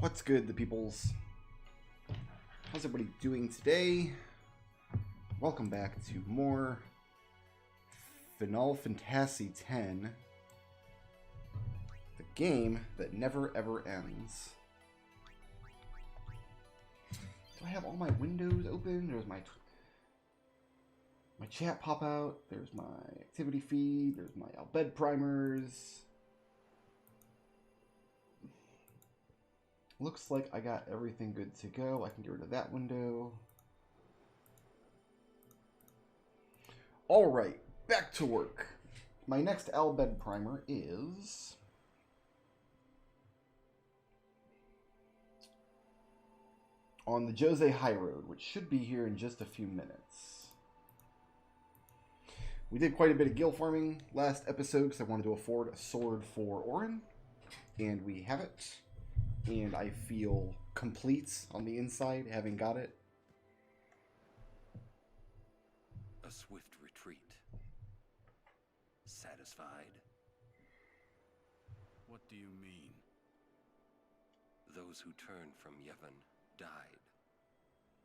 What's good, the peoples? How's everybody doing today? Welcome back to more Final Fantasy X, the game that never ever ends. Do I have all my windows open? There's my chat pop out. There's my activity feed. There's my Albed primers. Looks like I got everything good to go. I can get rid of that window. Alright, back to work. My next Albed primer is on the Djose Highroad, which should be here in just a few minutes. We did quite a bit of gil farming last episode because I wanted to afford a sword for Auron, and we have it. And I feel complete on the inside, having got it. A swift retreat. Satisfied? What do you mean? Those who turned from Yevon died,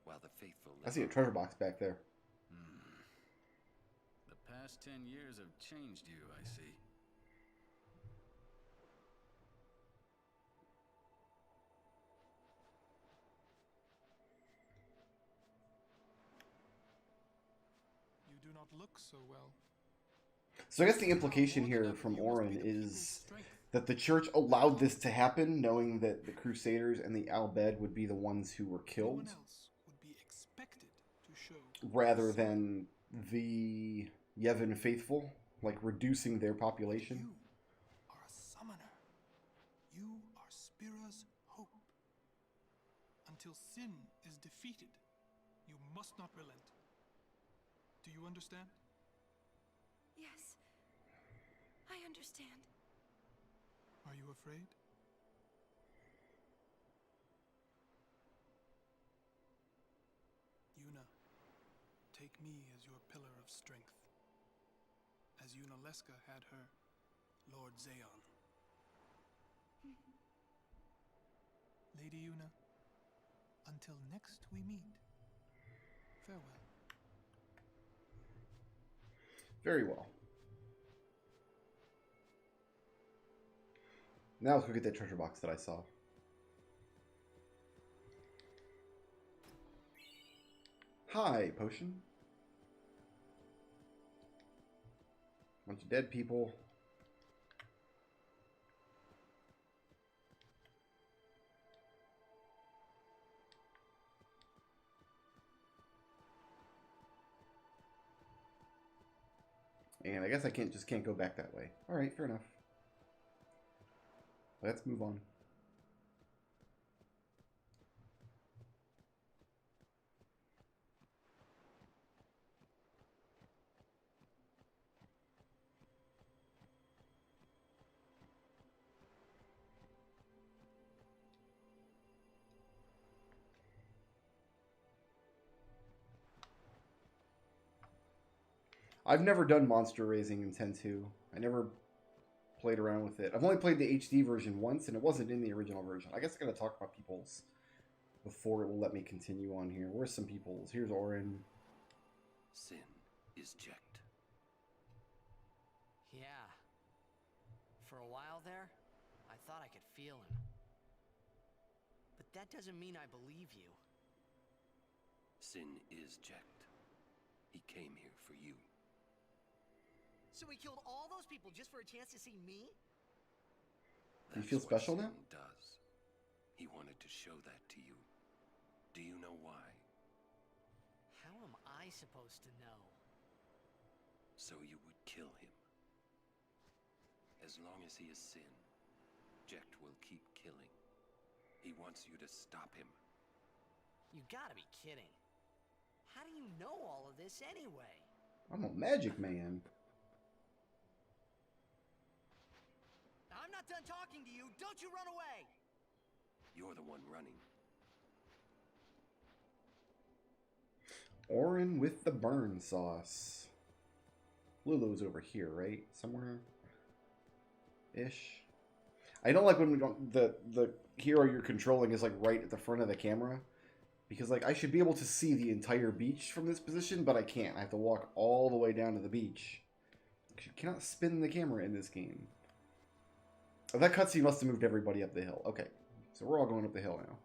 while the faithful... I see a treasure box back there. The past 10 years have changed you, I see. Do not look so well. So I guess the implication here from Auron is that the church allowed this to happen, knowing that the Crusaders and the Albed would be the ones who were killed, Would be expected to show rather than the Yevon faithful, like reducing their population. You are a summoner. You are Spira's hope. Until sin is defeated, you must not relent. Do you understand? Yes, I understand. Are you afraid? Yuna, take me as your pillar of strength, as Yunalesca had her Lord Zayon. Lady Yuna, until next we meet, farewell. Very well. Now let's go get that treasure box that I saw. Hi, potion. Bunch of dead people. And I guess I can't go back that way. Alright, fair enough. Let's move on. I've never done monster raising in 10.2. I never played around with it. I've only played the HD version once, and it wasn't in the original version. I guess I gotta talk about peoples before it will let me continue on here. Where's some peoples? Here's Auron. Sin is checked. Yeah. For a while there, I thought I could feel him. But that doesn't mean I believe you. Sin is checked. He came here for you. So he killed all those people just for a chance to see me? Do you feel special now? Sin does. He wanted to show that to you. Do you know why? How am I supposed to know? So you would kill him. As long as he is Sin, Jecht will keep killing. He wants you to stop him. You gotta be kidding. How do you know all of this anyway? I'm a magic man. I'm not done talking to you. Don't you run away! You're the one running. Auron with the burn sauce. Lulu's over here, right? Somewhere? Ish. I don't like when we don't the hero you're controlling is like right at the front of the camera. Because like I should be able to see the entire beach from this position, but I can't. I have to walk all the way down to the beach. You cannot spin the camera in this game. Oh, that cutscene must have moved everybody up the hill. Okay. So we're all going up the hill now.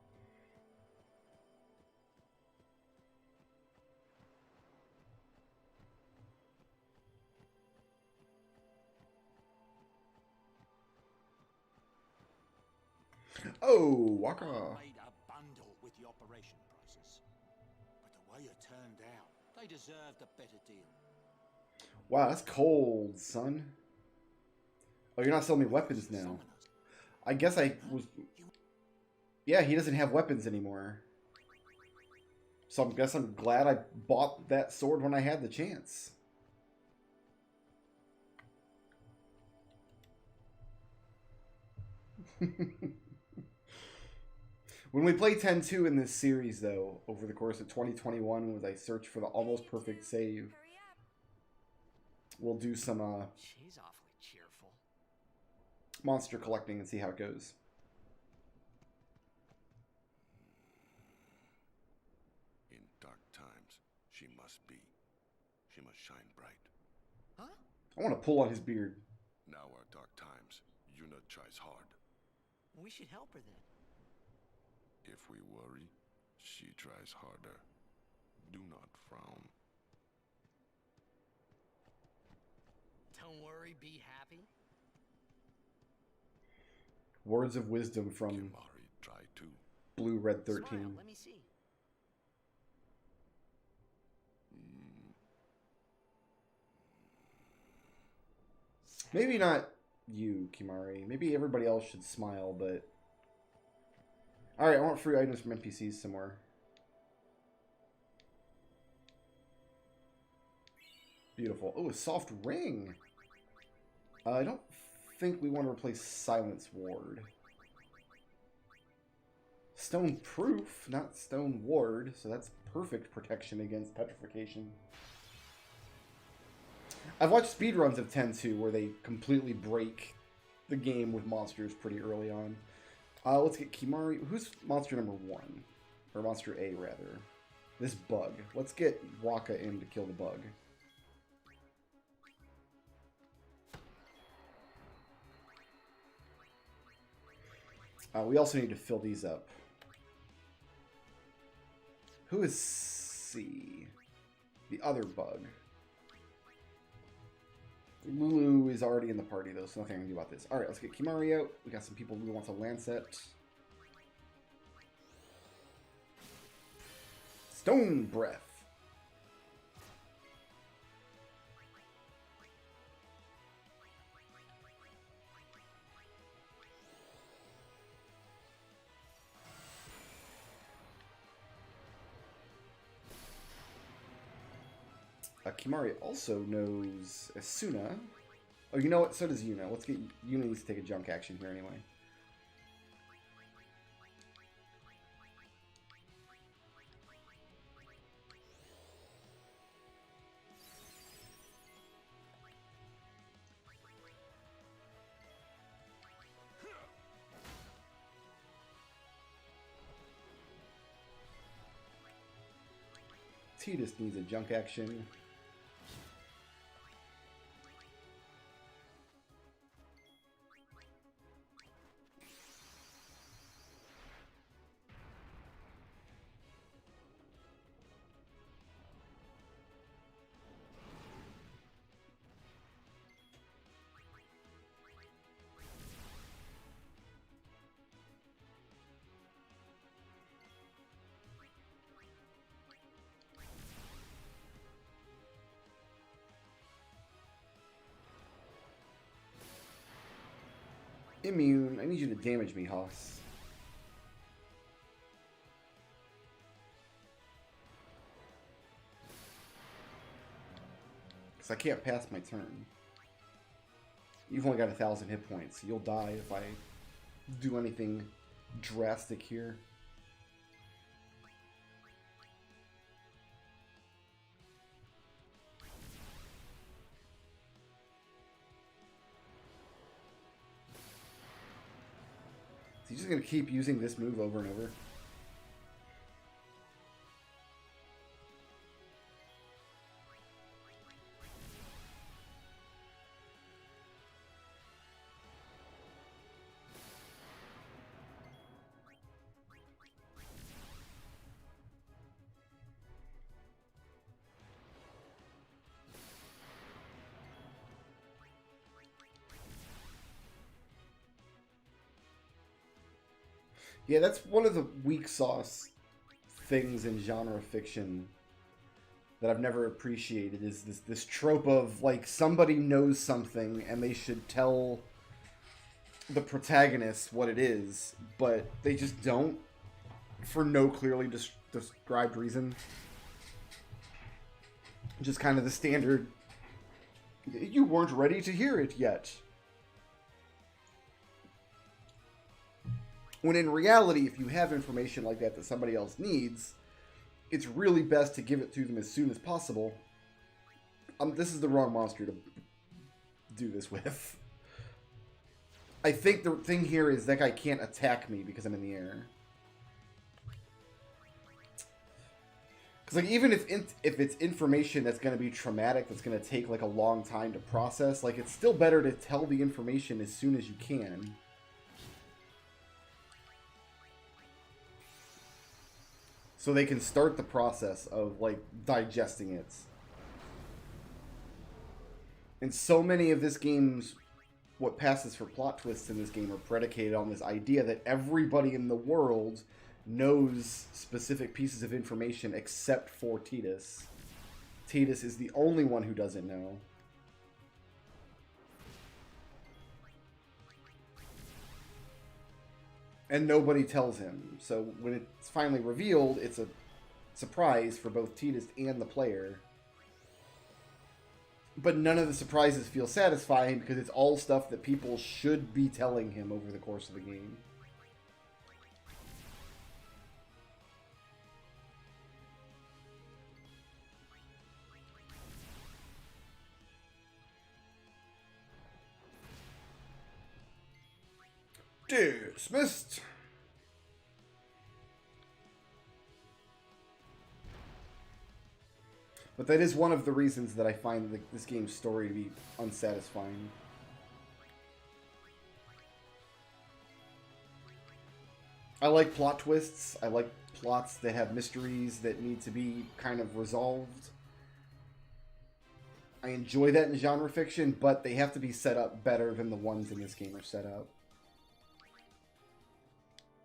Oh, Waka. I made a bundle with the operation prices. But the way it turned out, they deserved a better deal. Wow, that's cold, son. Oh, you're not selling me weapons now. I guess I was... Yeah, he doesn't have weapons anymore. So I guess I'm glad I bought that sword when I had the chance. When we play 10-2 in this series, though, over the course of 2021, as I search for the almost perfect save, we'll do some She's awfully cheerful. monster collecting and see how it goes. In dark times, she must be. She must shine bright. Huh? I want to pull on his beard. Now are dark times. Yuna tries hard. We should help her then. If we worry, she tries harder. Do not frown. Don't worry, be happy. Words of wisdom from Kimari try too. Blue Red 13. Smile, let me see. Maybe not you, Kimari. Maybe everybody else should smile, but... Alright, I want free items from NPCs somewhere. Beautiful. Oh, a soft ring! I don't think we want to replace Silence Ward. Stone Proof, not Stone Ward, so that's perfect protection against petrification. I've watched speedruns of 10-2 where they completely break the game with monsters pretty early on. Let's get Kimari. Who's monster number 1? Or monster A, rather. This bug. Let's get Waka in to kill the bug. We also need to fill these up. Who is C? The other bug. Lulu is already in the party, though, so nothing I can do about this. Alright, let's get Kimari out. We got some people who want a Lancet. Stone Breath. Kimari also knows Asuna. Oh, you know what? So does Yuna. Let's get... Yuna needs to take a junk action here anyway. Tidus needs a junk action. Immune. I need you to damage me, Hoss. Because I can't pass my turn. You've only got 1,000 hit points. You'll die if I do anything drastic here. Is he just going to keep using this move over and over? Yeah, that's one of the weak sauce things in genre fiction that I've never appreciated is this trope of like somebody knows something and they should tell the protagonist what it is, but they just don't for no clearly described reason. Just kind of the standard, you weren't ready to hear it yet. When in reality, if you have information like that that somebody else needs, it's really best to give it to them as soon as possible. This is the wrong monster to do this with. I think the thing here is that guy can't attack me because I'm in the air. Because like even if it's information that's going to be traumatic, that's going to take like a long time to process, like it's still better to tell the information as soon as you can. So they can start the process of, like, digesting it. And so many of this game's, what passes for plot twists in this game are predicated on this idea that everybody in the world knows specific pieces of information except for Tidus. Tidus is the only one who doesn't know. And nobody tells him. So when it's finally revealed, it's a surprise for both Tidus and the player. But none of the surprises feel satisfying because it's all stuff that people should be telling him over the course of the game. Dismissed. But that is one of the reasons that I find this game's story to be unsatisfying. I like plot twists. I like plots that have mysteries that need to be kind of resolved. I enjoy that in genre fiction, but they have to be set up better than the ones in this game are set up.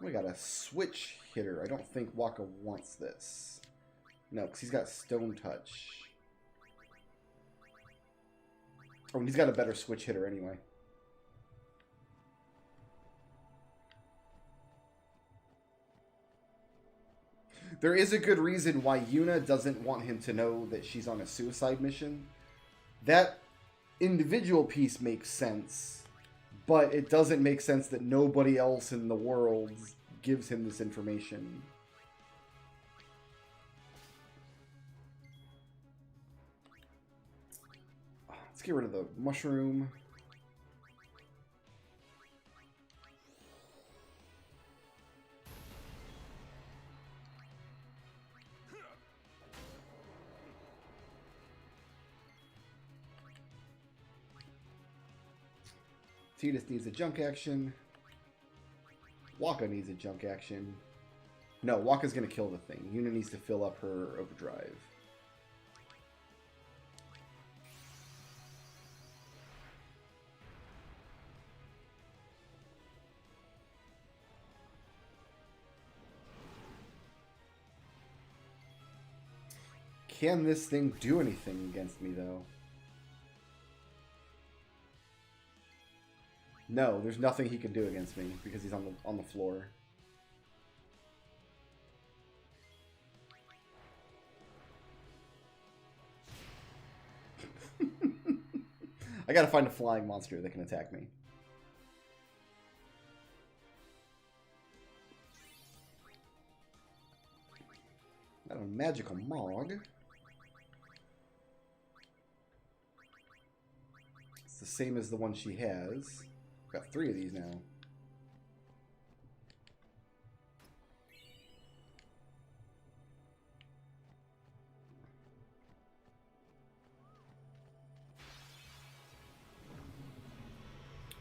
We got a switch hitter. I don't think Waka wants this. No, because he's got Stone Touch. Oh, and he's got a better switch hitter anyway. There is a good reason why Yuna doesn't want him to know that she's on a suicide mission. That individual piece makes sense. But it doesn't make sense that nobody else in the world gives him this information. Let's get rid of the mushroom. Tidus needs a junk action. Waka needs a junk action. No, Waka's going to kill the thing. Yuna needs to fill up her overdrive. Can this thing do anything against me, though? No, there's nothing he can do against me because he's on the floor. I gotta find a flying monster that can attack me. Got a magical Mog. It's the same as the one she has. Got 3 of these now.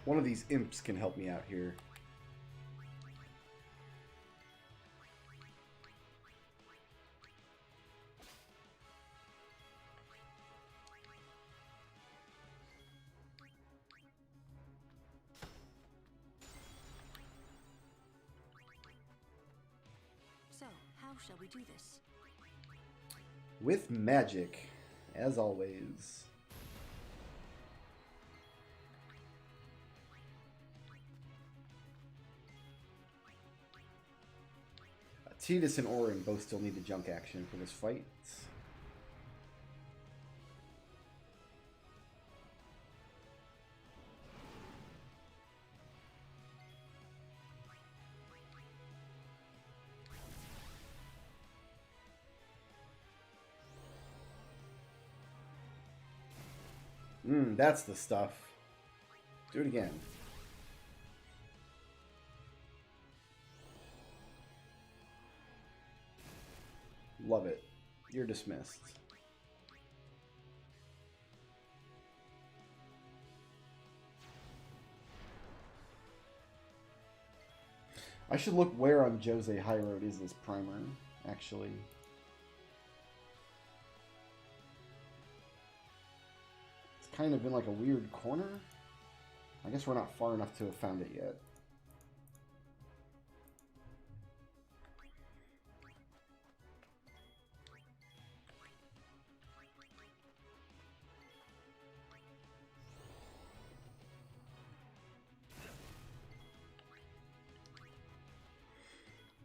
One of these imps can help me out here. So, how shall we do this? With magic, as always. Tidus and Orin both still need the junk action for this fight. That's the stuff. Do it again. Love it. You're dismissed. I should look where on Djose Highroad is this primer, actually. It's kind of in like a weird corner. I guess we're not far enough to have found it yet.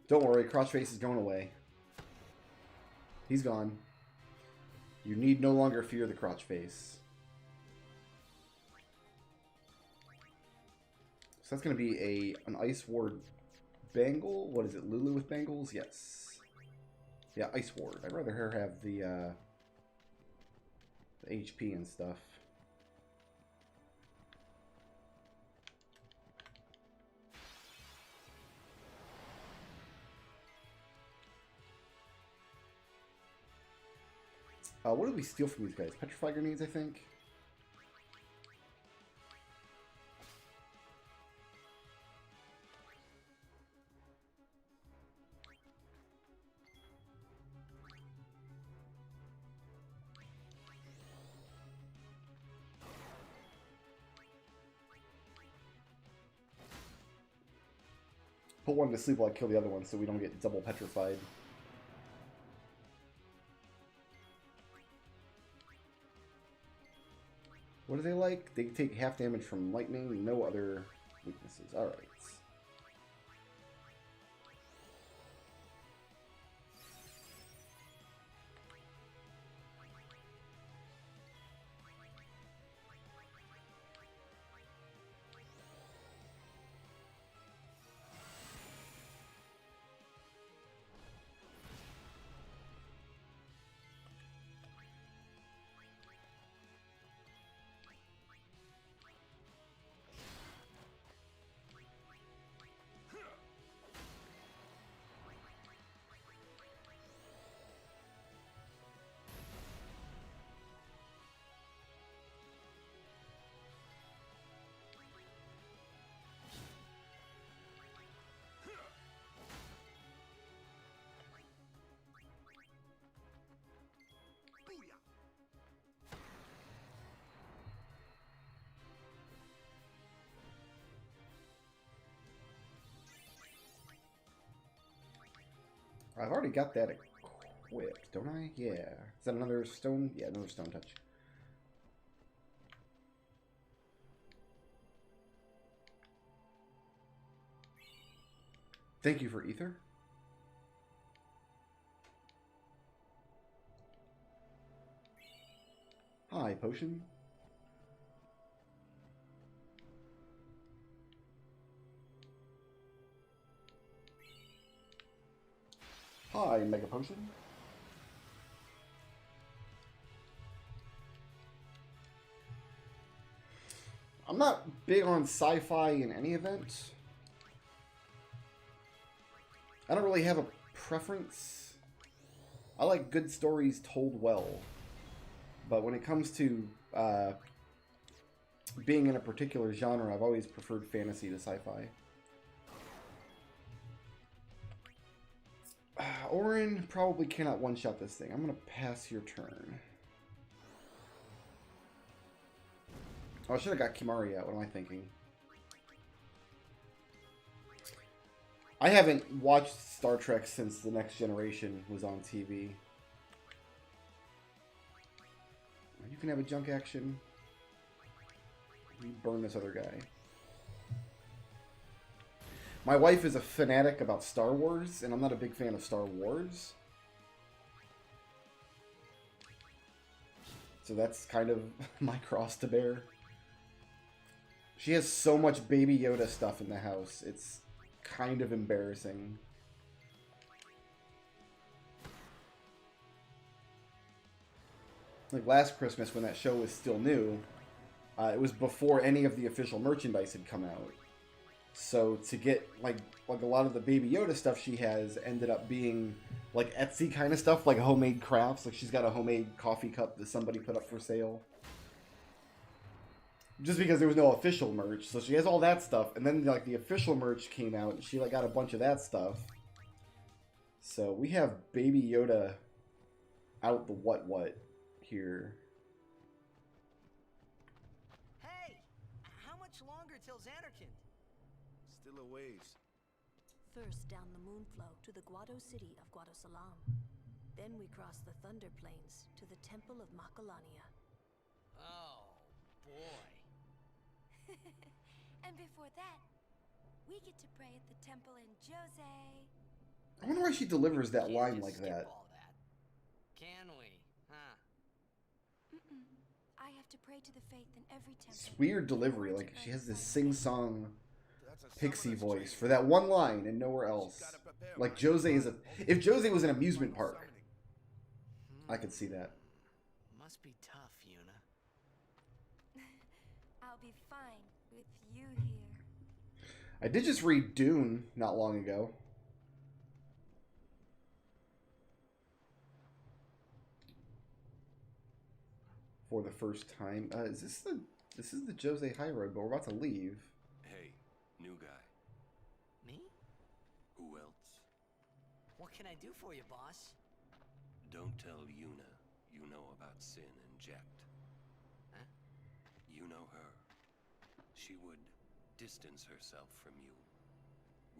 Don't worry, Crossface is going away. He's gone. You need no longer fear the Crotchface. So that's going to be an Ice Ward Bangle. What is it, Lulu with Bangles? Yes. Yeah, Ice Ward. I'd rather her have the HP and stuff. What did we steal from these guys? Petrify grenades, I think. Put one to sleep while I kill the other one so we don't get double petrified. What do they like? They take half damage from lightning, no other weaknesses. Alright. I've already got that equipped, don't I? Yeah. Is that another stone? Yeah, another stone touch. Thank you for ether. Hi, potion. Hi, Mega Potion. I'm not big on sci-fi in any event. I don't really have a preference. I like good stories told well. But when it comes to being in a particular genre, I've always preferred fantasy to sci-fi. Orin probably cannot one-shot this thing. I'm going to pass your turn. Oh, I should have got Kimari out. What am I thinking? I haven't watched Star Trek since The Next Generation was on TV. You can have a junk action. We burn this other guy. My wife is a fanatic about Star Wars, and I'm not a big fan of Star Wars. So that's kind of my cross to bear. She has so much Baby Yoda stuff in the house. It's kind of embarrassing. Like last Christmas when that show was still new, it was before any of the official merchandise had come out. So to get like a lot of the Baby Yoda stuff she has ended up being like Etsy kind of stuff, like homemade crafts. Like she's got a homemade coffee cup that somebody put up for sale. Just because there was no official merch, so she has all that stuff, and then like the official merch came out, and she like got a bunch of that stuff. So we have Baby Yoda out the what here. Hey! How much longer till Xanarkand? Still a ways. First down the moonflow to the Guado city of Guadosalam. Then we cross the Thunder Plains to the Temple of Makalania. Oh, boy. And before that, we get to pray at the temple in Djose. I wonder why she delivers that Can't line just like skip that. all that. Can we? Huh? I have to pray to the faith in every temple. It's weird delivery. Like she has this sing-song That's a pixie summoner's voice training. for that one line and nowhere else. She's gotta prepare, Like right? Djose is a. If Djose was an amusement park, Summoning. I could see that. Must be tough, Yuna. I'll be fine with you here. I did just read Dune not long ago. For the first time. Is this the... This is the Djose Highroad, but we're about to leave. Hey, new guy. Me? Who else? What can I do for you, boss? Don't tell Yuna you know about Sin and Jekt. Huh? You know her. She would distance herself from you.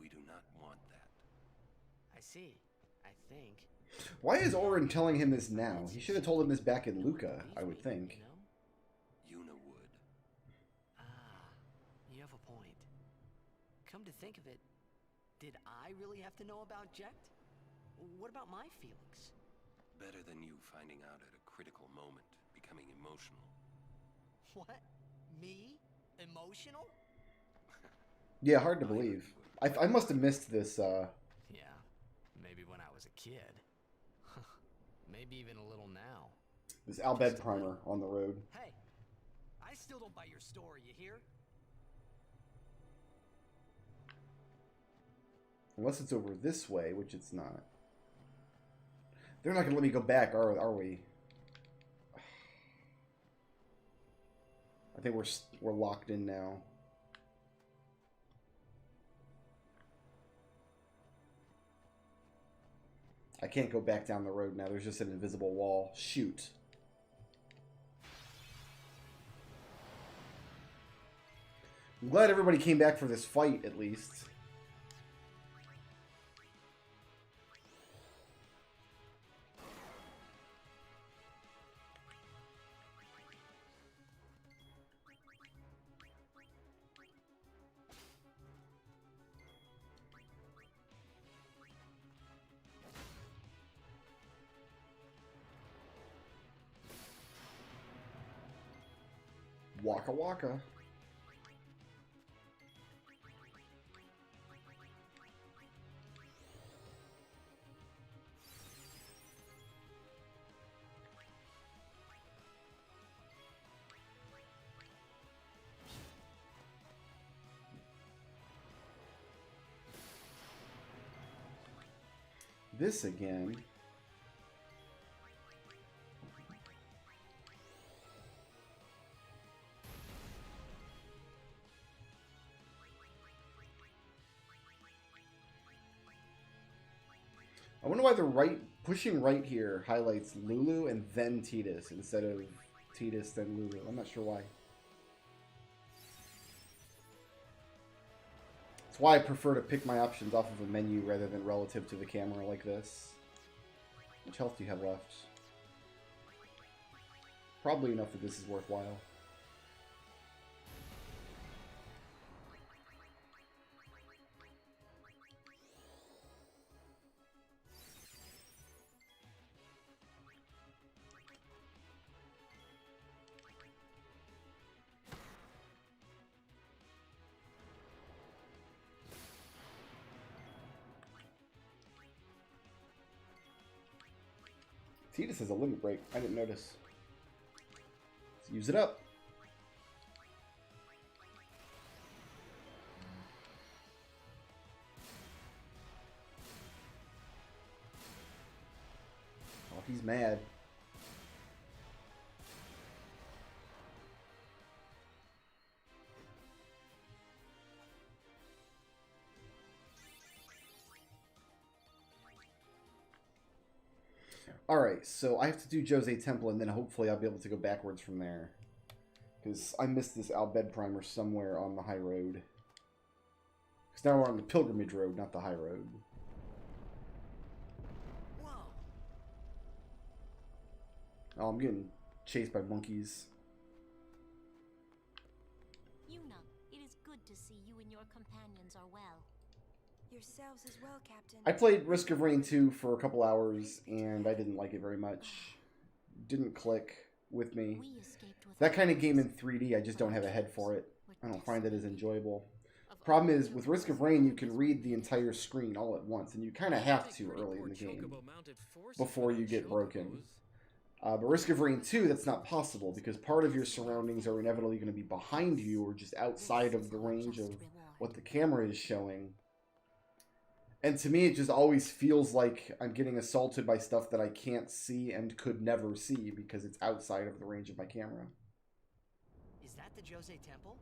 We do not want that. I see. I think. Why is Orin telling him this now? He should have told him this back in Luca, I would think. You know? Yuna would. Ah, you have a point. Come to think of it, did I really have to know about Jekt? What about my feelings? Better than you finding out at a critical moment, becoming emotional. What? Me? Emotional? Yeah, hard to believe. I must have missed this, Yeah, maybe when I was a kid. Maybe even a little now. this Albed primer on the road. Hey, I still don't buy your story, you hear? Unless it's over this way, which it's not. They're not going to let me go back, are we? I think we're locked in now. I can't go back down the road now. There's just an invisible wall. Shoot. I'm glad everybody came back for this fight, at least. Waka waka. This again. I wonder why the pushing right here highlights Lulu and then Tidus instead of Tidus then Lulu. I'm not sure why. That's why I prefer to pick my options off of a menu rather than relative to the camera like this. How much health do you have left? Probably enough that this is worthwhile. Tidus has a limit break. I didn't notice. Let's use it up. Oh, he's mad. Alright, so I have to do Djose Temple, and then hopefully I'll be able to go backwards from there. Because I missed this Al Bhed primer somewhere on the high road. Because now we're on the pilgrimage road, not the high road. Whoa. Oh, I'm getting chased by monkeys. Yuna, it is good to see you and your companions are well. Yourselves as well, Captain. I played Risk of Rain 2 for a couple hours, and I didn't like it very much. Didn't click with me. That kind of game in 3D, I just don't have a head for it. I don't find it as enjoyable. Problem is, with Risk of Rain, you can read the entire screen all at once, and you kind of have to early in the game before you get broken. But Risk of Rain 2, that's not possible, because part of your surroundings are inevitably going to be behind you or just outside of the range of what the camera is showing. And to me, it just always feels like I'm getting assaulted by stuff that I can't see and could never see because it's outside of the range of my camera. Is that the Djose Temple?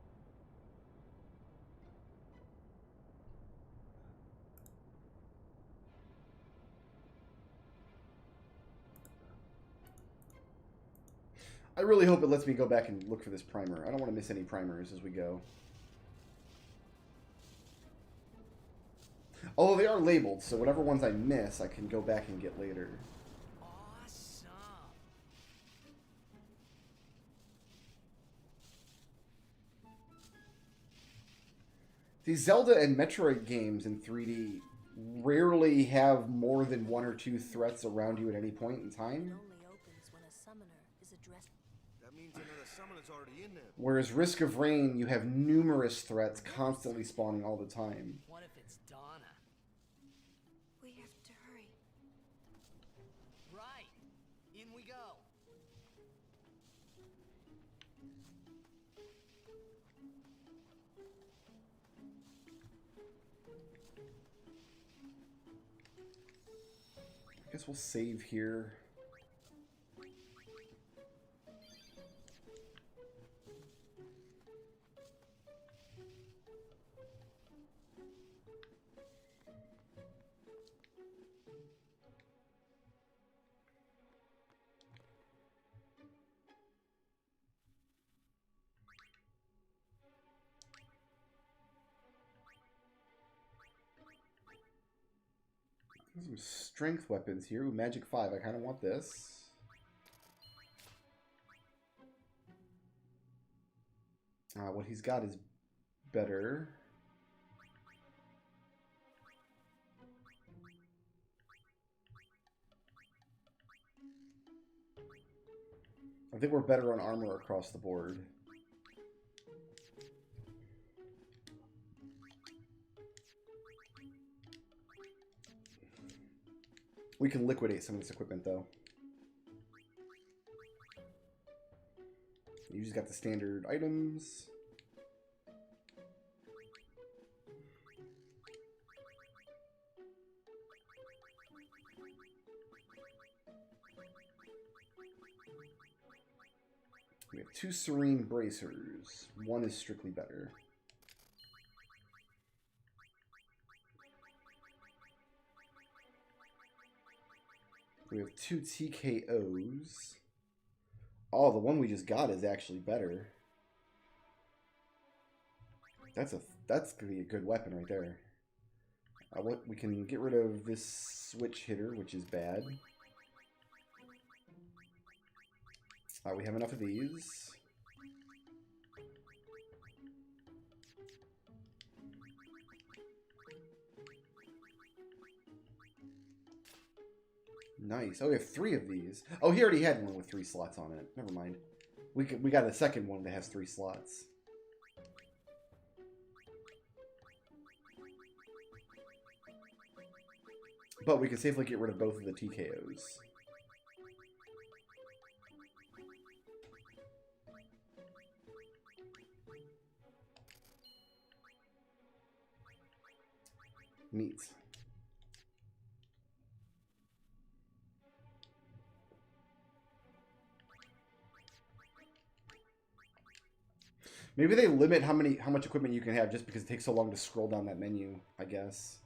I really hope it lets me go back and look for this primer. I don't want to miss any primers as we go. Although they are labeled, so whatever ones I miss, I can go back and get later. Awesome. These Zelda and Metroid games in 3D rarely have more than one or two threats around you at any point in time. That means another summoner's already in there. Whereas Risk of Rain, you have numerous threats constantly spawning all the time. What if it's Donna? We have to hurry. Right. In we go. I guess we'll save here. Some strength weapons here. Ooh, Magic 5. I kind of want this. What he's got is better. I think we're better on armor across the board. We can liquidate some of this equipment, though. You just got the standard items. We have 2 Serene Bracers. One is strictly better. We have 2 TKOs. Oh, the one we just got is actually better. That's gonna be a good weapon right there. We can get rid of this switch hitter, which is bad. We have enough of these. Nice. Oh, we have 3 of these. Oh, he already had one with 3 slots on it. Never mind. We got a second one that has 3 slots. But we can safely get rid of both of the TKOs. Neat. Maybe they limit how much equipment you can have just because it takes so long to scroll down that menu, I guess.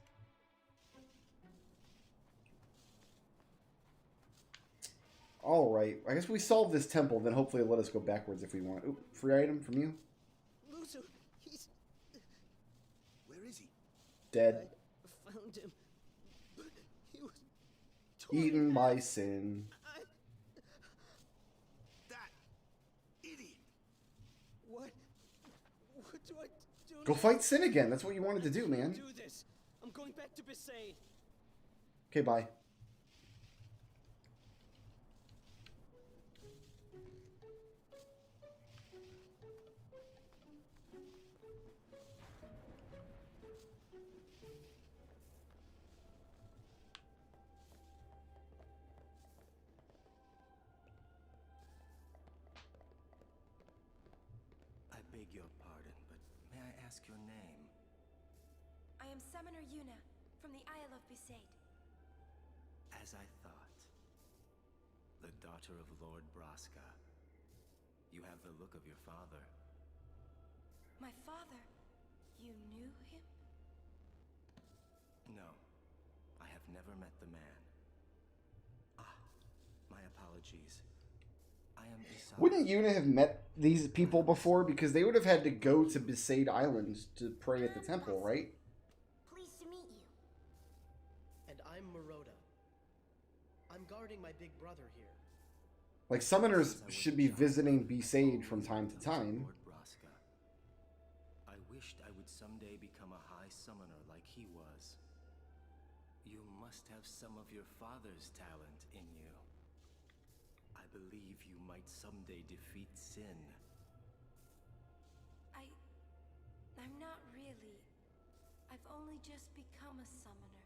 Alright, I guess we solve this temple, then hopefully it'll let us go backwards if we want. Oop, free item from you? Loser, he's... Where is he? Dead. I found him, but he was... Eaten by sin. That idiot! What do I do Go now? fight Sin again, that's what you wanted to do, man. Do this. I'm going back to Besaid. Okay, bye. I beg your pardon, but may I ask your name? I am Summoner Yuna, from the Isle of Besaid. As I thought. The daughter of Lord Braska. You have the look of your father. My father? You knew him? No, I have never met the man. Ah, my apologies. I am Isara. Wouldn't Yuna have met these people before? Because they would have had to go to Besaid Island to pray at the temple, right? Pleased to meet you. And I'm Maroda. I'm guarding my big brother here. Like, summoners should be visiting Besaid from time to time. Lord Braska. I wished I would someday become a high summoner like he was. You must have some of your father's talent in you. I believe you might someday defeat Sin. I'm not really. I've only just become a summoner.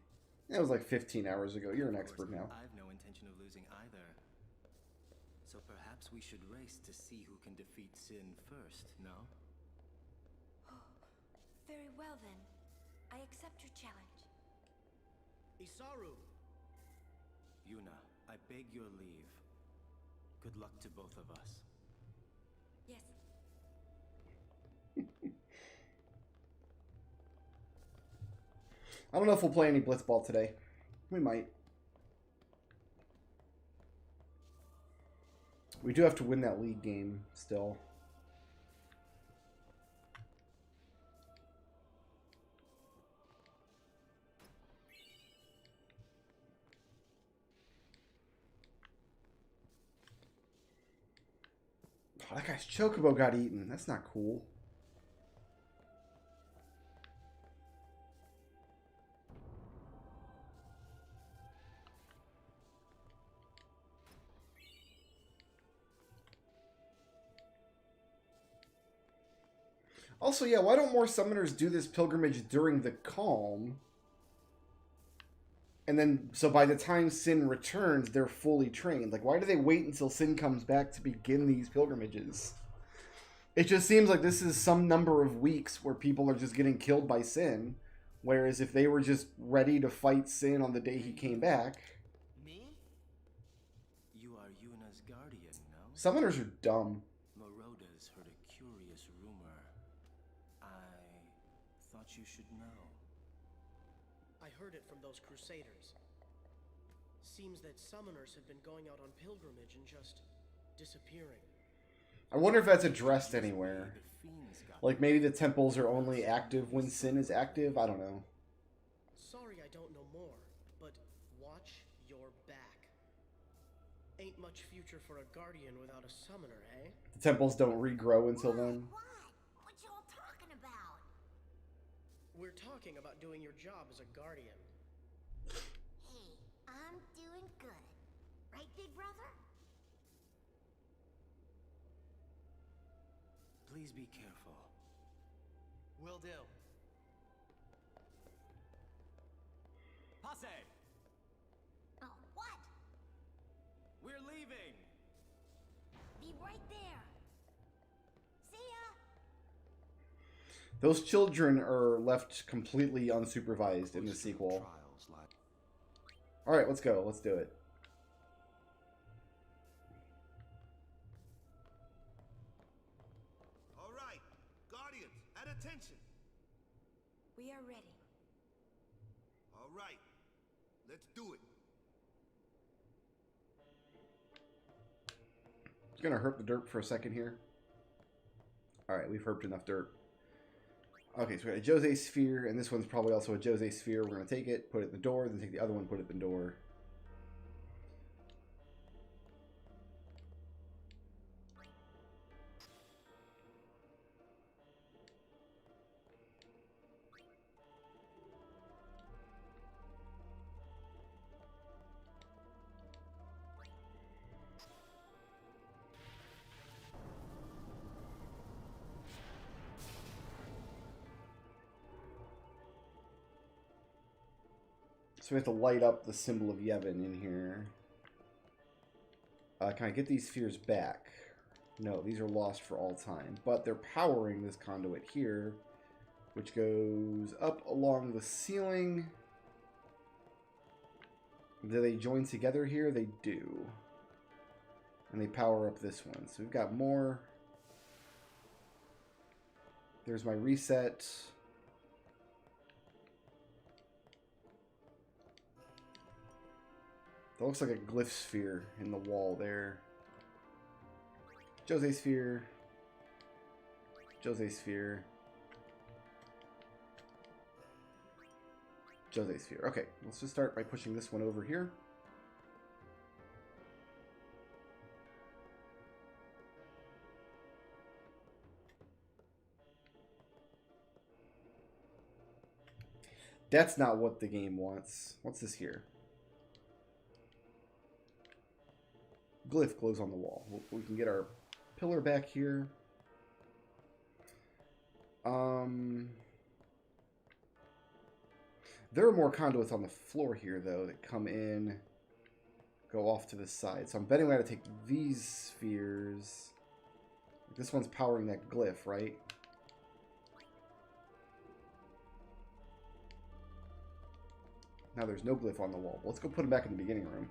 That was like 15 hours ago. You're an expert now. I've no intention of losing either. So perhaps we should race to see who can defeat Sin first, no? Very well then. I accept your challenge. Isaru! Yuna, I beg your leave. Good luck to both of us. Yes. I don't know if we'll play any Blitzball today. We might. We do have to win that league game still. Oh, that guy's Chocobo got eaten. That's not cool. Also, yeah, why don't more summoners do this pilgrimage during the calm? And then, so by the time Sin returns, they're fully trained. Like, why do they wait until Sin comes back to begin these pilgrimages? It just seems like this is some number of weeks where people are just getting killed by Sin. Whereas if they were just ready to fight Sin on the day he came back... Me? You are Yuna's guardian, no? Summoners are dumb. Maroda's heard a curious rumor. I thought you should know. I heard it from those crusaders. Seems that summoners have been going out on pilgrimage and just disappearing. I wonder if that's addressed anywhere. Like maybe the temples are only active when Sin is active? I don't know. Sorry I don't know more, but watch your back. Ain't much future for a guardian without a summoner, eh? The temples don't regrow until then. What? What y'all talking about? We're talking about doing your job as a guardian. Hey, I'm doing good. Right, big brother? Please be careful. Will do. Passe! Oh, what? We're leaving! Be right there. See ya. Those children are left completely unsupervised in the sequel. Alright, let's go. Let's do it. All right, Guardians, at attention. We are ready. All right, let's do it. Just gonna herp the dirt for a second here. Alright, we've herped enough dirt. Okay, so we got a Djose sphere, and this one's probably also a Djose sphere. We're gonna take it, put it in the door, then take the other one, put it in the door. So we have to light up the symbol of Yevon in here. Can I get these spheres back? No, these are lost for all time. But they're powering this conduit here, which goes up along the ceiling. Do they join together here? They do. And they power up this one. So we've got more. There's my reset. That looks like a glyph sphere in the wall there. Djose sphere. Djose sphere. Djose sphere. Okay, let's just start by pushing this one over here. That's not what the game wants. What's this here? Glyph glows on the wall. We can get our pillar back here. There are more conduits on the floor here, though, that come in, go off to the side. So I'm betting we got to take these spheres. This one's powering that glyph, right? Now there's no glyph on the wall. Let's go put them back in the beginning room.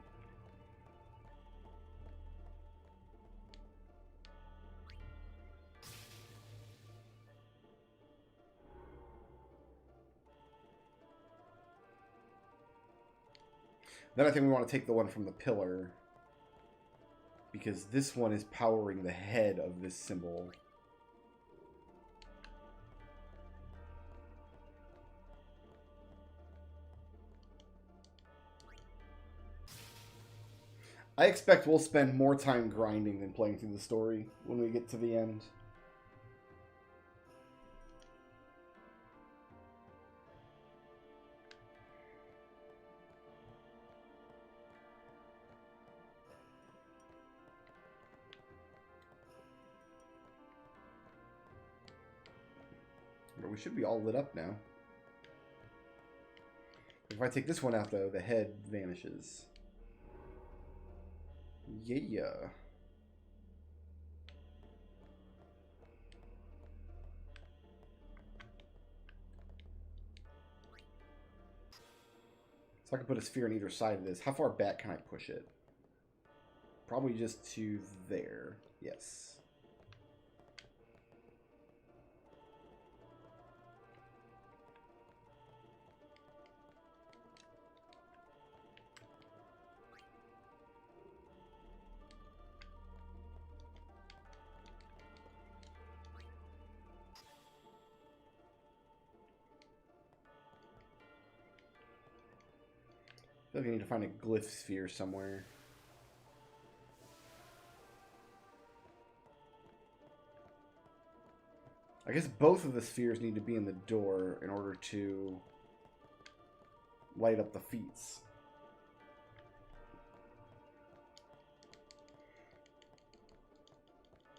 Then I think we want to take the one from the pillar, because this one is powering the head of this symbol. I expect we'll spend more time grinding than playing through the story when we get to the end. But we should be all lit up now. If I take this one out, though, the head vanishes. Yeah. So I can put a sphere on either side of this. How far back can I push it? Probably just to there. Yes. feel like I need to find a glyph sphere somewhere. I guess both of the spheres need to be in the door in order to light up the feats.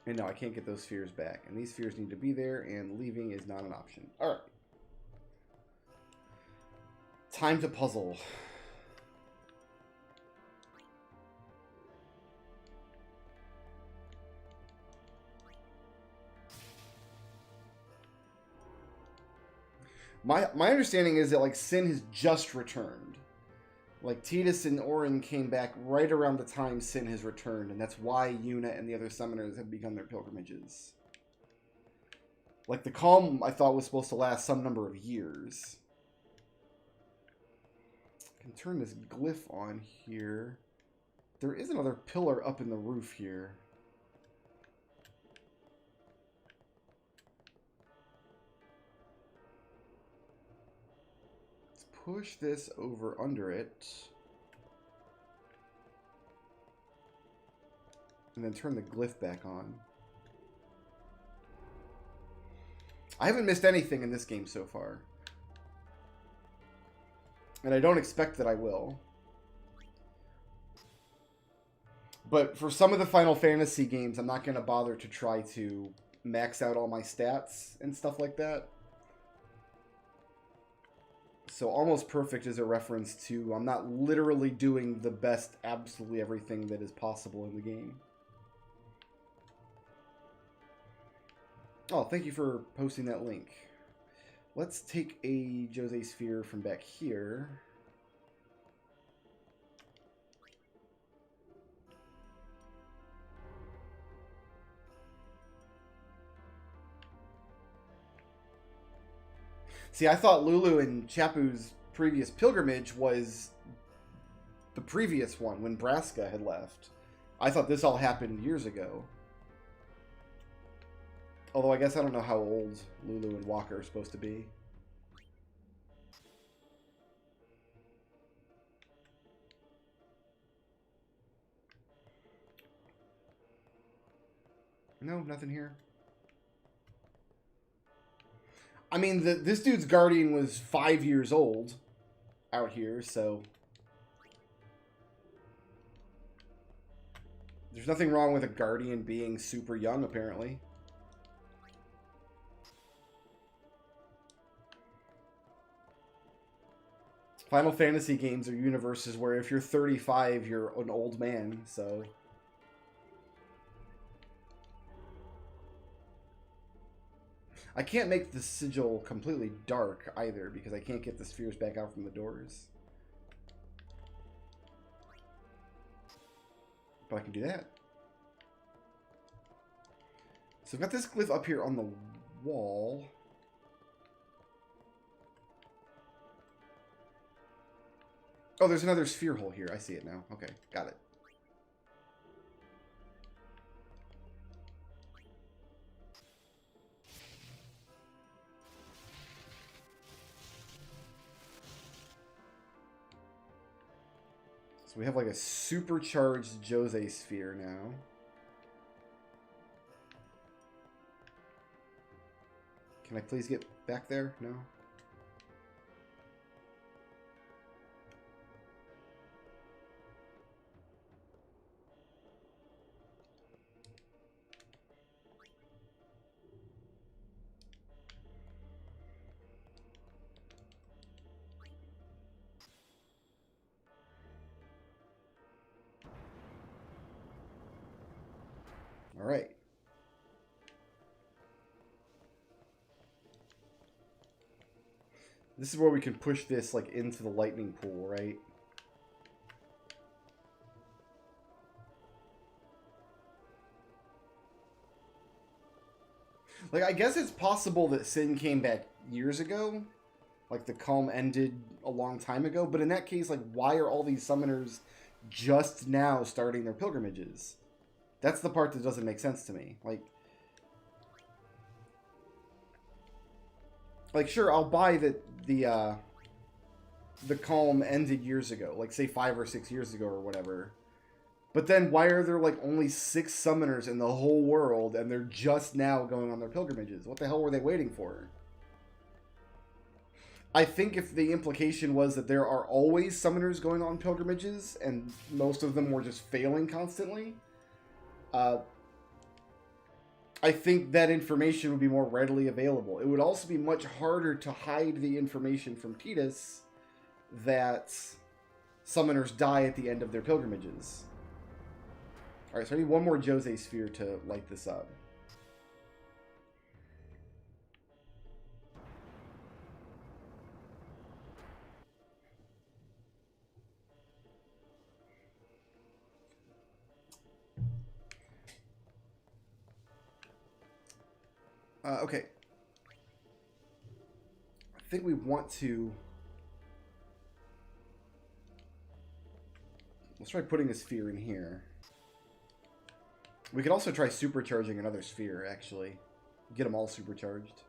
And no, I can't get those spheres back. And these spheres need to be there, and leaving is not an option. Alright. Time to puzzle. My understanding is that, like, Sin has just returned. Like, Tidus and Orin came back right around the time Sin has returned, and that's why Yuna and the other summoners have begun their pilgrimages. Like, the calm, I thought, was supposed to last some number of years. I can turn this glyph on here. There is another pillar up in the roof here. Push this over under it. And then turn the glyph back on. I haven't missed anything in this game so far. And I don't expect that I will. But for some of the Final Fantasy games, I'm not going to bother to try to max out all my stats and stuff like that. So Almost Perfect is a reference to I'm not literally doing the best absolutely everything that is possible in the game. Oh, thank you for posting that link. Let's take a Djose sphere from back here. See, I thought Lulu and Chapu's previous pilgrimage was the previous one when Braska had left. I thought this all happened years ago. Although I guess I don't know how old Lulu and Walker are supposed to be. No, nothing here. I mean, this dude's guardian was 5 years old out here, so there's nothing wrong with a guardian being super young, apparently. Final Fantasy games are universes where if you're 35, you're an old man, so... I can't make the sigil completely dark either because I can't get the spheres back out from the doors. But I can do that. So I've got this glyph up here on the wall. Oh, there's another sphere hole here. I see it now. Okay, got it. So we have like a supercharged Djose sphere now. Can I please get back there? No? All right. This is where we can push this like into the lightning pool, right? Like, I guess it's possible that Sin came back years ago. Like, the calm ended a long time ago. But in that case, like, why are all these summoners just now starting their pilgrimages? That's the part that doesn't make sense to me. Like sure, I'll buy the the calm ended years ago, like say 5 or 6 years ago or whatever. But then why are there like only 6 summoners in the whole world and they're just now going on their pilgrimages? What the hell were they waiting for? I think if the implication was that there are always summoners going on pilgrimages and most of them were just failing constantly, I think that information would be more readily available. It would also be much harder to hide the information from Tidus that summoners die at the end of their pilgrimages. Alright, so I need one more Djose sphere to light this up. Okay. I think we want to... Let's try putting a sphere in here. We could also try supercharging another sphere, actually. Get them all supercharged.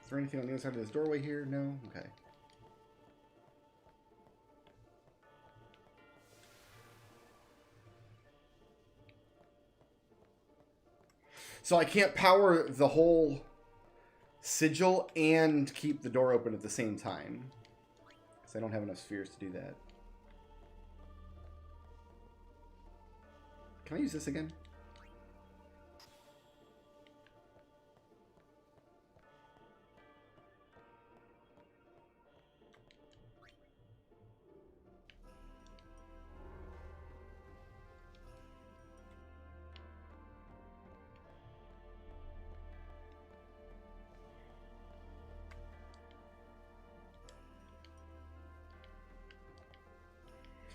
Is there anything on the other side of this doorway here? No? Okay. So I can't power the whole sigil and keep the door open at the same time. Because I don't have enough spheres to do that. Can I use this again?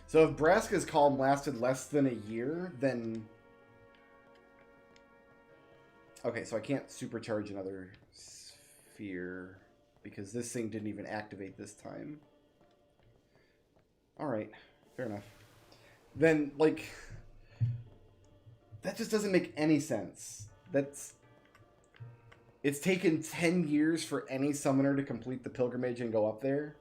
So if Braska's calm lasted less than a year, then... Okay, so I can't supercharge another sphere because this thing didn't even activate this time. Alright, fair enough. Then, like... That just doesn't make any sense. That's... It's taken 10 years for any summoner to complete the pilgrimage and go up there.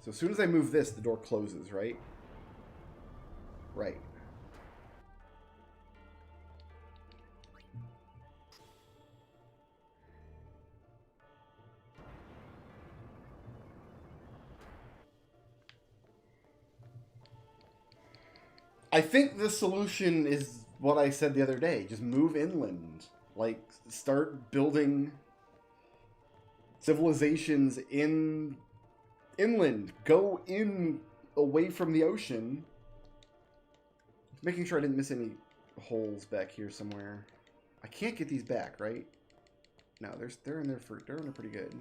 So as soon as I move this, the door closes, right? Right. I think the solution is what I said the other day. Just move inland. Like, start building civilizations inland. Go in away from the ocean. Making sure I didn't miss any holes back here somewhere. I can't get these back, right? No, they're in there pretty good.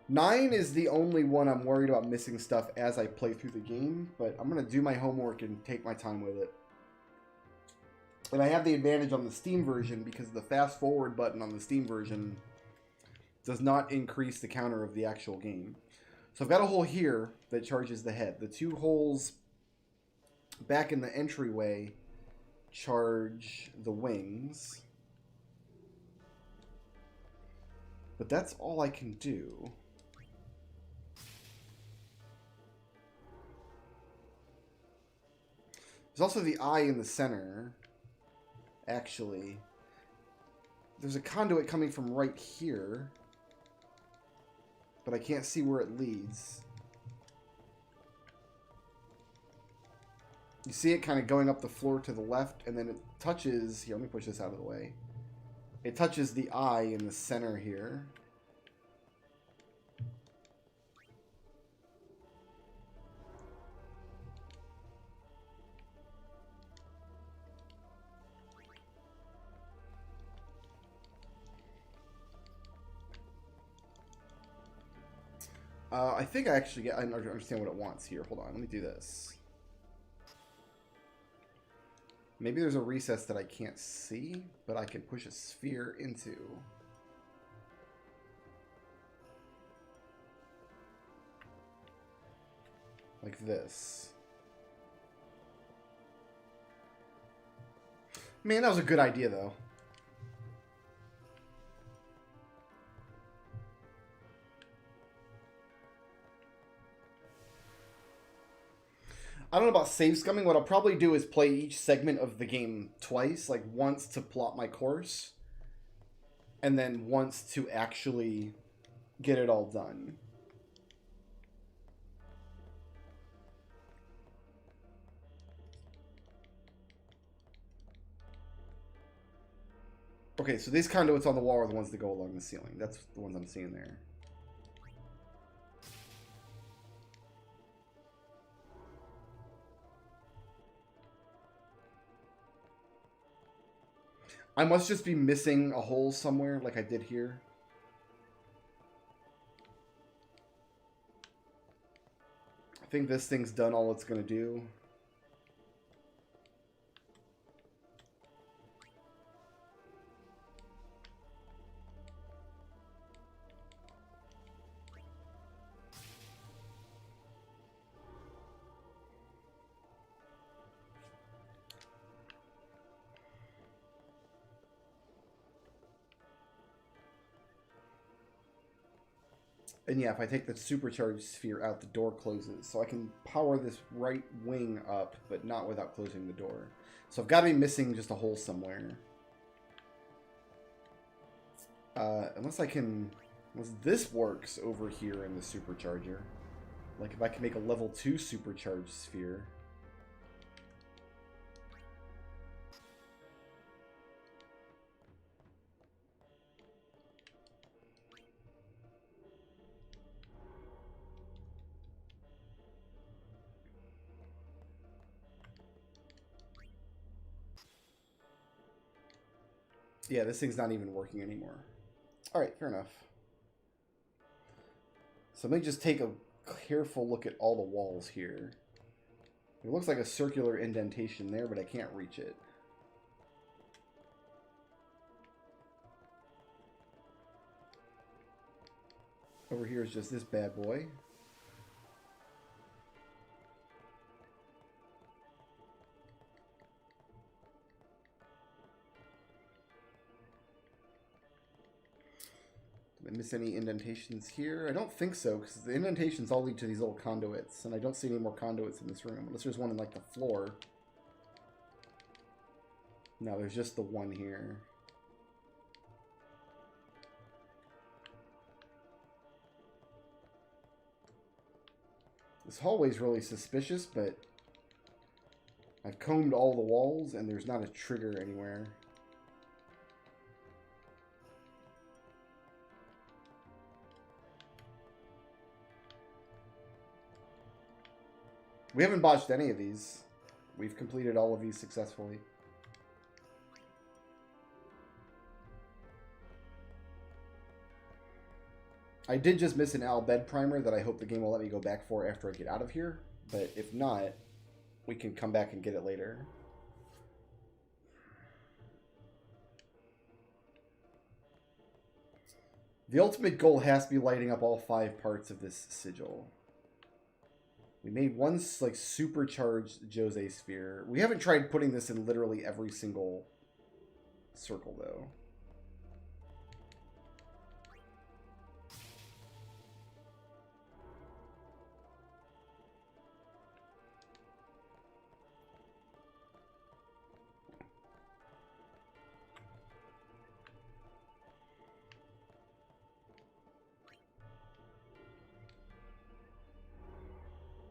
Nine is the only one I'm worried about missing stuff as I play through the game, but I'm gonna do my homework and take my time with it. And I have the advantage on the Steam version because the fast forward button on the Steam version does not increase the counter of the actual game. So I've got a hole here that charges the head. The 2 holes back in the entryway charge the wings. But that's all I can do. There's also the eye in the center. Actually, there's a conduit coming from right here, but I can't see where it leads. You see it kind of going up the floor to the left, and then it touches... Here, let me push this out of the way. It touches the eye in the center here. I think I understand what it wants here. Hold on, let me do this. Maybe there's a recess that I can't see, but I can push a sphere into. Like this. Man, that was a good idea, though. I don't know about save scumming. What I'll probably do is play each segment of the game twice. Like, once to plot my course. And then once to actually get it all done. Okay, so these conduits on the wall are the ones that go along the ceiling. That's the ones I'm seeing there. I must just be missing a hole somewhere like I did here. I think this thing's done all it's going to do. And yeah, if I take the supercharged sphere out, the door closes. So I can power this right wing up, but not without closing the door. So I've got to be missing just a hole somewhere. Unless this works over here in the supercharger. Like if I can make a level 2 supercharged sphere. Yeah, this thing's not even working anymore. Alright, fair enough. So let me just take a careful look at all the walls here. It looks like a circular indentation there, but I can't reach it. Over here is just this bad boy. Did I miss any indentations here? I don't think so, because the indentations all lead to these little conduits, and I don't see any more conduits in this room, unless there's one in, like, the floor. No, there's just the one here. This hallway's really suspicious, but I've combed all the walls, and there's not a trigger anywhere. We haven't botched any of these. We've completed all of these successfully. I did just miss an Al Bed primer that I hope the game will let me go back for after I get out of here. But if not, we can come back and get it later. The ultimate goal has to be lighting up all 5 parts of this sigil. We made one like supercharged Djose sphere. We haven't tried putting this in literally every single circle though.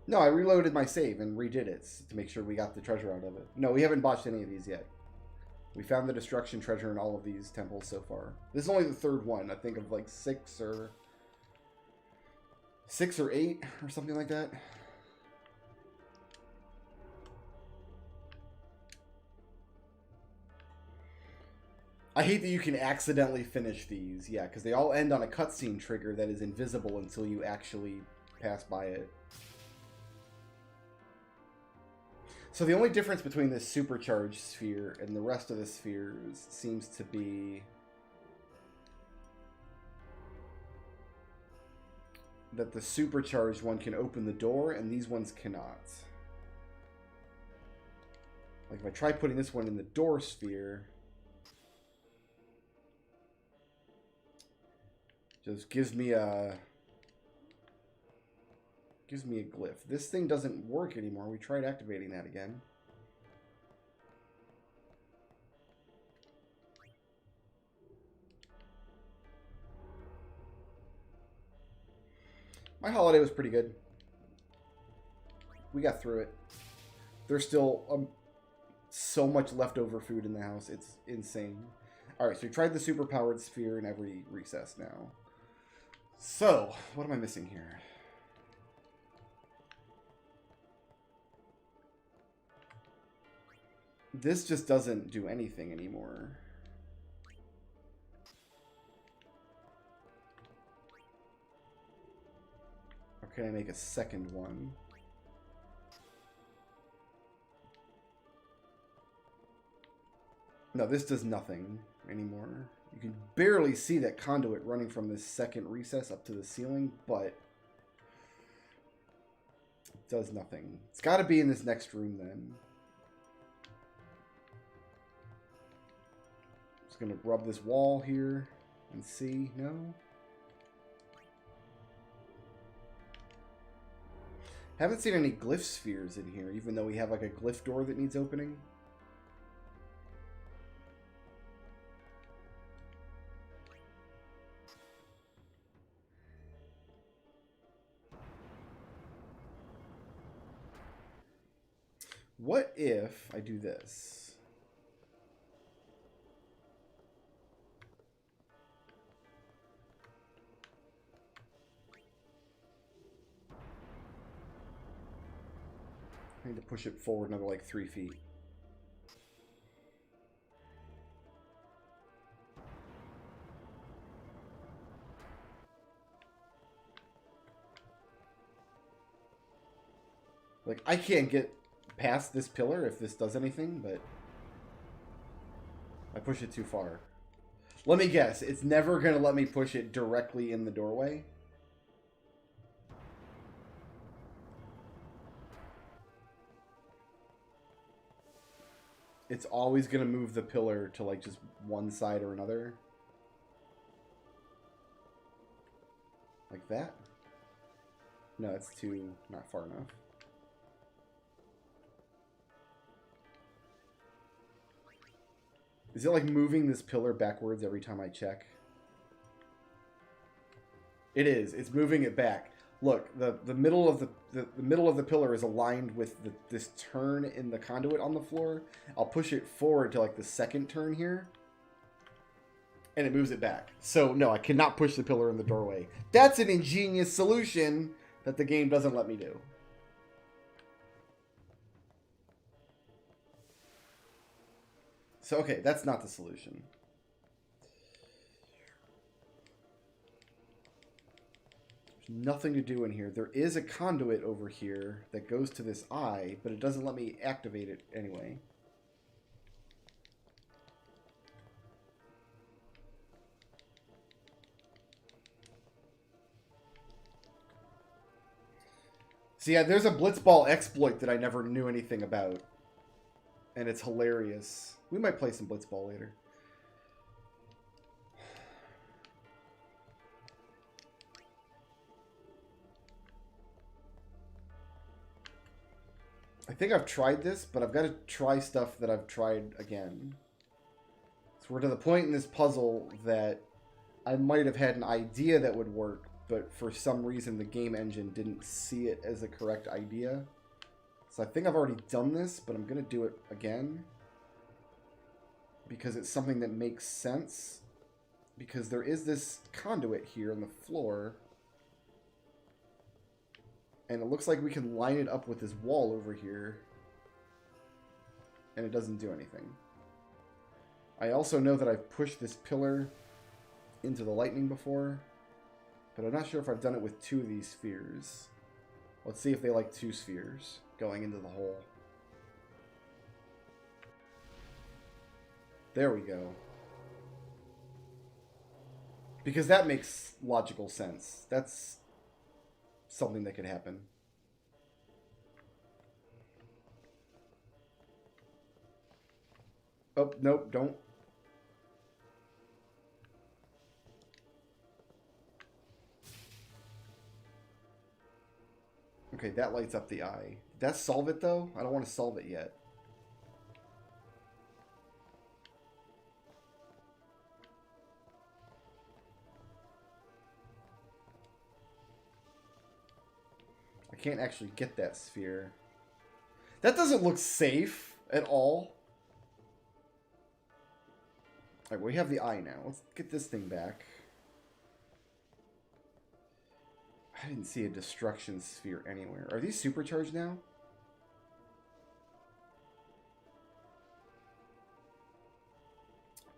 No, I reloaded my save and redid it to make sure we got the treasure out of it. No, we haven't botched any of these yet. We found the destruction treasure in all of these temples so far. This is only the 3rd one, I think, of like 6 or 8 or something like that. I hate that you can accidentally finish these. Yeah, because they all end on a cutscene trigger that is invisible until you actually pass by it. So the only difference between this supercharged sphere and the rest of the spheres seems to be that the supercharged one can open the door and these ones cannot. Like if I try putting this one in the door sphere, just gives me a glyph. This thing doesn't work anymore. We tried activating that again. My holiday was pretty good. We got through it. There's still so much leftover food in the house. It's insane. Alright, so we tried the superpowered sphere in every recess now. So, what am I missing here? This just doesn't do anything anymore. Or can I make a second one? No, this does nothing anymore. You can barely see that conduit running from this second recess up to the ceiling, but it does nothing. It's got to be in this next room then. Just gonna rub this wall here and see. No. Haven't seen any glyph spheres in here, even though we have like a glyph door that needs opening. What if I do this? I need to push it forward another like 3 feet. Like, I can't get past this pillar if this does anything, but I push it too far. Let me guess, it's never going to let me push it directly in the doorway. It's always going to move the pillar to like just one side or another. Like that? No, it's too not far enough. Is it like moving this pillar backwards every time I check? It is. It's moving it back. Look, the middle of the middle of the pillar is aligned with this turn in the conduit on the floor. I'll push it forward to like the second turn here, and it moves it back. So no, I cannot push the pillar in the doorway. That's an ingenious solution that the game doesn't let me do. So okay, that's not the solution. Nothing to do in here. There is a conduit over here that goes to this eye, but it doesn't let me activate it anyway. So yeah, there's a Blitzball exploit that I never knew anything about. And it's hilarious. We might play some Blitzball later. I think I've tried this, but I've got to try stuff that I've tried again. So we're to the point in this puzzle that I might have had an idea that would work, but for some reason the game engine didn't see it as a correct idea. So I think I've already done this, but I'm going to do it again. Because it's something that makes sense. Because there is this conduit here on the floor. And it looks like we can line it up with this wall over here. And it doesn't do anything. I also know that I've pushed this pillar into the lightning before. But I'm not sure if I've done it with 2 of these spheres. Let's see if they like 2 spheres going into the hole. There we go. Because that makes logical sense. That's something that could happen. Oh, nope, don't. Okay, that lights up the eye. Did that solve it, though? I don't want to solve it yet. I can't actually get that sphere. That doesn't look safe at all. Alright, we have the eye now. Let's get this thing back. I didn't see a destruction sphere anywhere. Are these supercharged now?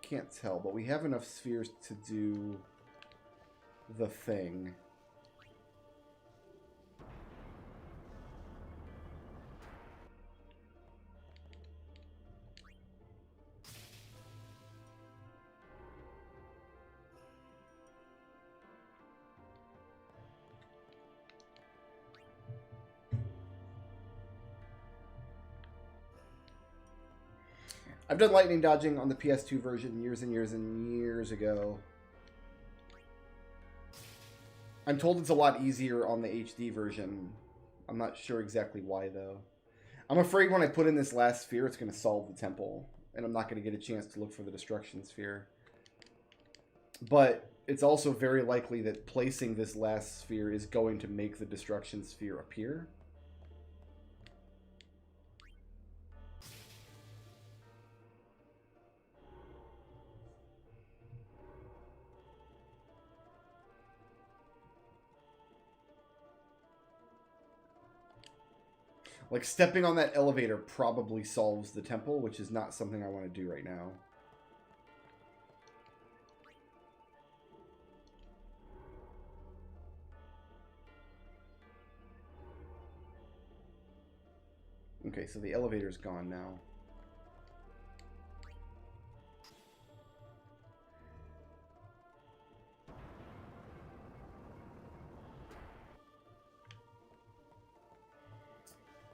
Can't tell, but we have enough spheres to do the thing. I've done lightning dodging on the PS2 version years and years and years ago. I'm told it's a lot easier on the HD version. I'm not sure exactly why, though. I'm afraid when I put in this last sphere, it's going to solve the temple. And I'm not going to get a chance to look for the destruction sphere. But it's also very likely that placing this last sphere is going to make the destruction sphere appear. Like, stepping on that elevator probably solves the temple, which is not something I want to do right now. Okay, so the elevator's gone now.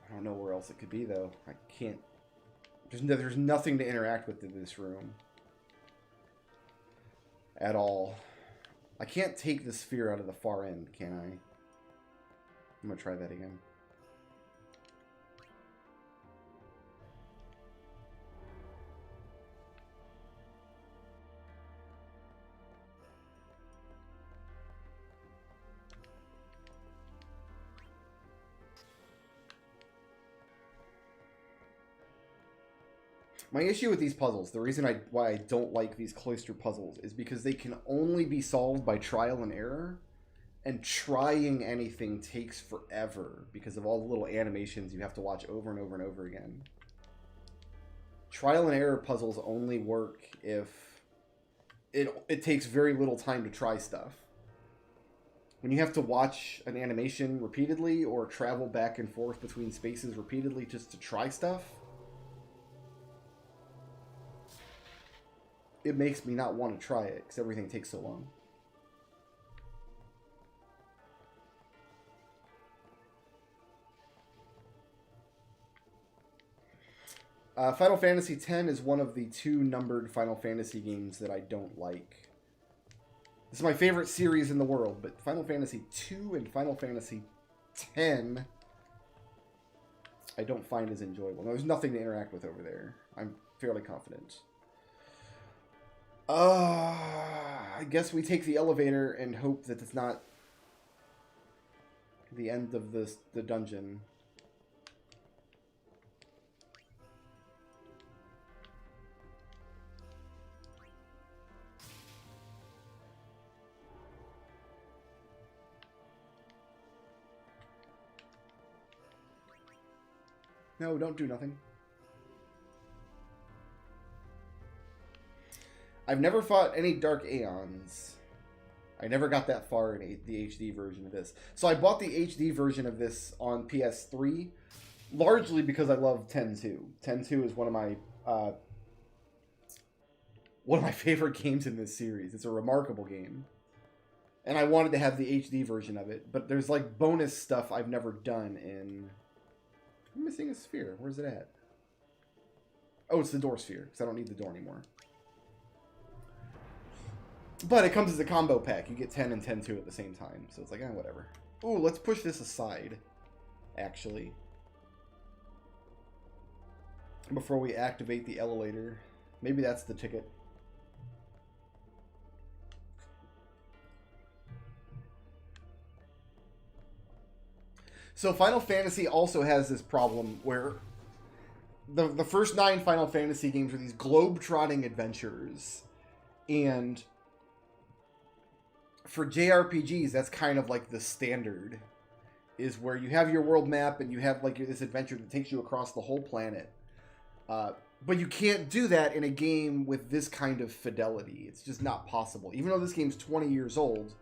I don't know where else it could be, though. I can't... There's nothing to interact with in this room. At all. I can't take the sphere out of the far end, can I? I'm gonna try that again. My issue with these puzzles, the reason why I don't like these cloister puzzles, is because they can only be solved by trial and error, and trying anything takes forever because of all the little animations you have to watch over and over and over again. Trial and error puzzles only work if it takes very little time to try stuff. When you have to watch an animation repeatedly or travel back and forth between spaces repeatedly just to try stuff, it makes me not want to try it because everything takes so long. Final Fantasy X is one of the 2 numbered Final Fantasy games that I don't like. This is my favorite series in the world, but Final Fantasy II and Final Fantasy X I don't find as enjoyable. No, there's nothing to interact with over there. I'm fairly confident. I guess we take the elevator and hope that it's not the end of the dungeon. No, don't do nothing. I've never fought any Dark Aeons. I never got that far in the HD version of this. So I bought the HD version of this on PS3, largely because I love 10-2. 10-2 is one of my one of my favorite games in this series. It's a remarkable game. And I wanted to have the HD version of it, but there's like bonus stuff I've never done in... I'm missing a sphere. Where's it at? Oh, it's the door sphere, because I don't need the door anymore. But it comes as a combo pack. You get 10 and 10-2 at the same time, so it's like, whatever. Ooh, let's push this aside, actually. Before we activate the elevator. Maybe that's the ticket. So Final Fantasy also has this problem where the first 9 Final Fantasy games are these globe-trotting adventures. And for JRPGs, that's kind of like the standard. Is where you have your world map and you have like this adventure that takes you across the whole planet. But you can't do that in a game with this kind of fidelity. It's just not possible. Even though this game's 20 years old,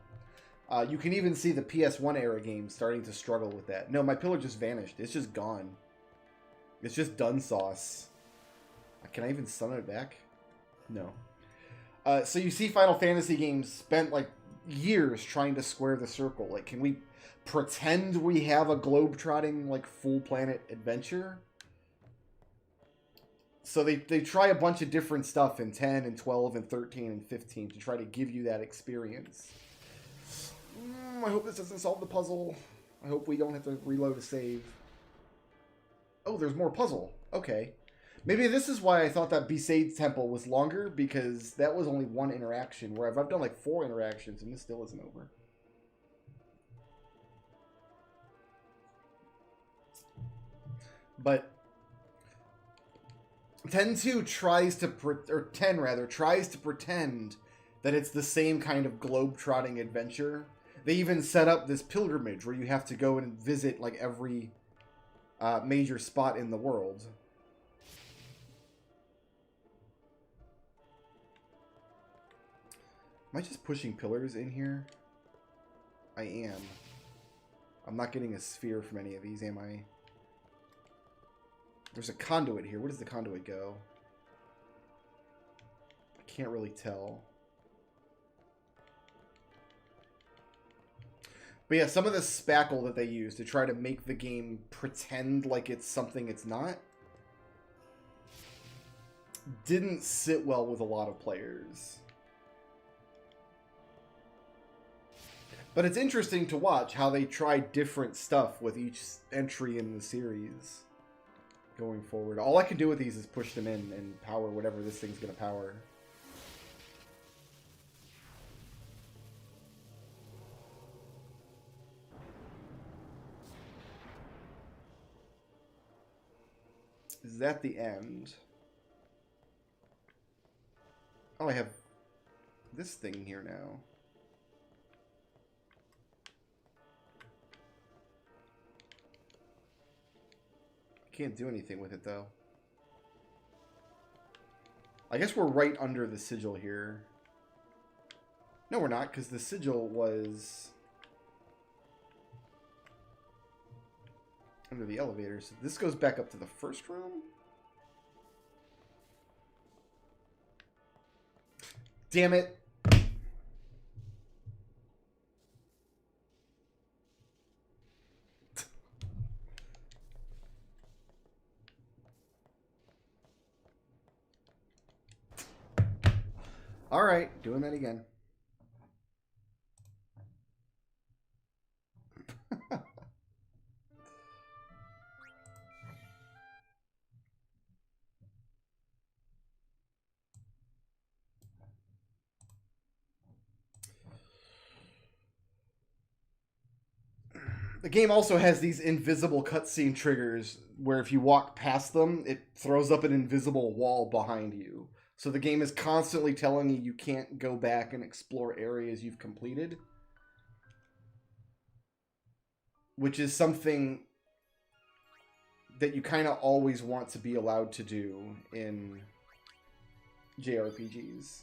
you can even see the PS1 era games starting to struggle with that. No, my pillar just vanished. It's just gone. It's just done sauce. Can I even summon it back? No. So you see Final Fantasy games spent like years trying to square the circle. Like, can we pretend we have a globe-trotting, like, full planet adventure? So they try a bunch of different stuff in 10 and 12 and 13 and 15 to try to give you that experience. I hope this doesn't solve the puzzle. I hope we don't have to reload a save. Oh, there's more puzzle. Okay. Maybe this is why I thought that Besaid's Temple was longer, because that was only 1 interaction, where I've done like 4 interactions and this still isn't over. But 10-2 tries to, or 10 rather, tries to pretend that it's the same kind of globe-trotting adventure. They even set up this pilgrimage where you have to go and visit like every major spot in the world. Am I just pushing pillars in here? I am. I'm not getting a sphere from any of these, am I? There's a conduit here. Where does the conduit go? I can't really tell. But yeah, some of the spackle that they use to try to make the game pretend like it's something it's not didn't sit well with a lot of players. But it's interesting to watch how they try different stuff with each entry in the series going forward. All I can do with these is push them in and power whatever this thing's going to power. Is that the end? Oh, I have this thing here now. Can't do anything with it, though. I guess we're right under the sigil here. No, we're not, because the sigil was under the elevator. So this goes back up to the first room? Damn it. All right, doing that again. The game also has these invisible cutscene triggers where if you walk past them, it throws up an invisible wall behind you. So the game is constantly telling you you can't go back and explore areas you've completed. Which is something that you kind of always want to be allowed to do in JRPGs.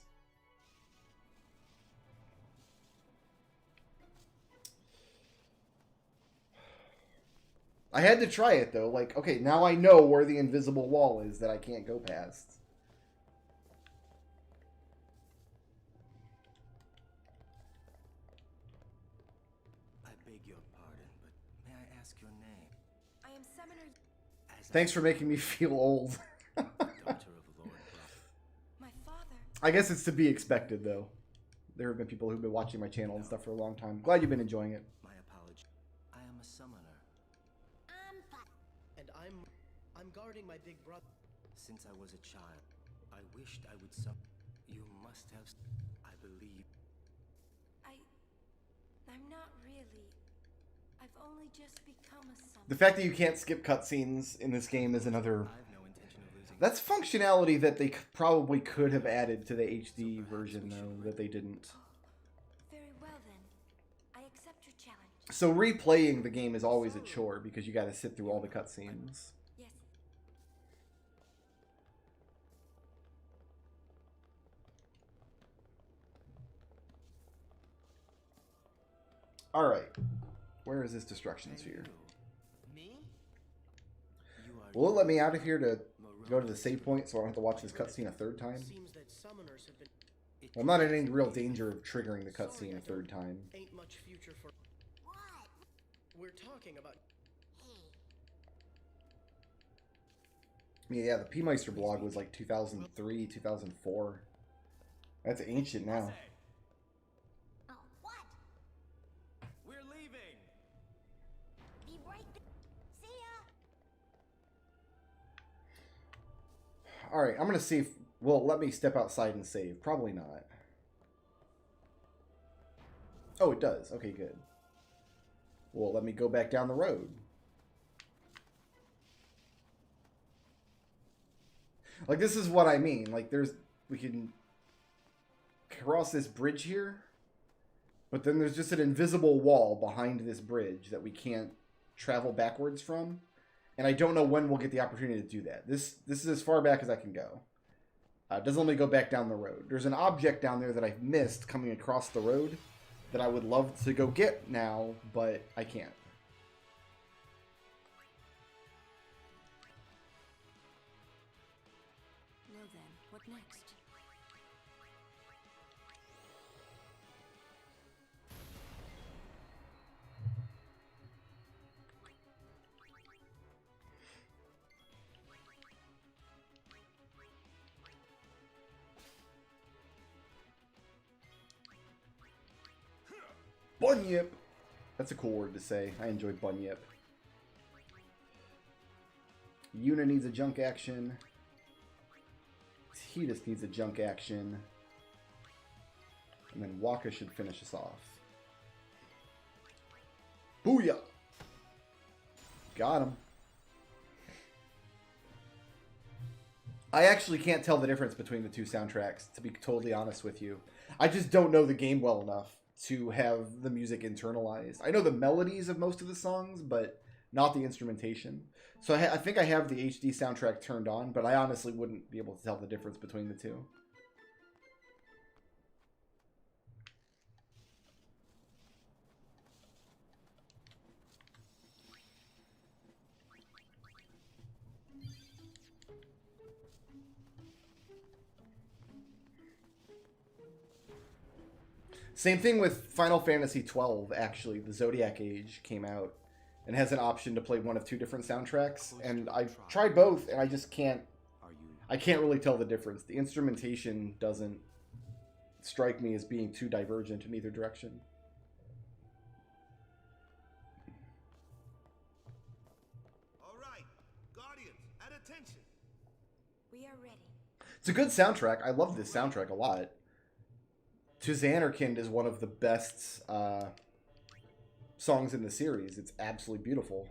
I had to try it, though. Like, okay, now I know where the invisible wall is that I can't go past. beg your pardon, but may I ask your name? I am Summoner. Thanks for making me feel old. Daughter of Lord My father. I guess it's to be expected, though. There have been people who've been watching my channel and stuff for a long time. Glad you've been enjoying it. My apology. I am a summoner. And I'm guarding my big brother. Since I was a child, I wished I would You must have... I believe... I'm not really. I've only just become a summoner. The fact that you can't skip cutscenes in this game is another... I have no intention of losing... That's functionality that they probably could have added to the HD version, though, that they didn't. Very well, then. I accept your challenge. So replaying the game is always a chore, because you gotta sit through all the cutscenes. Yes. Alright. Where is this destruction sphere? Me? Will it let me out of here to go to the save point so I don't have to watch this cutscene a third time? Seems that summoners have been. Well, I'm not in any real danger of triggering the cutscene a third time. Ain't much future for. What? We're talking about. Yeah, the P-Meister blog was like 2003, 2004. That's ancient now. Oh, what? We're leaving. Be right there. See ya. Alright, I'm gonna see if... Well, let me step outside and save. Probably not. Oh, it does. Okay, good. Well, let me go back down the road. Like, this is what I mean. Like, we can cross this bridge here, but then there's just an invisible wall behind this bridge that we can't travel backwards from. And I don't know when we'll get the opportunity to do that. This is as far back as I can go. It doesn't let me go back down the road. There's an object down there that I've missed coming across the road that I would love to go get now, but I can't. Well then, what next? Bunyip! That's a cool word to say. I enjoy bunyip. Yuna needs a junk action. Tidus needs a junk action. And then Waka should finish us off. Booyah! Got him. I actually can't tell the difference between the two soundtracks, to be totally honest with you. I just don't know the game well enough to have the music internalized. I know the melodies of most of the songs, but not the instrumentation. So I think I have the HD soundtrack turned on, but I honestly wouldn't be able to tell the difference between the two. Same thing with Final Fantasy XII, actually. The Zodiac Age came out and has an option to play one of two different soundtracks. And I've tried both, and I just can't... I can't really tell the difference. The instrumentation doesn't strike me as being too divergent in either direction. All right, Guardians, at attention. We are ready. It's a good soundtrack. I love this soundtrack a lot. To Xanarkand is one of the best songs in the series. It's absolutely beautiful.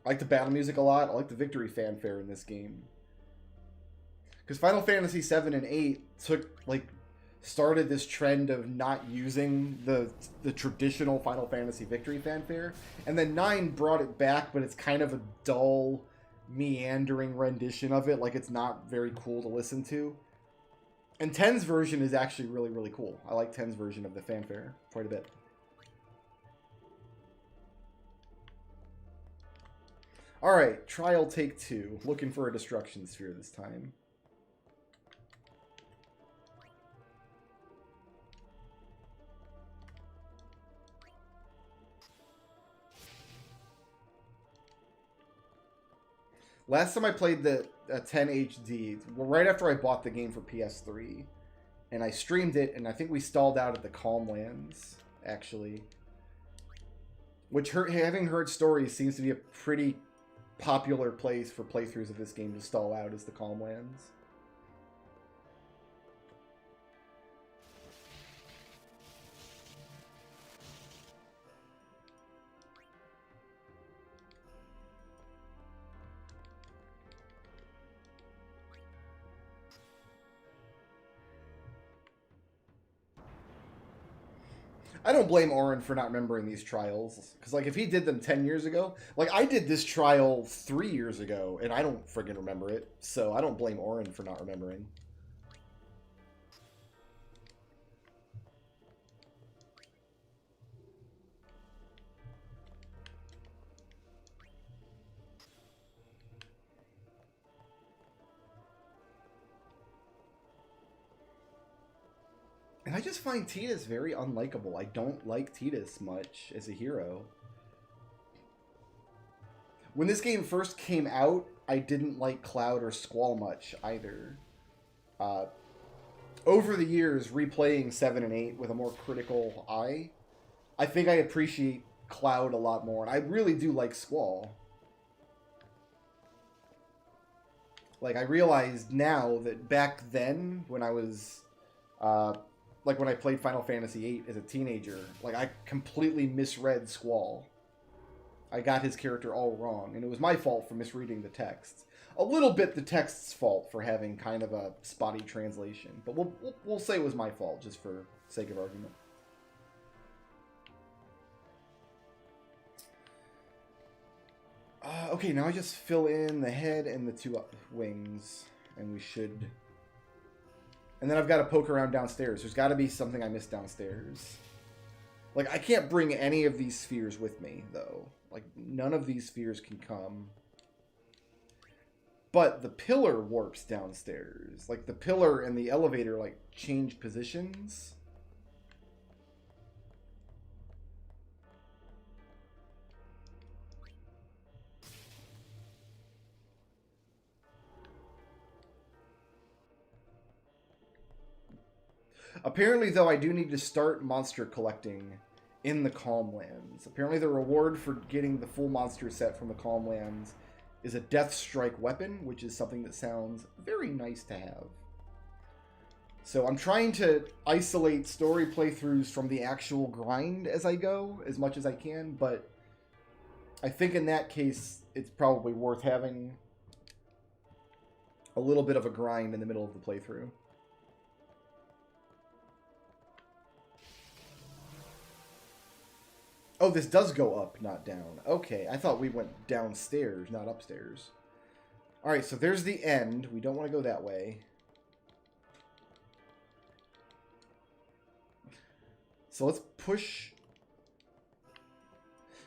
I like the battle music a lot. I like the victory fanfare in this game. Because Final Fantasy 7 and 8 started this trend of not using the traditional Final Fantasy victory fanfare. And then 9 brought it back, but it's kind of a dull, meandering rendition of it. Like, it's not very cool to listen to. And 10's version is actually really, really cool. I like 10's version of the fanfare quite a bit. Alright, trial take 2. Looking for a destruction sphere this time. Last time I played the 10 HD, well, right after I bought the game for PS3, and I streamed it, and I think we stalled out at the Calm Lands, actually. Which, having heard stories, seems to be a pretty popular place for playthroughs of this game to stall out, is the Calm Lands. I don't blame Oren for not remembering these trials. Because, like, if he did them 10 years ago... Like, I did this trial 3 years ago, and I don't friggin' remember it. So, I don't blame Oren for not remembering. And I just find Tidus very unlikable. I don't like Tidus much as a hero. When this game first came out, I didn't like Cloud or Squall much either. Over the years, replaying 7 and 8 with a more critical eye, I think I appreciate Cloud a lot more. And I really do like Squall. Like, I realized now that back then, when I was... like when I played Final Fantasy VIII as a teenager, like I completely misread Squall. I got his character all wrong, and it was my fault for misreading the text. A little bit the text's fault for having kind of a spotty translation, but we'll say it was my fault just for sake of argument. Okay, now I just fill in the head and the 2 wings, and we should... And then I've got to poke around downstairs. There's got to be something I missed downstairs. Like, I can't bring any of these spheres with me, though. Like, none of these spheres can come. But the pillar warps downstairs. Like, the pillar and the elevator, like, change positions. Apparently, though, I do need to start monster collecting in the Calm Lands. Apparently, the reward for getting the full monster set from the Calm Lands is a Death Strike weapon, which is something that sounds very nice to have. So I'm trying to isolate story playthroughs from the actual grind as I go, as much as I can, but I think in that case, it's probably worth having a little bit of a grind in the middle of the playthrough. Oh, this does go up, not down. Okay, I thought we went downstairs, not upstairs. Alright, so there's the end. We don't want to go that way. So let's push...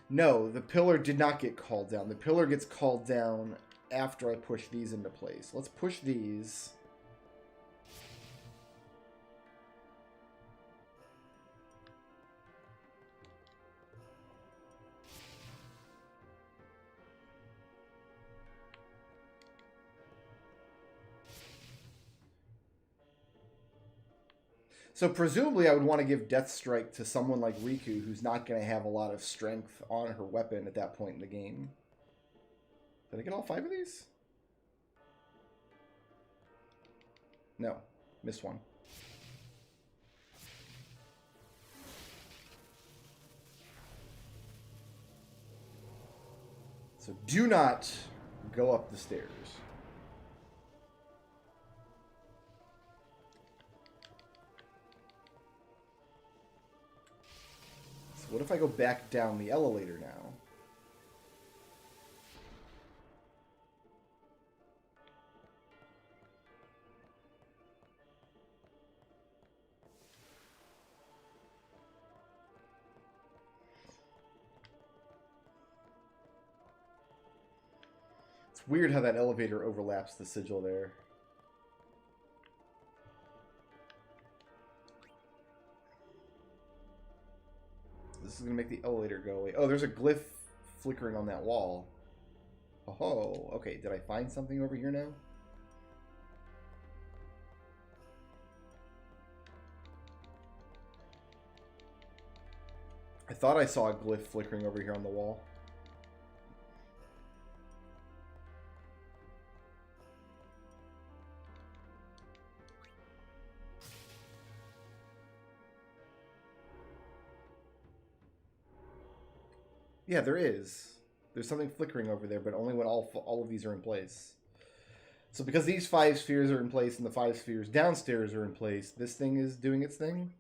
No, the pillar did not get called down. The pillar gets called down after I push these into place. Let's push these... So presumably I would want to give Death Strike to someone like Riku, who's not going to have a lot of strength on her weapon at that point in the game. Did I get all 5 of these? No. Missed one. So do not go up the stairs. What if I go back down the elevator now? It's weird how that elevator overlaps the sigil there. This is going to make the elevator go away. Oh, there's a glyph flickering on that wall. Oh. ho. Okay, did I find something over here now? I thought I saw a glyph flickering over here on the wall. Yeah, there is. There's something flickering over there, but only when all of these are in place. So because these 5 spheres are in place and the 5 spheres downstairs are in place, this thing is doing its thing.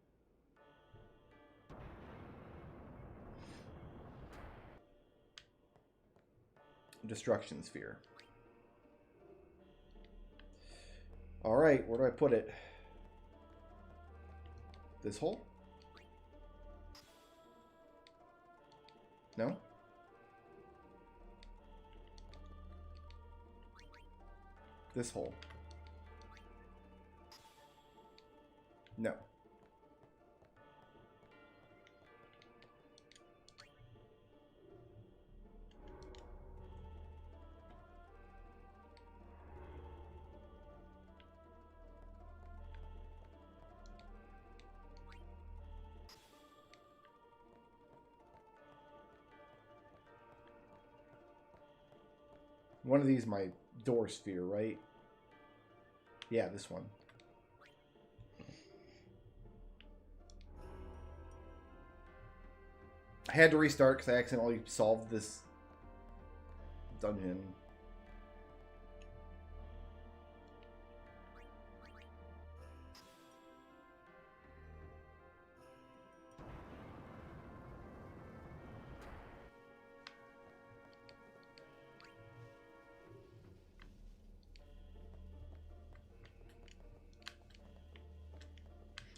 Destruction sphere. Alright, where do I put it? This hole? No? This hole? No. One of these my door sphere, right? Yeah, this one. I had to restart because I accidentally solved this dungeon.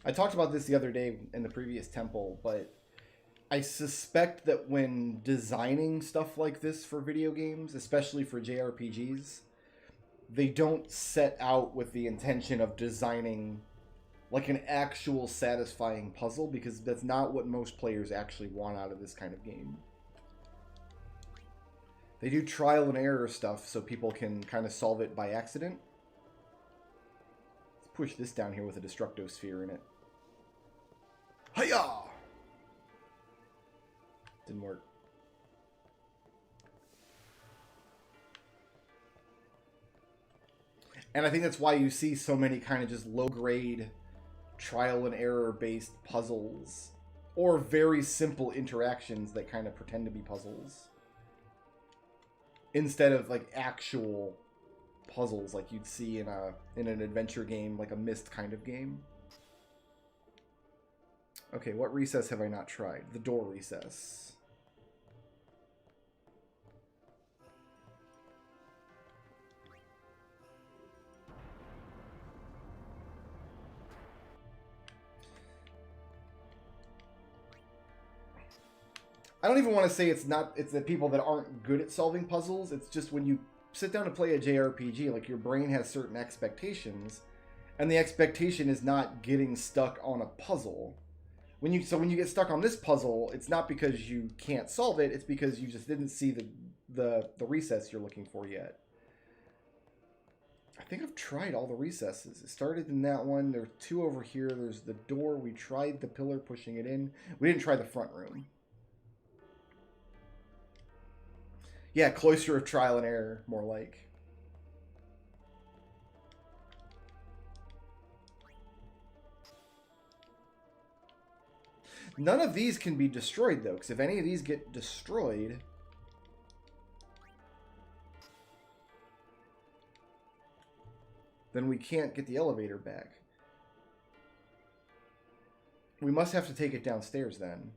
I talked about this the other day in the previous temple, but I suspect that when designing stuff like this for video games, especially for JRPGs, they don't set out with the intention of designing like an actual satisfying puzzle, because that's not what most players actually want out of this kind of game. They do trial and error stuff so people can kind of solve it by accident. Let's push this down here with a Destructo Sphere in it. Hiya! Didn't work. And I think that's why you see so many kind of just low-grade trial and error based puzzles, or very simple interactions that kind of pretend to be puzzles, instead of like actual puzzles like you'd see in an adventure game, like a Myst kind of game. Okay, what recess have I not tried? The door recess. I don't even want to say it's the people that aren't good at solving puzzles. It's just when you sit down to play a JRPG, like your brain has certain expectations, and the expectation is not getting stuck on a puzzle. When you get stuck on this puzzle, it's not because you can't solve it, it's because you just didn't see the recess you're looking for yet. I think I've tried all the recesses. It started in that one. There's 2 over here. There's the door. We tried the pillar pushing it in. We didn't try the front room. Yeah, cloister of trial and error, more like. None of these can be destroyed, though, because if any of these get destroyed, then we can't get the elevator back. We must have to take it downstairs, then.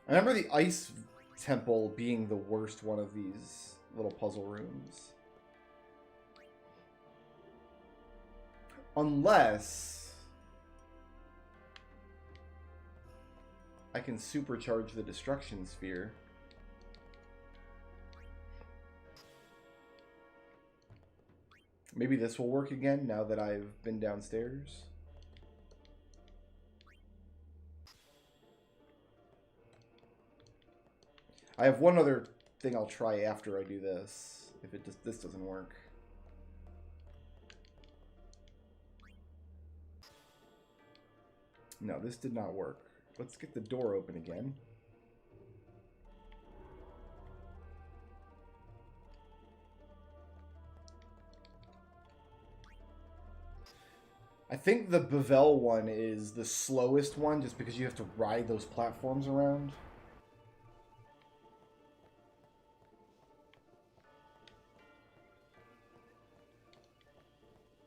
I remember the ice temple being the worst one of these little puzzle rooms. Unless I can supercharge the destruction sphere. Maybe this will work again now that I've been downstairs. I have one other thing I'll try after I do this, if this doesn't work. No, this did not work. Let's get the door open again. I think the Bevel one is the slowest one just because you have to ride those platforms around.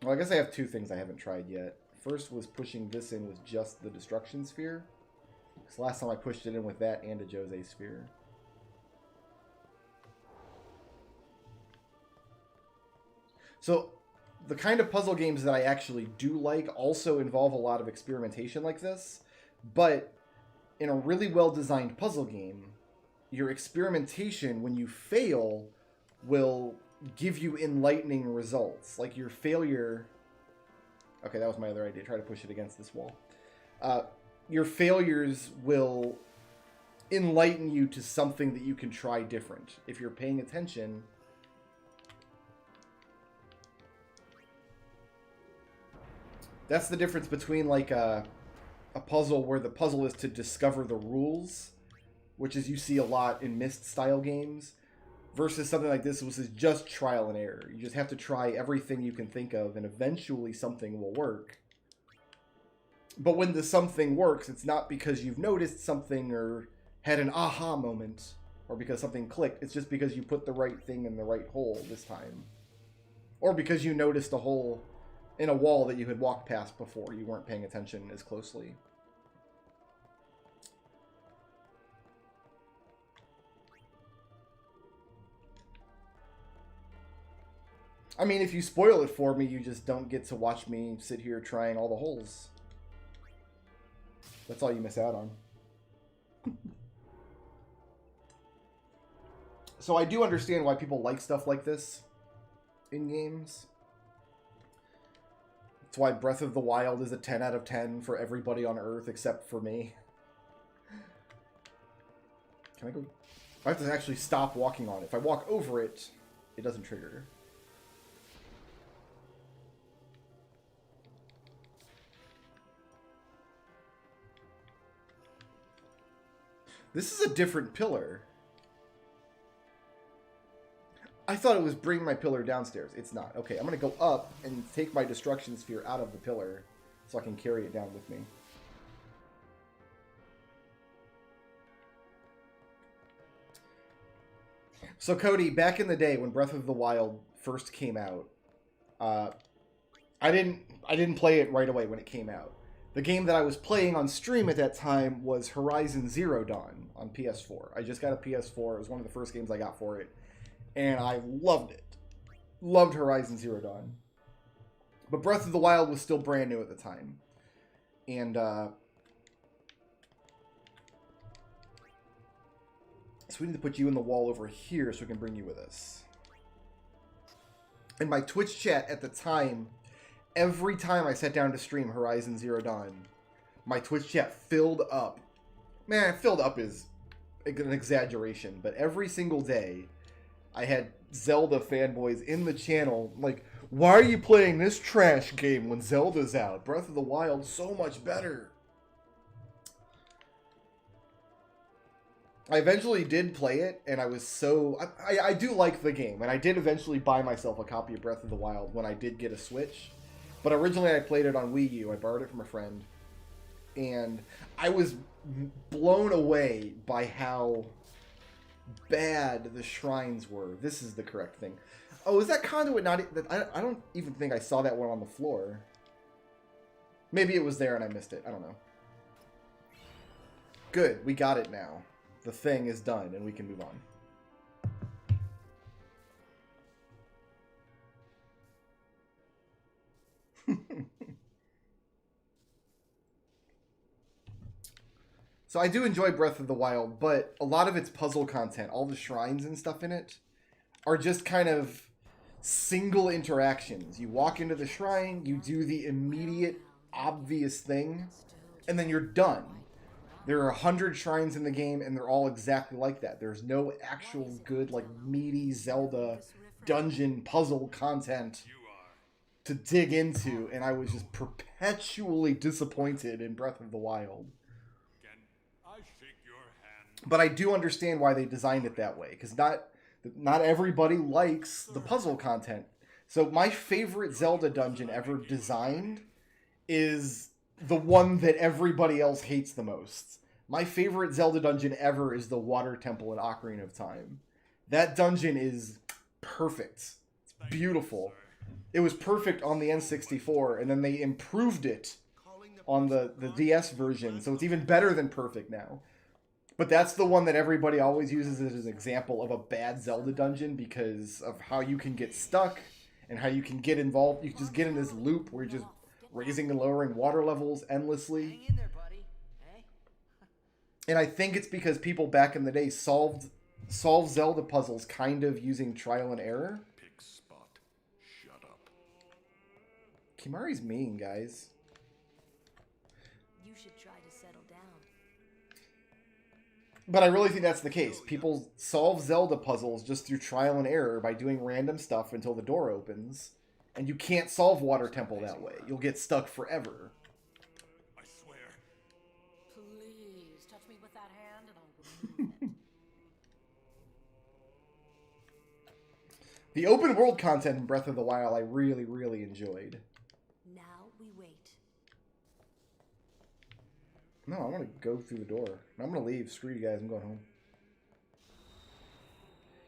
Well, I guess I have two things I haven't tried yet. First was pushing this in with just the destruction sphere. Because last time I pushed it in with that and a Djose sphere. So the kind of puzzle games that I actually do like also involve a lot of experimentation like this. But in a really well-designed puzzle game, your experimentation, when you fail, will give you enlightening results. Like your failure... Okay, that was my other idea. Try to push it against this wall. Your failures will enlighten you to something that you can try different. If you're paying attention... That's the difference between like a puzzle where the puzzle is to discover the rules, which is you see a lot in Myst-style games, versus something like this, which is just trial and error. You just have to try everything you can think of, and eventually something will work. But when the something works, it's not because you've noticed something or had an aha moment, or because something clicked. It's just because you put the right thing in the right hole this time. Or because you noticed a hole in a wall that you had walked past before. You weren't paying attention as closely. I mean, if you spoil it for me, you just don't get to watch me sit here trying all the holes. That's all you miss out on. So I do understand why people like stuff like this in games. That's why Breath of the Wild is a 10 out of 10 for everybody on Earth except for me. Can I go? I have to actually stop walking on it. If I walk over it, it doesn't trigger. This is a different pillar. I thought it was bring my pillar downstairs. It's not. Okay, I'm going to go up and take my destruction sphere out of the pillar so I can carry it down with me. So Cody, back in the day when Breath of the Wild first came out, I didn't play it right away when it came out. The game that I was playing on stream at that time was Horizon Zero Dawn on PS4. I just got a PS4. It was one of the first games I got for it. And I loved it. Loved Horizon Zero Dawn. But Breath of the Wild was still brand new at the time. And, so we need to put you in the wall over here so we can bring you with us. In my Twitch chat at the time, every time I sat down to stream Horizon Zero Dawn, my Twitch chat filled up. Man, filled up is an exaggeration, but every single day, I had Zelda fanboys in the channel, like, why are you playing this trash game when Zelda's out? Breath of the Wild, so much better. I eventually did play it, and I was so... I do like the game, and I did eventually buy myself a copy of Breath of the Wild when I did get a Switch. But originally I played it on Wii U. I borrowed it from a friend. And I was blown away by how bad the shrines were. This is the correct thing. Oh, is that conduit not... I don't even think I saw that one on the floor. Maybe it was there and I missed it. I don't know. Good. We got it now. The thing is done and we can move on. So I do enjoy Breath of the Wild, but a lot of its puzzle content, all the shrines and stuff in it, are just kind of single interactions. You walk into the shrine, you do the immediate, obvious thing, and then you're done. There are 100 shrines in the game, and they're all exactly like that. There's no actual good, like, meaty Zelda dungeon puzzle content to dig into, and I was just perpetually disappointed in Breath of the Wild. But I do understand why they designed it that way, because not everybody likes the puzzle content. So my favorite Zelda dungeon ever designed is the one that everybody else hates the most. My favorite Zelda dungeon ever is the Water Temple in Ocarina of Time. That dungeon is perfect. It's beautiful. It was perfect on the N64, and then they improved it on the DS version, so it's even better than perfect now. But that's the one that everybody always uses as an example of a bad Zelda dungeon because of how you can get stuck and how you can get involved. You can just get in this loop where you're just raising and lowering water levels endlessly. Hang in there, buddy. Hey? And I think it's because people back in the day solved Zelda puzzles kind of using trial and error. Pick spot. Shut up. Kimari's mean, guys. You should try to settle down. But I really think that's the case. People solve Zelda puzzles just through trial and error by doing random stuff until the door opens. And you can't solve Water Temple that way. You'll get stuck forever. I swear. Please, touch me with that hand and I'll remove it. The open world content in Breath of the Wild I really, really enjoyed. Now we wait. No, I want to go through the door. I'm going to leave. Screw you guys. I'm going home.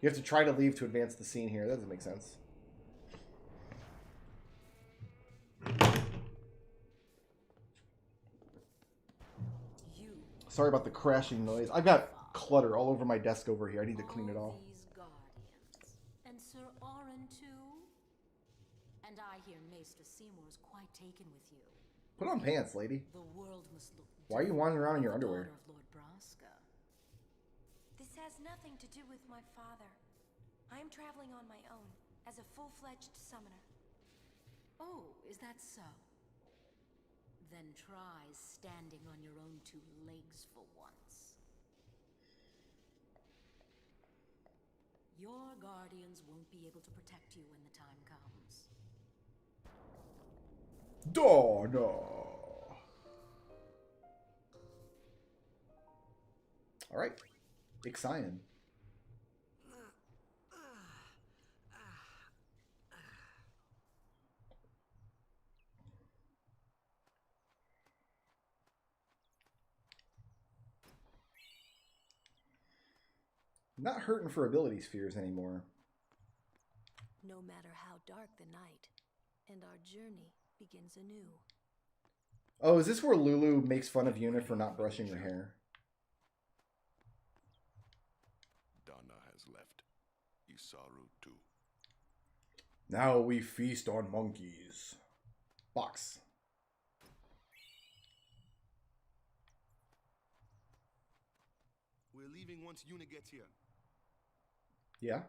You have to try to leave to advance the scene here. That doesn't make sense. Sorry about the crashing noise. I've got clutter all over my desk over here. I need to clean it all. These guardians. And Sir Auron too? And I hear Maester Seymour's quite taken with you. Put on pants, lady. The world must look. Why are you wandering around in your underwear? Daughter of Lord Braska. This has nothing to do with my father. I am traveling on my own, as a full-fledged summoner. Oh, is that so? Then try standing on your own two legs for once. Your guardians won't be able to protect you when the time comes. No. Alright. Ixion. Not hurting for ability spheres anymore. No matter how dark the night, and our journey begins anew. Oh, is this where Lulu makes fun of Yuna for not brushing her hair? Dana has left. Isaru too. Now we feast on monkeys. Box. We're leaving once Yuna gets here. Yeah?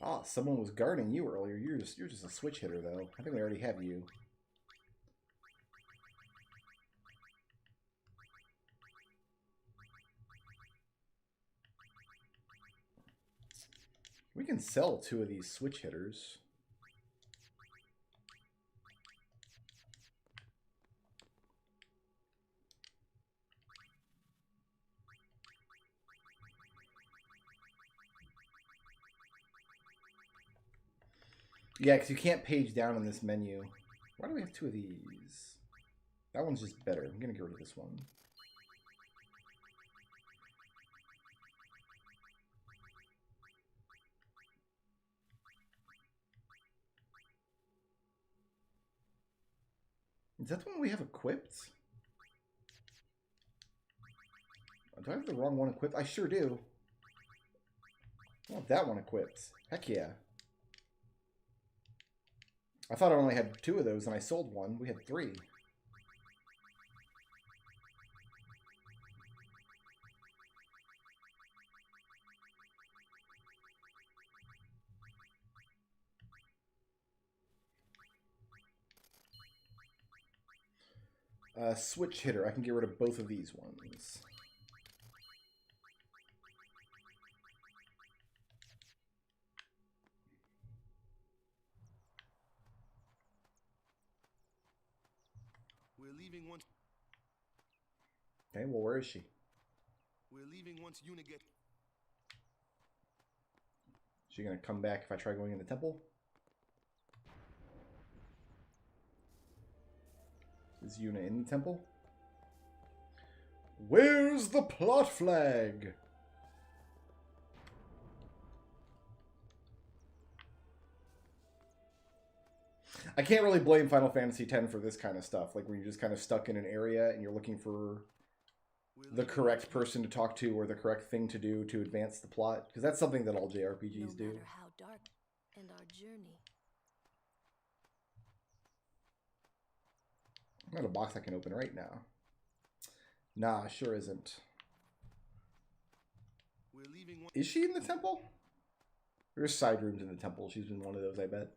Ah, someone was guarding you earlier. You're just a switch hitter though. I think we already have you. We can sell 2 of these switch hitters. Yeah, because you can't page down in this menu. Why do we have 2 of these? That one's just better. I'm going to get rid of this one. Is that the one we have equipped? Do I have the wrong one equipped? I sure do. I want that one equipped. Heck yeah. I thought I only had 2 of those and I sold one. We had 3. Switch hitter. I can get rid of both of these ones. We're leaving once. Okay, well, where is she? We're leaving once Yuna gets. Is she gonna come back if I try going in the temple? Is Yuna in the temple? Where's the plot flag? I can't really blame Final Fantasy X for this kind of stuff. Like when you're just kind of stuck in an area and you're looking for the correct person to talk to or the correct thing to do to advance the plot. Because that's something that all JRPGs do. No matter how dark and our journey. I got a box I can open right now. Nah, sure isn't. We're leaving one. Is she in the temple? There's side rooms in the temple. She's been one of those, I bet.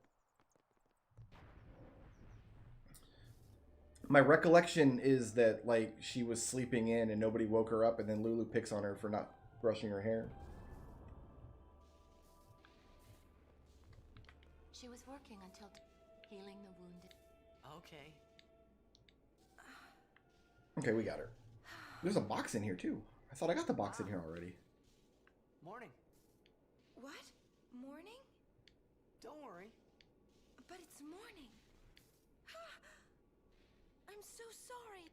My recollection is that, like, she was sleeping in and nobody woke her up, and then Lulu picks on her for not brushing her hair. She was working until healing the wounded. Okay. Okay, we got her. There's a box in here, too. I thought I got the box in here already. Morning. What? Morning? Don't worry. But it's morning. I'm so sorry.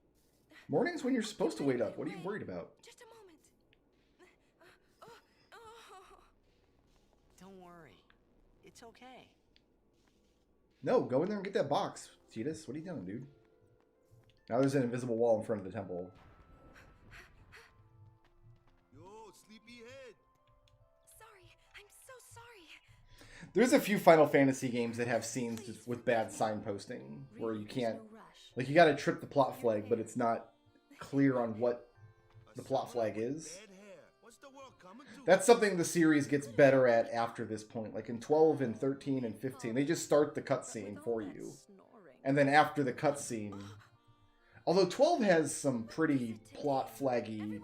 Morning's when you're supposed to wait up. What are you worried about? Just a moment. Don't worry. It's okay. No, go in there and get that box. Tidus, what are you doing, dude? Now there's an invisible wall in front of the temple. Yo, sleepyhead. Sorry. I'm so sorry. There's a few Final Fantasy games that have scenes just with bad signposting where you can't... Like, you gotta trip the plot flag, but it's not clear on what the plot flag is. That's something the series gets better at after this point. Like in 12 and 13 and 15, they just start the cutscene for you. And then after the cutscene... Although 12 has some pretty plot flaggy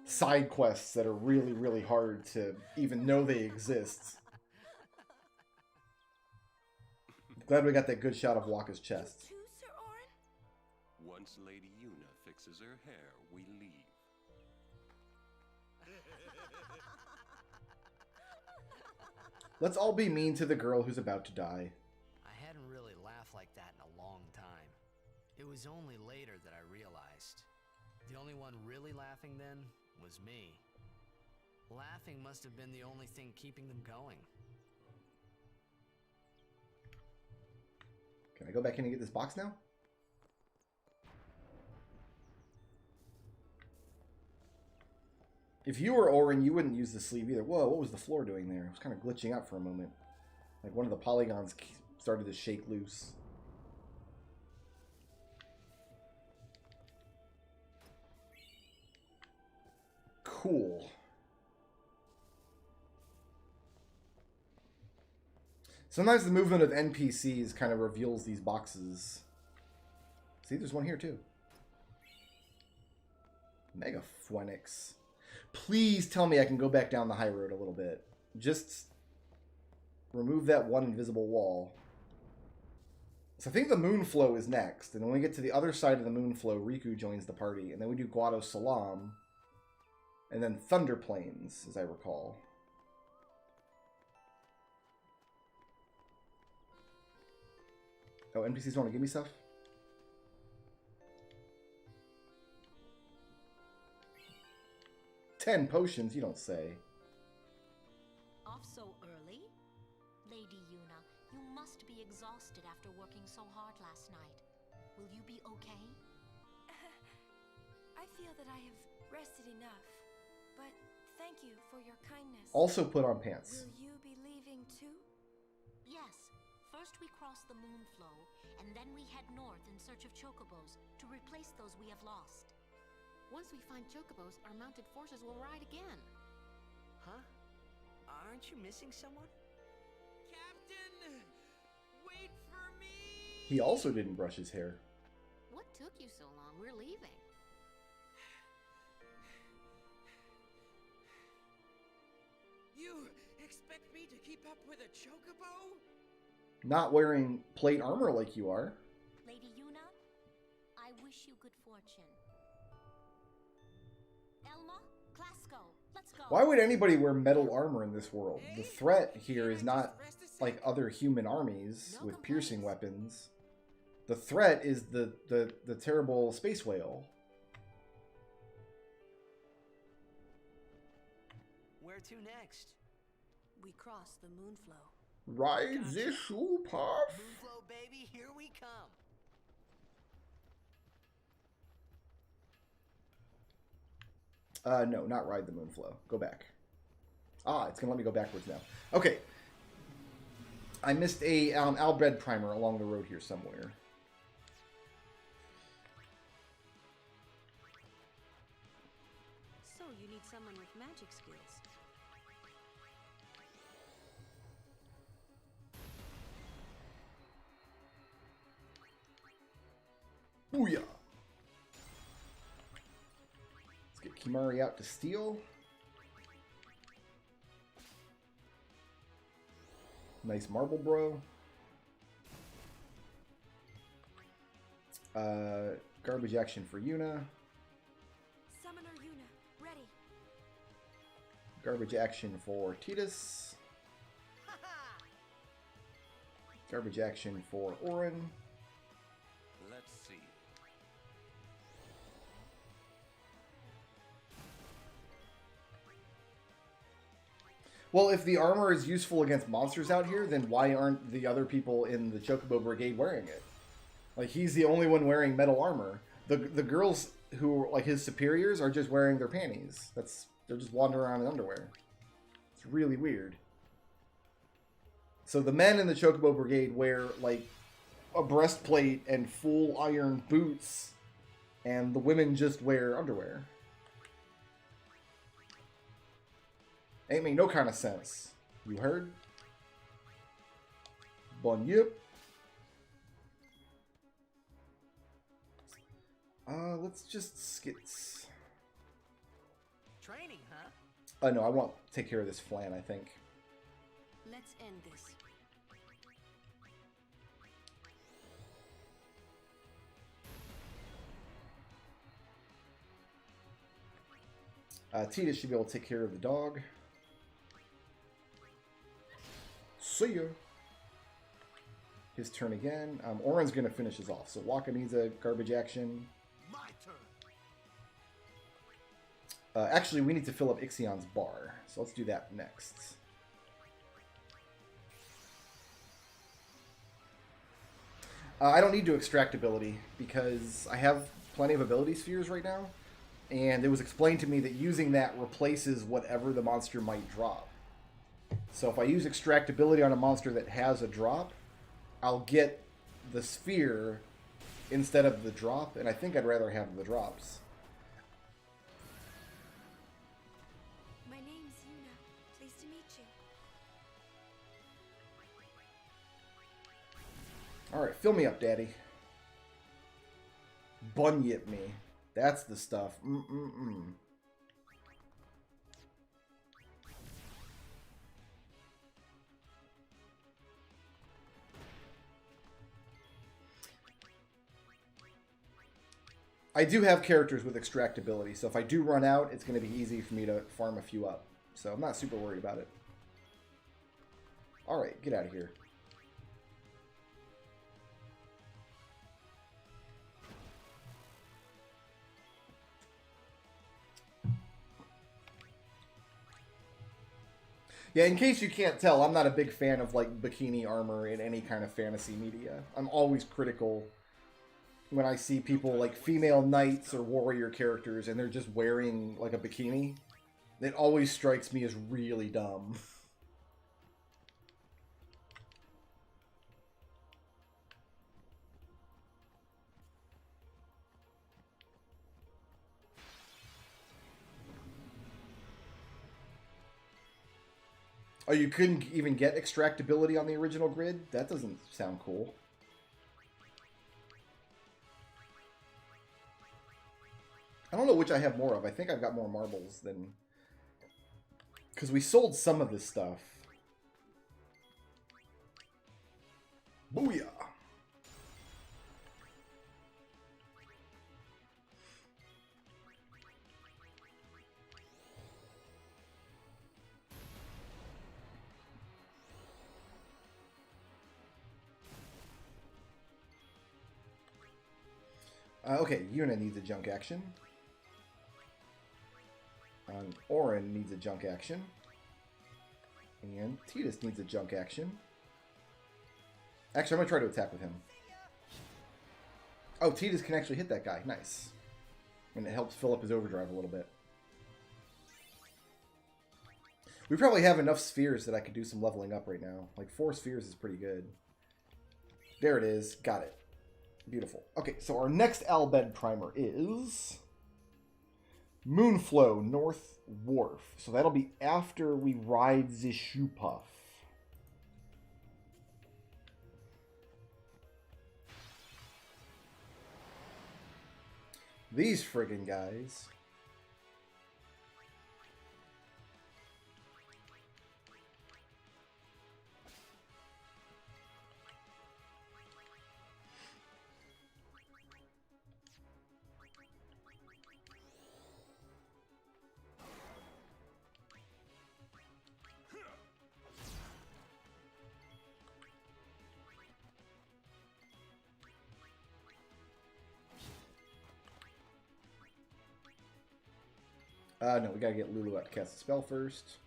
side quests that are really, really hard to even know they exist. Glad we got that good shot of Wakka's chest. Once Lady Yuna fixes her hair, we leave. Let's all be mean to the girl who's about to die. I hadn't really laughed like that in a long time. It was only later that I realized. The only one really laughing then was me. Laughing must have been the only thing keeping them going. Can I go back in and get this box now? If you were Orin, you wouldn't use the sleeve either. Whoa, what was the floor doing there? It was kind of glitching out for a moment. Like one of the polygons started to shake loose. Cool. Sometimes the movement of NPCs kind of reveals these boxes. See, there's one here too. Mega Phoenix. Please tell me I can go back down the high road a little bit. Just remove that one invisible wall. So I think the Moonflow is next. And when we get to the other side of the Moonflow, Riku joins the party. And then we do Guado Salam. And then Thunder Plains, as I recall. Oh, NPCs want to give me stuff? "10 potions, you don't say." Off so early? Lady Yuna, you must be exhausted after working so hard last night. Will you be okay? I feel that I have rested enough. But thank you for your kindness. Also put on pants. Will you be leaving too? Yes. First we cross the moon flow, and then we head north in search of chocobos to replace those we have lost. Once we find chocobos, our mounted forces will ride again. Huh? Aren't you missing someone? Captain! Wait for me! He also didn't brush his hair. What took you so long? We're leaving. You expect me to keep up with a chocobo? Not wearing plate armor like you are. Lady Yuna, I wish you good fortune. Elma, Klasko, let's go. Why would anybody wear metal armor in this world? The threat here is not like other human armies with piercing weapons. The threat is the terrible space whale. Where to next? We cross the moonflow. Ride the super. Moonflow, baby, here we come. No, not ride the moonflow. Go back. Ah, it's gonna let me go backwards now. Okay. I missed a Albred primer along the road here somewhere. So you need someone with magic skills. Booyah! Let's get Kimari out to steal. Nice marble, bro. Garbage action for Yuna. Summoner Yuna, ready. Garbage action for Titus. Garbage action for Orin. Let's see. Well, if the armor is useful against monsters out here, then why aren't the other people in the Chocobo Brigade wearing it? Like, he's the only one wearing metal armor. The girls who are, like, his superiors are just wearing their panties. They're just wandering around in underwear. It's really weird. So the men in the Chocobo Brigade wear, like, a breastplate and full iron boots, and the women just wear underwear. Ain't make no kind of sense. You heard? Bon yip. Let's just skits. Training, huh? No, I want to take care of this flan, I think. Let's end this. Tita should be able to take care of the dog. See ya. His turn again. Oren's going to finish his off. So Waka needs a garbage action. My turn. Actually, we need to fill up Ixion's bar. So let's do that next. I don't need to extract ability because I have plenty of ability spheres right now. And it was explained to me that using that replaces whatever the monster might drop. So if I use extractability on a monster that has a drop, I'll get the sphere instead of the drop, and I think I'd rather have the drops. My name's Yuna. Pleased to meet you. Alright, fill me up, daddy. Bunyip me. That's the stuff. I do have characters with extractability, so if I do run out, it's going to be easy for me to farm a few up. So I'm not super worried about it. Alright, get out of here. Yeah, in case you can't tell, I'm not a big fan of, like, bikini armor in any kind of fantasy media. I'm always critical when I see people like female knights or warrior characters and they're just wearing like a bikini. It always strikes me as really dumb. Oh, you couldn't even get extractability on the original grid? That doesn't sound cool. I don't know which I have more of. I think I've got more marbles than... Because we sold some of this stuff. Booyah! Okay, Yuna needs a junk action. Orin needs a junk action. And Tidus needs a junk action. Actually, I'm going to try to attack with him. Oh, Tidus can actually hit that guy. Nice. And it helps fill up his overdrive a little bit. We probably have enough spheres that I could do some leveling up right now. Like 4 spheres is pretty good. There it is. Got it. Beautiful. Okay, so our next Albed primer is Moonflow North Wharf. So that'll be after we ride the Shoe Puff. These friggin' guys. No, we gotta get Lulu out to cast the spell first.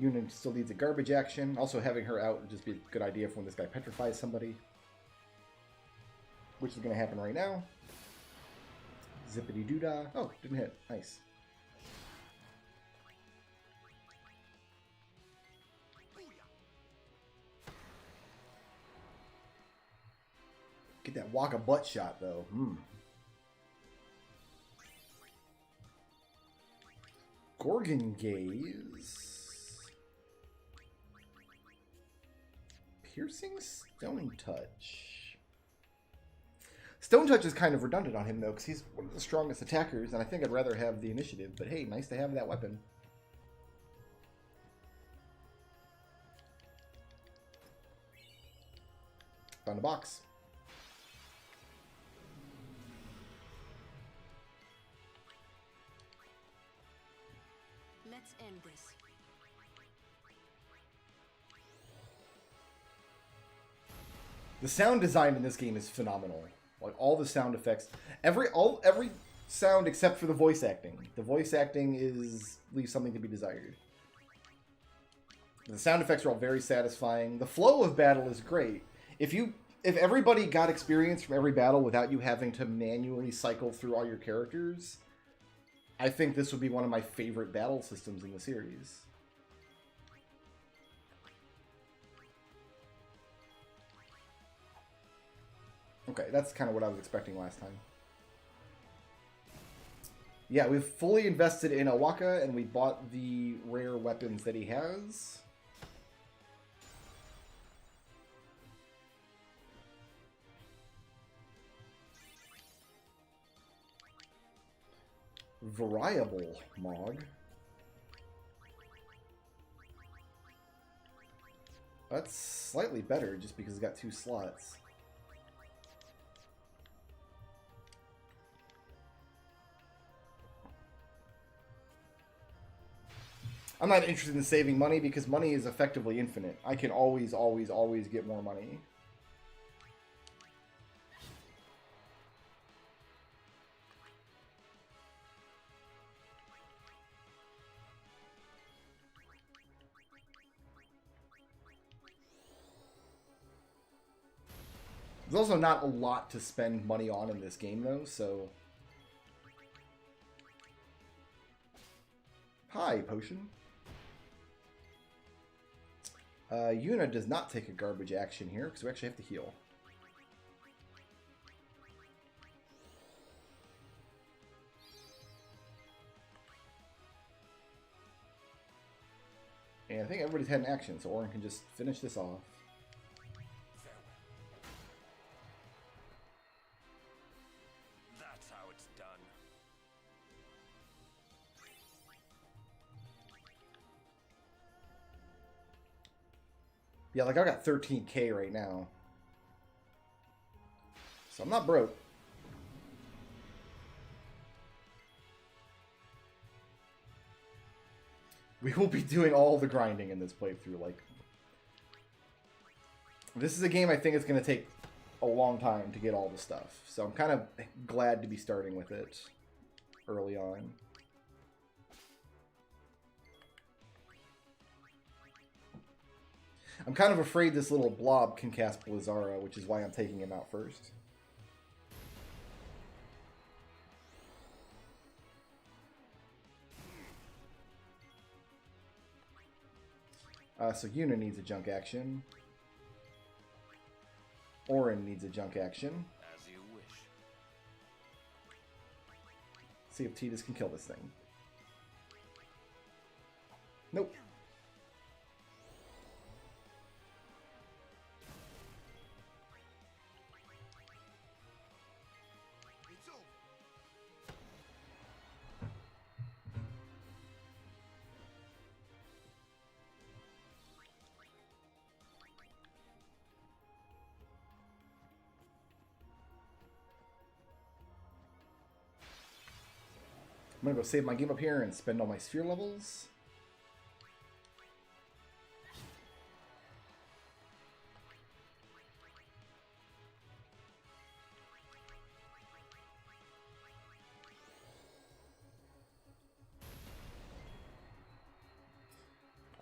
Yunin still needs a garbage action. Also, having her out would just be a good idea for when this guy petrifies somebody. Which is going to happen right now. Zippity doo-dah. Oh, didn't hit. Nice. Get that Waka butt shot, though. Gorgon Gaze. Piercing Stone Touch. Stone Touch is kind of redundant on him, though, because he's one of the strongest attackers, and I think I'd rather have the initiative. But hey, nice to have that weapon. Found a box. Let's end this. The sound design in this game is phenomenal. Like all the sound effects, every sound except for the voice acting. The voice acting leaves something to be desired. The sound effects are all very satisfying. The flow of battle is great. If everybody got experience from every battle without you having to manually cycle through all your characters, I think this would be one of my favorite battle systems in the series. Okay, that's kind of what I was expecting last time. Yeah, we've fully invested in Awaka, and we bought the rare weapons that he has. Variable Mog. That's slightly better just because it's got 2 slots. I'm not interested in saving money because money is effectively infinite. I can always, always, always get more money. There's also not a lot to spend money on in this game, though, so... Hi, Potion. Yuna does not take a garbage action here, because we actually have to heal. And I think everybody's had an action, so Orin can just finish this off. That's how it's done. Yeah, like I got 13k right now. So I'm not broke. We will be doing all the grinding in this playthrough. Like, this is a game I think it's going to take a long time to get all the stuff. So I'm kind of glad to be starting with it early on. I'm kind of afraid this little blob can cast Blizzara, which is why I'm taking him out first. So Yuna needs a junk action. Orin needs a junk action. As you wish. See if Tidus can kill this thing. Nope. It's over. I'm gonna go save my game up here and spend all my sphere levels.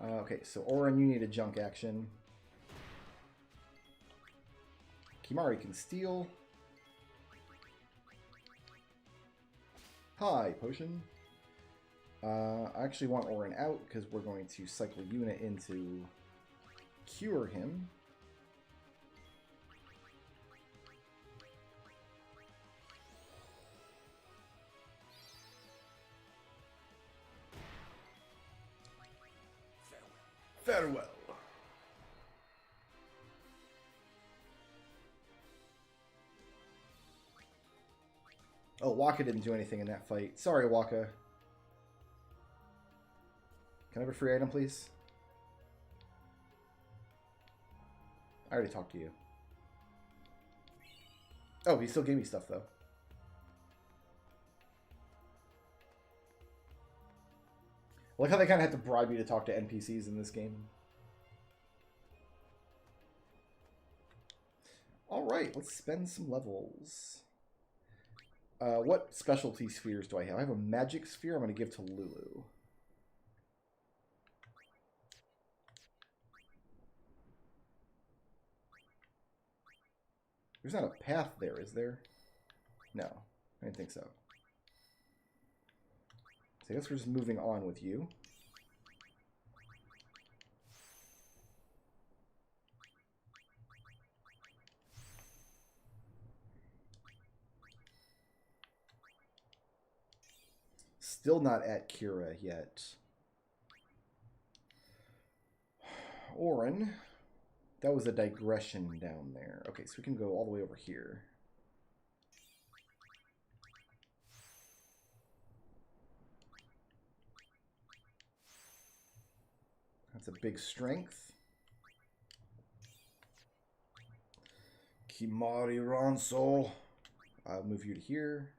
Okay, so Orin, you need a junk action. Kimahri can steal. Hi, Potion. I actually want Orin out because we're going to cycle Yuna in to cure him. Farewell. Oh, Waka didn't do anything in that fight. Sorry, Waka. Can I have a free item, please? I already talked to you. Oh, he still gave me stuff, though. I like how they kind of have to bribe you to talk to NPCs in this game. Alright, let's spend some levels. What specialty spheres do I have? I have a magic sphere I'm going to give to Lulu. There's not a path there, is there? No, I didn't think so. So I guess we're just moving on with you. Still not at Kira yet. Orin. That was a digression down there. Okay, so we can go all the way over here. That's a big strength. Kimahri Ronso. I'll move you to here.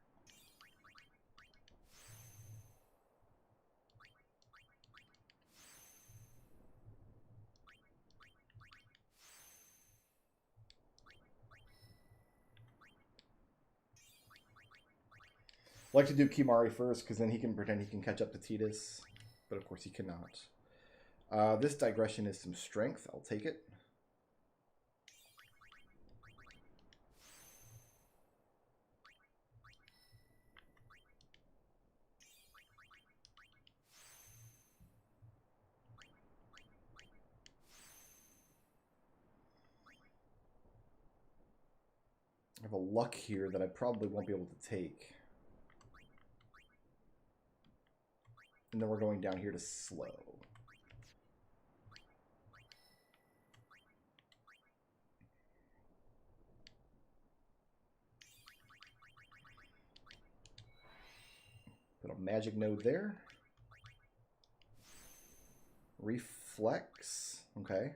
I like to do Kimahri first, because then he can pretend he can catch up to Tidus. But of course he cannot. This digression is some strength. I'll take it. I have a luck here that I probably won't be able to take. And then we're going down here to slow. Put a magic node there. Reflex. Okay.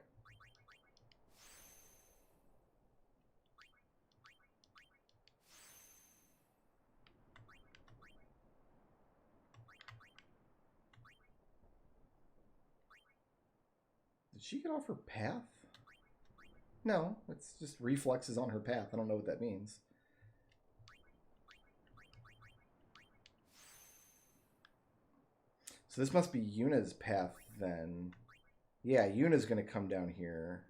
Did she get off her path? No, it's just reflexes on her path. I don't know what that means. So this must be Yuna's path then. Yeah, Yuna's going to come down here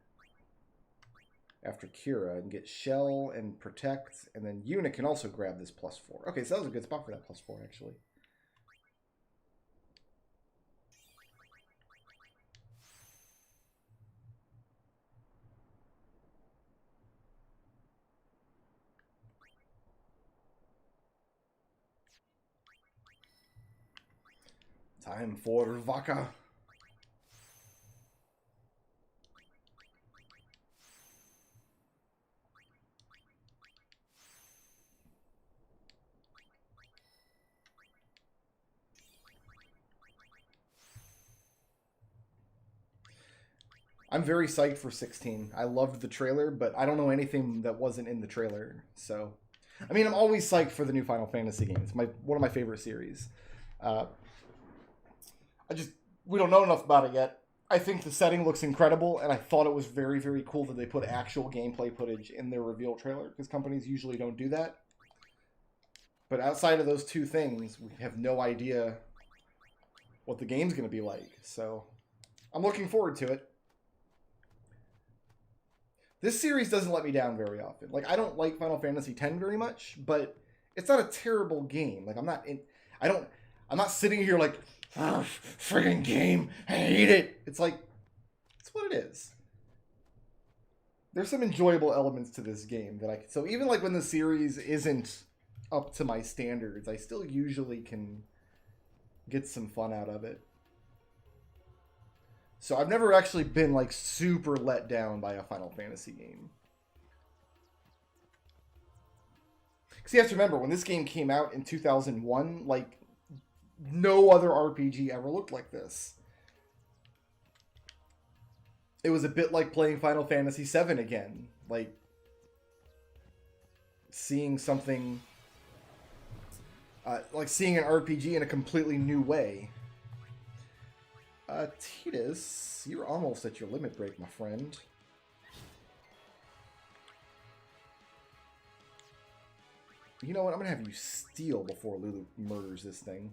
after Kira and get Shell and Protect, and then Yuna can also grab this +4. Okay, so that was a good spot for that +4, actually. Time for Vaca. I'm very psyched for 16. I loved the trailer, but I don't know anything that wasn't in the trailer. So, I mean, I'm always psyched for the new Final Fantasy game. It's one of my favorite series. We don't know enough about it yet. I think the setting looks incredible, and I thought it was very, very cool that they put actual gameplay footage in their reveal trailer, because companies usually don't do that. But outside of those two things, we have no idea what the game's going to be like. So, I'm looking forward to it. This series doesn't let me down very often. Like, I don't like Final Fantasy X very much, but it's not a terrible game. Like, I'm not sitting here like, oh, friggin' game, I hate it. It's like, it's what it is. There's some enjoyable elements to this game that so even like when the series isn't up to my standards, I still usually can get some fun out of it. So I've never actually been like super let down by a Final Fantasy game. Because you have to remember, when this game came out in 2001, like, no other RPG ever looked like this. It was a bit like playing Final Fantasy VII again. Like, seeing something... like seeing an RPG in a completely new way. Titus, you're almost at your limit break, my friend. You know what? I'm going to have you steal before Lulu murders this thing.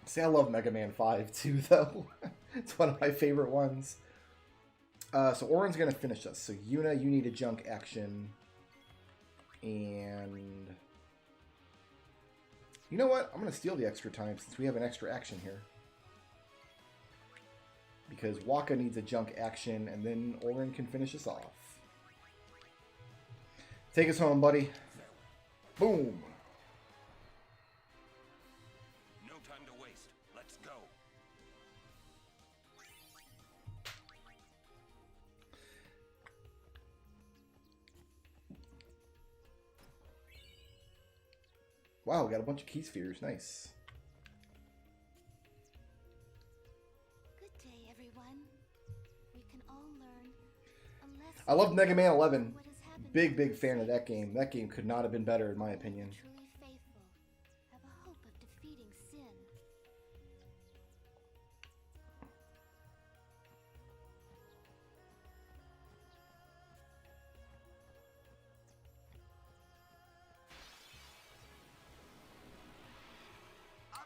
See, I love Mega Man 5 too, though. It's one of my favorite ones. So Auron's going to finish us. So Yuna, you need a junk action. And... you know what? I'm going to steal the extra time since we have an extra action here. Because Wakka needs a junk action, and then Auron can finish us off. Take us home, buddy. Boom! No time to waste. Let's go. Wow, we got a bunch of key spheres. Nice. Good day, everyone. We can all learn a lesson. I love Mega Man 11. Big fan of that game. That game could not have been better, in my opinion. Truly faithful, have a hope of defeating sin.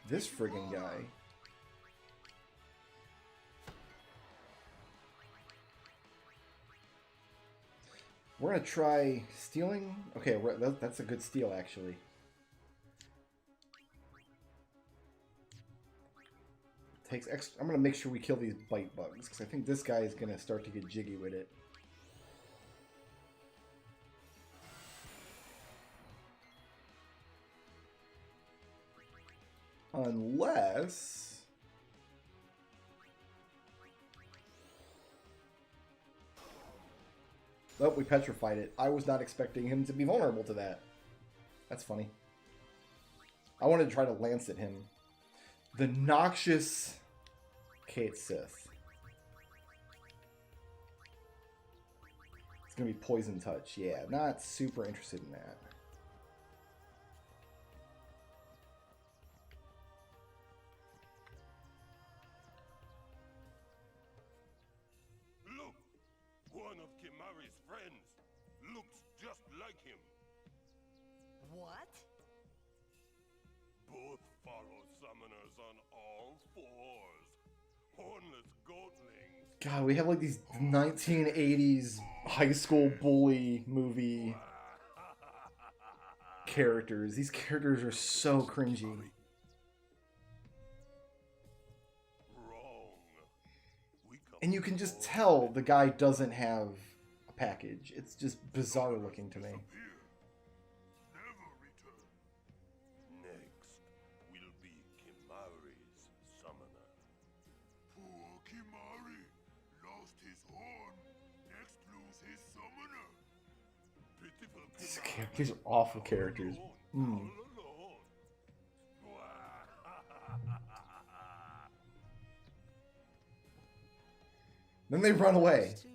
This friggin' guy. We're gonna try stealing. Okay, that's a good steal, actually. takes extra. I'm gonna make sure we kill these bite bugs because I think this guy is gonna start to get jiggy with it. Unless... Oh, we petrified it. I was not expecting him to be vulnerable to that. That's funny. I wanted to try to lance at him. The noxious Kate Sith. It's gonna be poison touch. Yeah, not super interested in that. Look! One of Kimari's friends looks just like him. What? Both follow summoners on all fours. Hornless goatlings. God, we have like these 1980s high school bully movie characters. These characters are so cringy. Wrong. And you can just tell the guy doesn't have a package. It's just bizarre looking to me. Never return. Next will be Kimari's summoner. Poor Kimari lost his horn. Next lose his summoner. Pitiful These are awful characters. Mm. Then they run away. Those two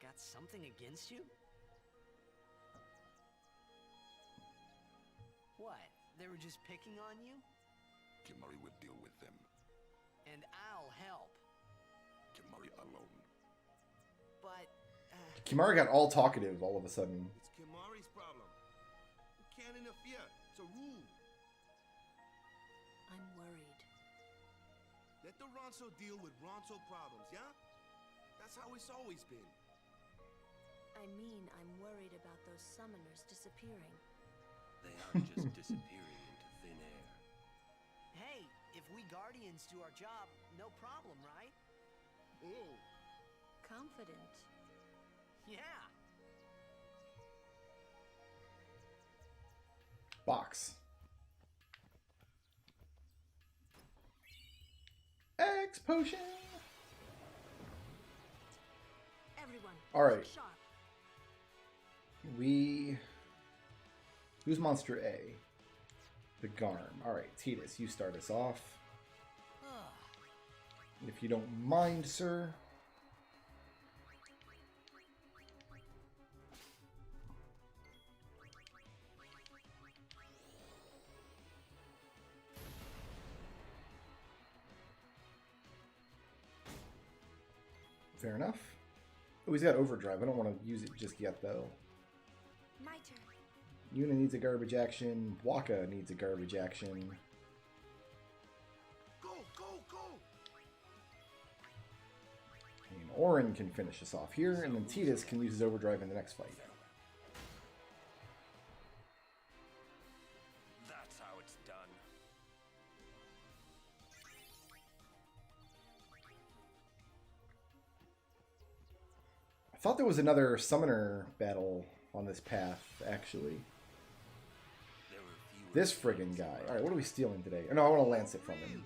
got something against you? What? They were just picking on you? Kimari will deal with them. And I'll help. Kimari alone. But, Kimari got all talkative all of a sudden. It's Kimari's problem. We can't interfere. It's a rule. I'm worried. Let the Ronso deal with Ronso problems, yeah? That's how it's always been. I mean, I'm worried about those summoners disappearing. They aren't just disappearing into thin air. hey, if we Guardians do our job, no problem, right? Oh. Confident. Yeah. Box. X potion. Everyone, all right. look sharp. Who's monster A? The Garm. All right, Titus, you start us off. If you don't mind, sir. Fair enough. Oh, he's got overdrive. I don't want to use it just yet, though. My turn. Yuna needs a garbage action. Waka needs a garbage action. Go, go, go! And Orin can finish us off here, and then Titus can use his overdrive in the next fight. That's how it's done. I thought there was another summoner battle on this path, actually. This friggin' guy. Alright, what are we stealing today? Oh, no, I want to lance it from him.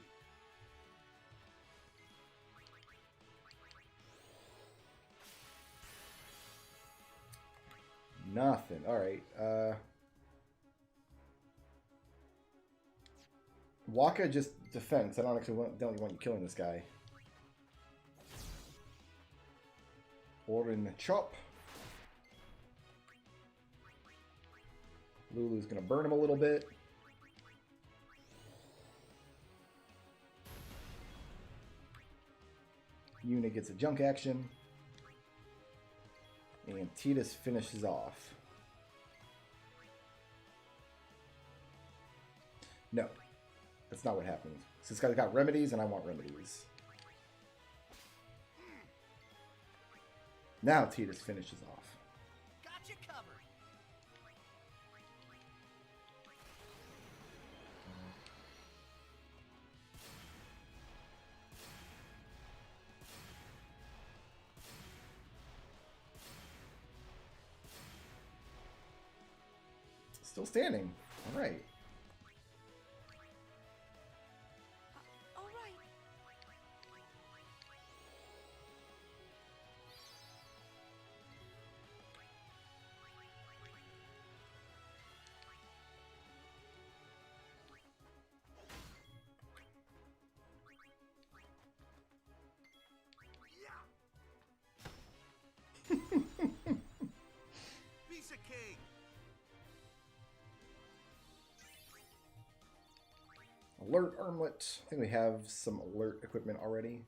Nothing. Alright, Waka just defense. I don't don't want you killing this guy. Orin chop. Lulu's gonna burn him a little bit. Yuna gets a junk action. And Titus finishes off. No. That's not what happened. So this guy's got remedies, and I want remedies. Now Titus finishes off. Got you covered. Still standing. All right. All right. Piece of cake. Alert armlet. I think we have some alert equipment already.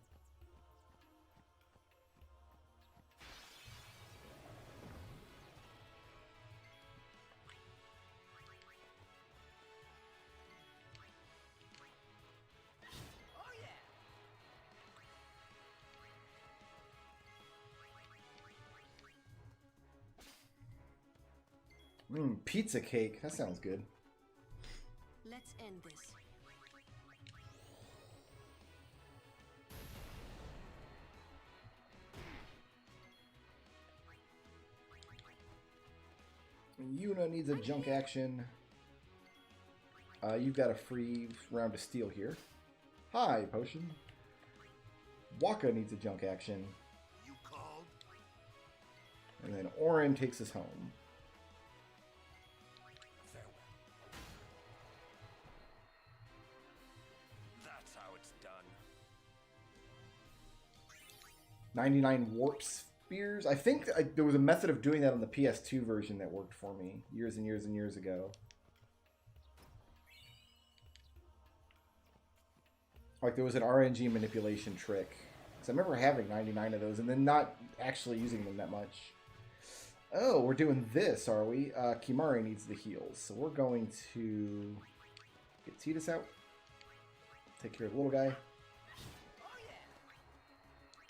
Pizza cake. That sounds good. Let's end this. Yuna needs a junk action. You've got a free round of steel here. Hi, Potion. Waka needs a junk action. You called? And then Orin takes us home. Farewell. That's how it's done. 99 warp spears. I think there was a method of doing that on the PS2 version that worked for me years and years and years ago. Like there was an RNG manipulation trick. So I remember having 99 of those and then not actually using them that much. Oh, we're doing this, are we? Kimari needs the heals. So we're going to get Tidus out. Take care of the little guy.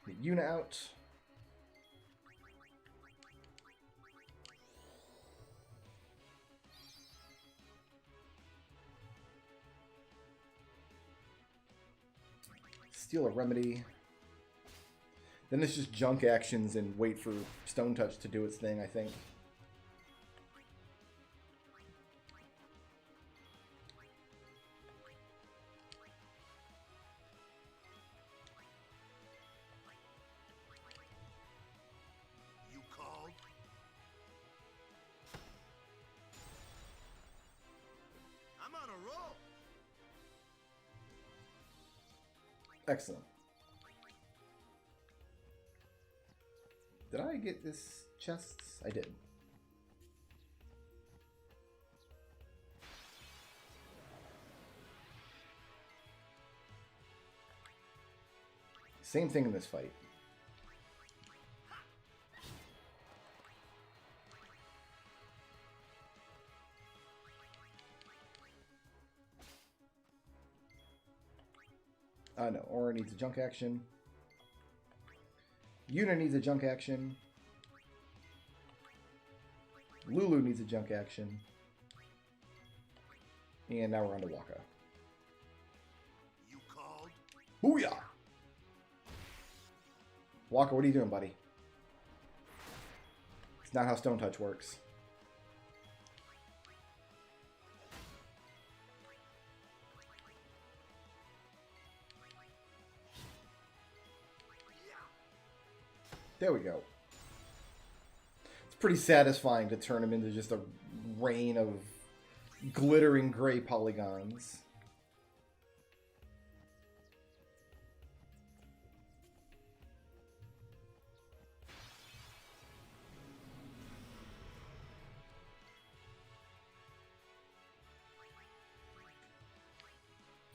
Get Yuna out. Steal a remedy. Then it's just junk actions and wait for Stone Touch to do its thing, I think. You called? I'm on a roll. Excellent. Did I get this chests? I did. Same thing in this fight. No, Aura needs a junk action. Yuna needs a junk action. Lulu needs a junk action. And now we're on to Waka. You called? Booyah! Waka, what are you doing, buddy? It's not how Stone Touch works. There we go. It's pretty satisfying to turn him into just a rain of glittering gray polygons.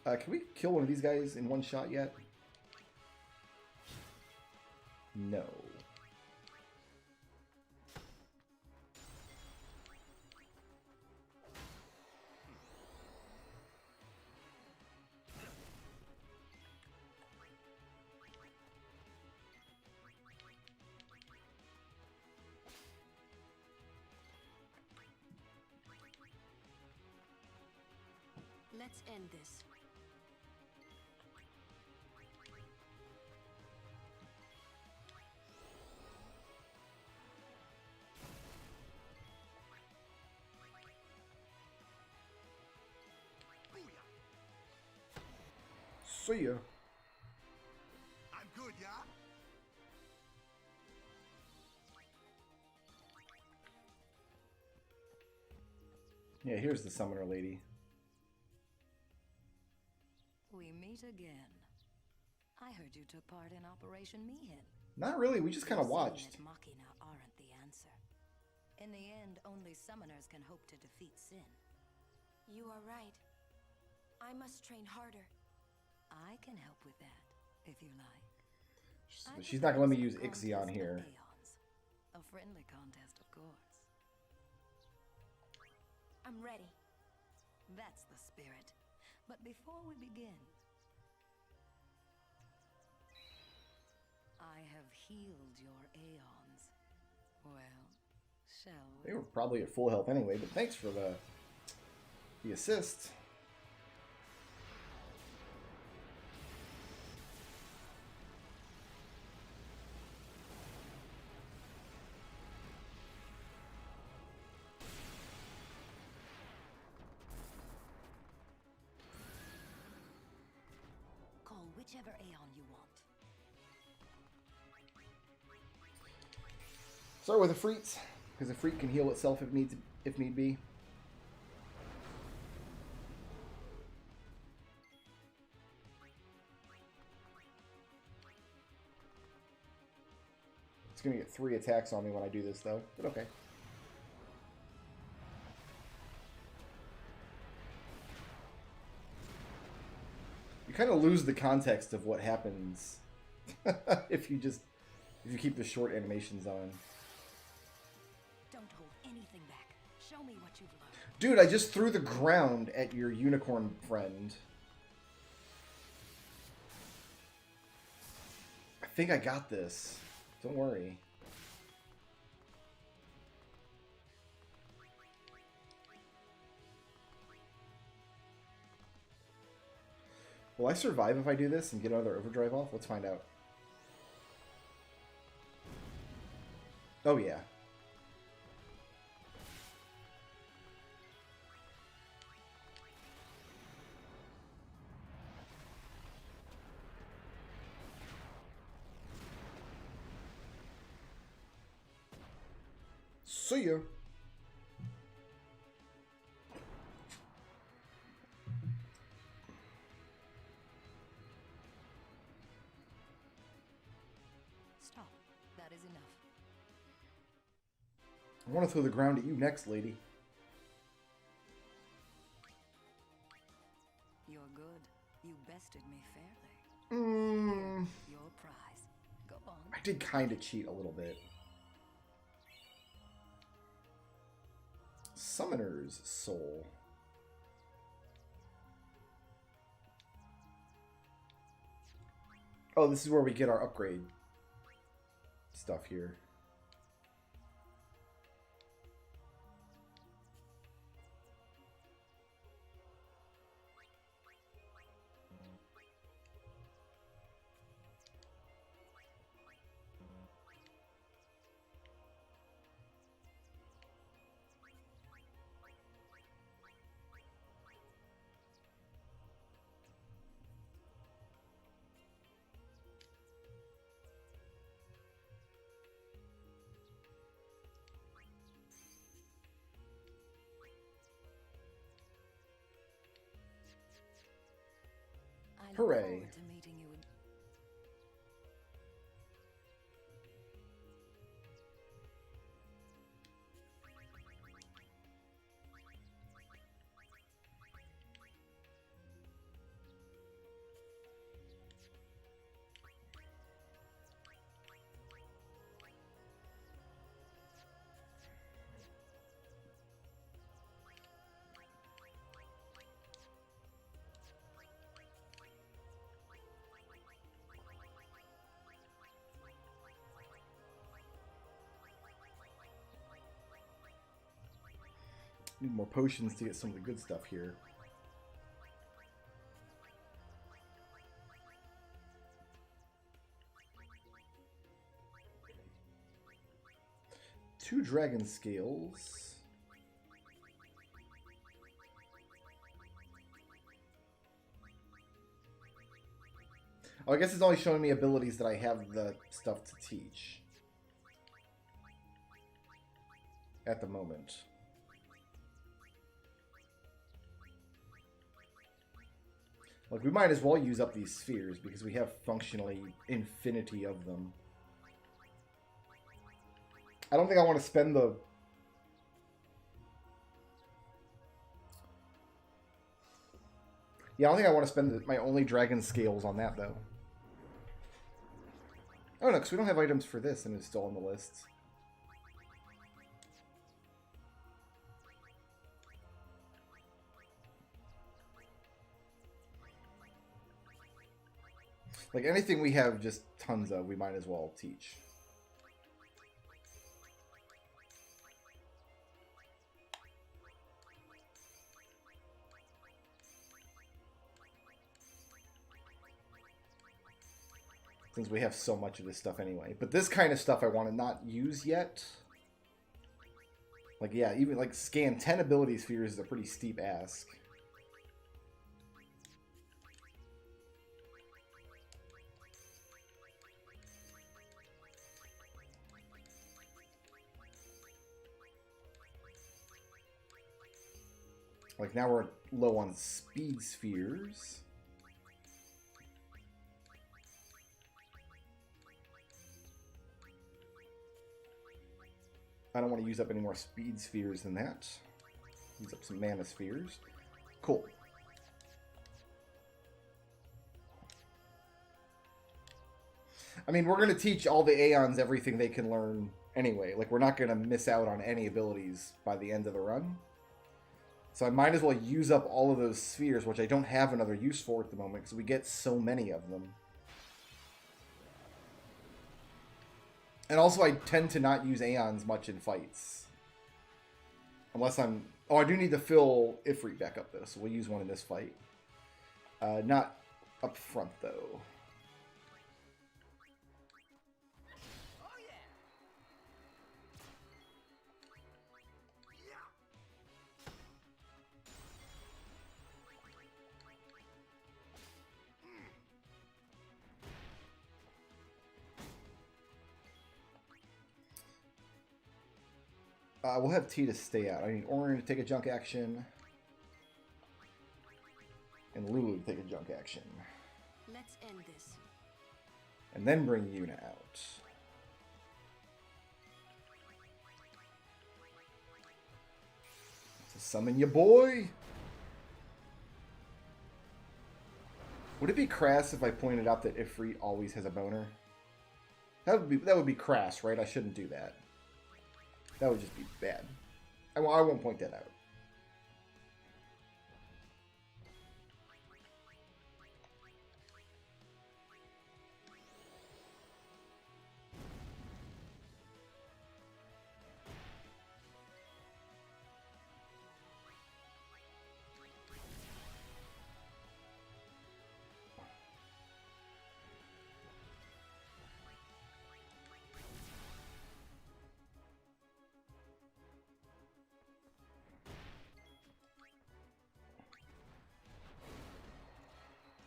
Can we kill one of these guys in one shot yet? No. Let's end this. See ya. I'm good, yeah? Yeah, here's the summoner lady. We meet again. I heard you took part in Operation Mihin. Not really, we just kind of watched. That Machina aren't the answer. In the end, only summoners can hope to defeat Sin. You are right. I must train harder. I can help with that, if you like. She's not gonna let me use Ixion here. A friendly contest, of course. I'm ready. That's the spirit. But before we begin, I have healed your aeons. Well, shall we? They were probably at full health anyway, but thanks for the assist. Call whichever aeon you want. Start with a Freet, because a Freet can heal itself if need be. It's gonna get 3 attacks on me when I do this, though. But okay. You kind of lose the context of what happens if you keep the short animations on. Don't hold anything back. Show me what you've learned. Dude, I just threw the ground at your unicorn friend. I think I got this. Don't worry. Will I survive if I do this and get another overdrive off? Let's find out. Oh, yeah. See ya. Stop. That is enough. I want to throw the ground at you next, lady. You're good. You bested me fairly. Your prize. Go on. I did kind of cheat a little bit. Summoner's Soul. Oh, this is where we get our upgrade stuff here. I look Hooray. forward to meeting you in... Need more potions to get some of the good stuff here. Two dragon scales. Oh, I guess it's only showing me abilities that I have the stuff to teach. At the moment. Like, we might as well use up these spheres because we have functionally infinity of them. I don't think I want to spend the... Yeah, I don't think I want to spend my only dragon scales on that, though. Oh, no, because we don't have items for this, and it's still on the list. Like, anything we have just tons of, we might as well teach. Since we have so much of this stuff anyway. But this kind of stuff I want to not use yet. Like, yeah, even, like, scan 10 ability spheres is a pretty steep ask. Like, now we're low on speed spheres. I don't want to use up any more speed spheres than that. Use up some mana spheres. Cool. I mean, we're going to teach all the Aeons everything they can learn anyway. Like, we're not going to miss out on any abilities by the end of the run. So I might as well use up all of those spheres, which I don't have another use for at the moment, because we get so many of them. And also, I tend to not use Aeons much in fights. Unless I'm... Oh, I do need to fill Ifrit back up, though, so we'll use one in this fight. Not up front, though. We'll have T to stay out. I need Orin to take a junk action. And Lulu to take a junk action. Let's end this. And then bring Yuna out. To summon your boy! Would it be crass if I pointed out that Ifrit always has a boner? That would be crass, right? I shouldn't do that. That would just be bad. I won't point that out.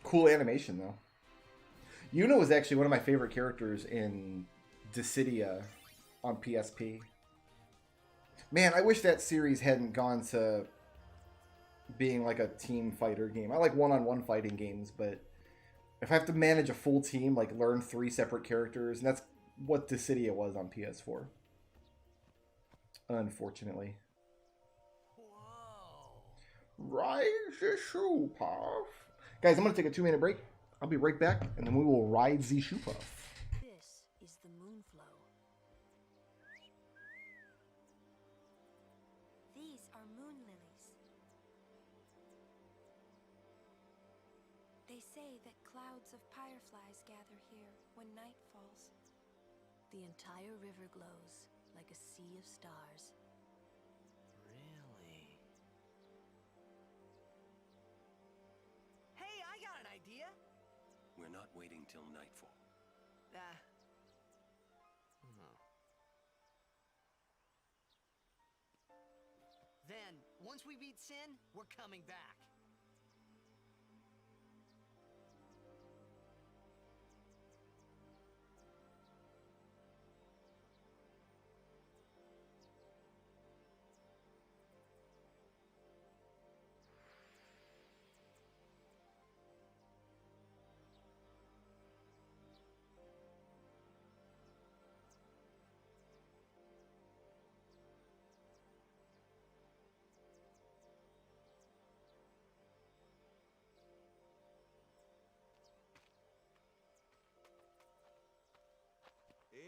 Cool animation, though. Yuna was actually one of my favorite characters in Dissidia on PSP. Man, I wish that series hadn't gone to being like a team fighter game. I like one-on-one fighting games, but if I have to manage a full team, like learn 3 separate characters, and that's what Dissidia was on PS4. Unfortunately. Rise the shoe puff. Guys, I'm going to take a 2-minute break. I'll be right back, and then we will ride the shoe puff. This is the Moonflow. These are moon lilies. They say that clouds of fireflies gather here when night falls. The entire river glows like a sea of stars. Really? Hey, I got an idea. We're not waiting till nightfall. Then, once we beat Sin, we're coming back.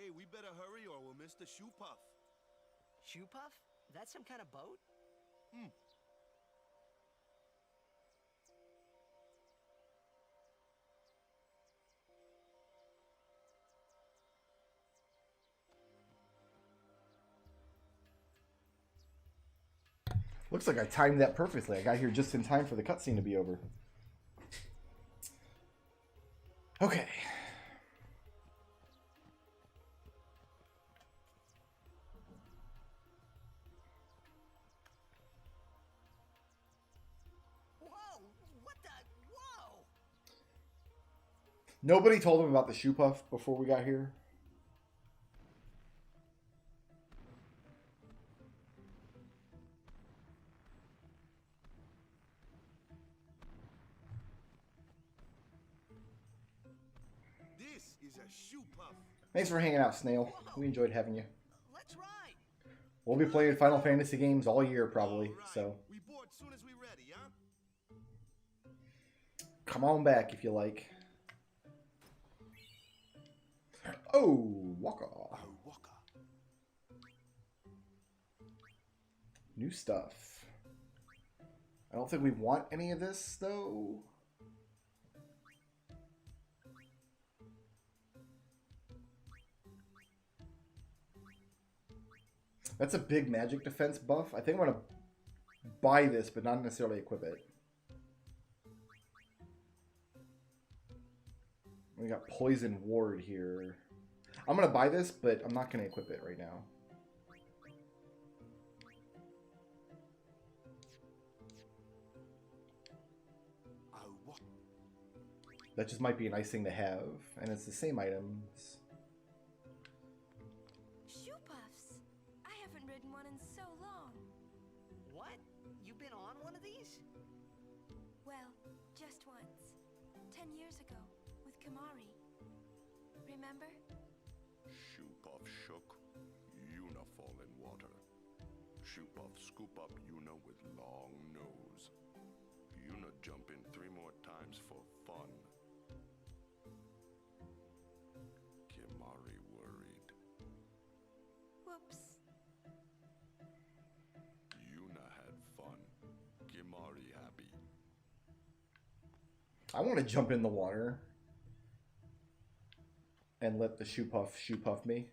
Hey, we better hurry or we'll miss the shoe puff. Shoe puff? That's some kind of boat? Looks like I timed that perfectly. I got here just in time for the cutscene to be over. Okay. Whoa! What the? Whoa! Nobody told him about the shoe puff before we got here. This is a shoe puff. Thanks for hanging out, Snail. We enjoyed having you. Let's ride! We'll be playing Final Fantasy games all year, probably. So We board soon as we ready, huh? come on back if you like. Oh, Waka. New stuff. I don't think we want any of this, though. That's a big magic defense buff. I think I'm going to buy this, but not necessarily equip it. We got Poison Ward here. I'm going to buy this, but I'm not going to equip it right now. That just might be a nice thing to have. And it's the same items. Shoe puffs. I haven't ridden one in so long. What? You've been on one of these? Well, just once. 10 years ago, with Kimari. Remember? Shoe puff shook, Yuna fall in water. Shoe puff scoop up Yuna with long nose. Yuna jump in 3 more times for fun. Kimari worried. Whoops. Yuna had fun. Kimari happy. I want to jump in the water and let the shoe puff me.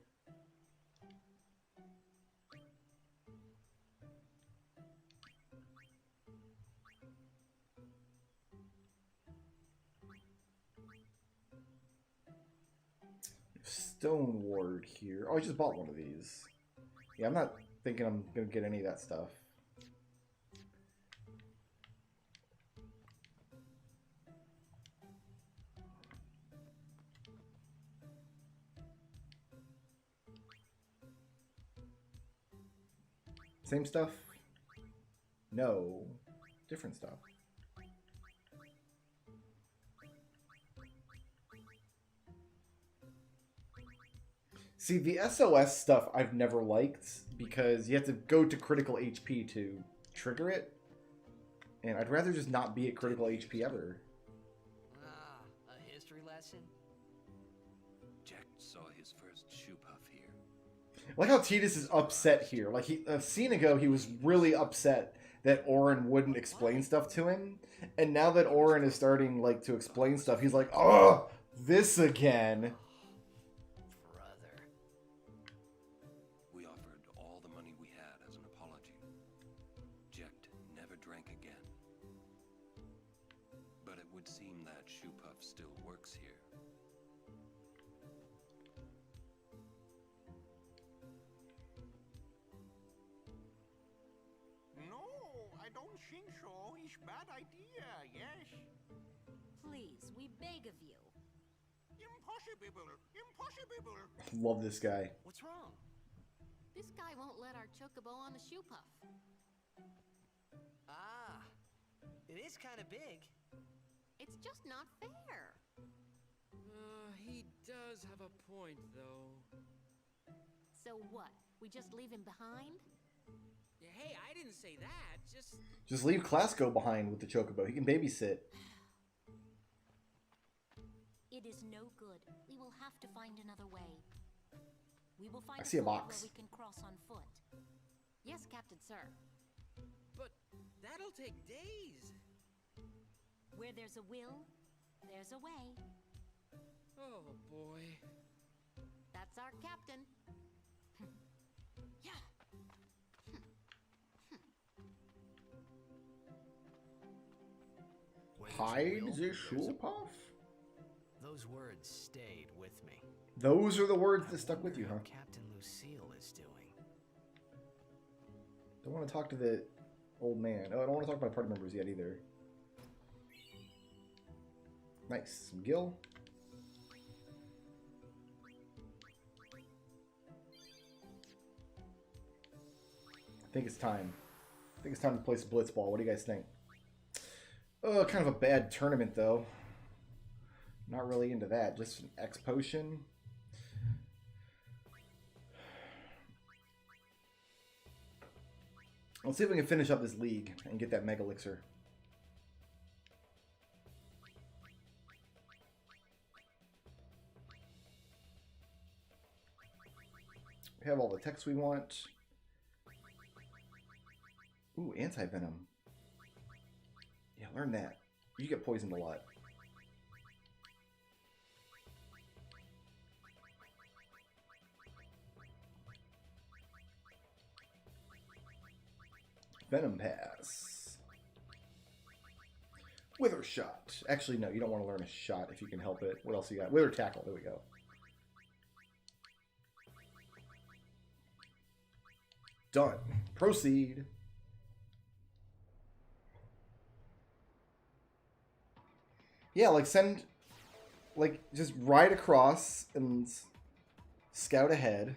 Stone Ward here. Oh, I just bought one of these. Yeah, I'm not thinking I'm going to get any of that stuff. Same stuff? No. Different stuff. See, the SOS stuff I've never liked because you have to go to critical HP to trigger it. And I'd rather just not be at critical HP ever. Ah, a history lesson? Jack saw his first shoe puff here. I like how Tidus is upset here. Like, a scene ago, he was really upset that Auron wouldn't explain stuff to him. And now that Auron is starting, like, to explain stuff, he's like, oh, this again. We offered all the money we had as an apology. Jecht never drank again. But it would seem that shoe puff still works here. No, I don't think so. It's bad idea, yes? Please, we beg of you. Impossible! Impossible! Love this guy. What's wrong? This guy won't let our chocobo on the shoe puff. Ah, it is kind of big. It's just not fair. He does have a point, though. So what? We just leave him behind? Hey, I didn't say that. Just leave Clasko behind with the Chocobo. He can babysit. It is no good. We will have to find another way. we will find I see a ford box. where we can cross on foot. Yes, Captain, sir. But that'll take days. Where there's a will, there's a way. Oh boy. That's our captain. Yeah. Hide the Schulpuff? Those words stayed with me. Those are the words that stuck with you, huh? Captain Lucille is doing. Don't want to talk to the old man. Oh, I don't want to talk to my party members yet either. Nice. Some Gil. I think it's time. I think it's time to play some Blitzball. What do you guys think? Oh, kind of a bad tournament, though. Not really into that. Just an X potion. Let's see if we can finish up this league and get that Mega Elixir. We have all the text we want. Ooh, anti-venom. Yeah, learn that. You get poisoned a lot. Venom Pass. Wither Shot. Actually, no, you don't want to learn a shot if you can help it. What else you got? Wither Tackle. There we go. Done. Proceed. Yeah, like send, like just ride across and scout ahead.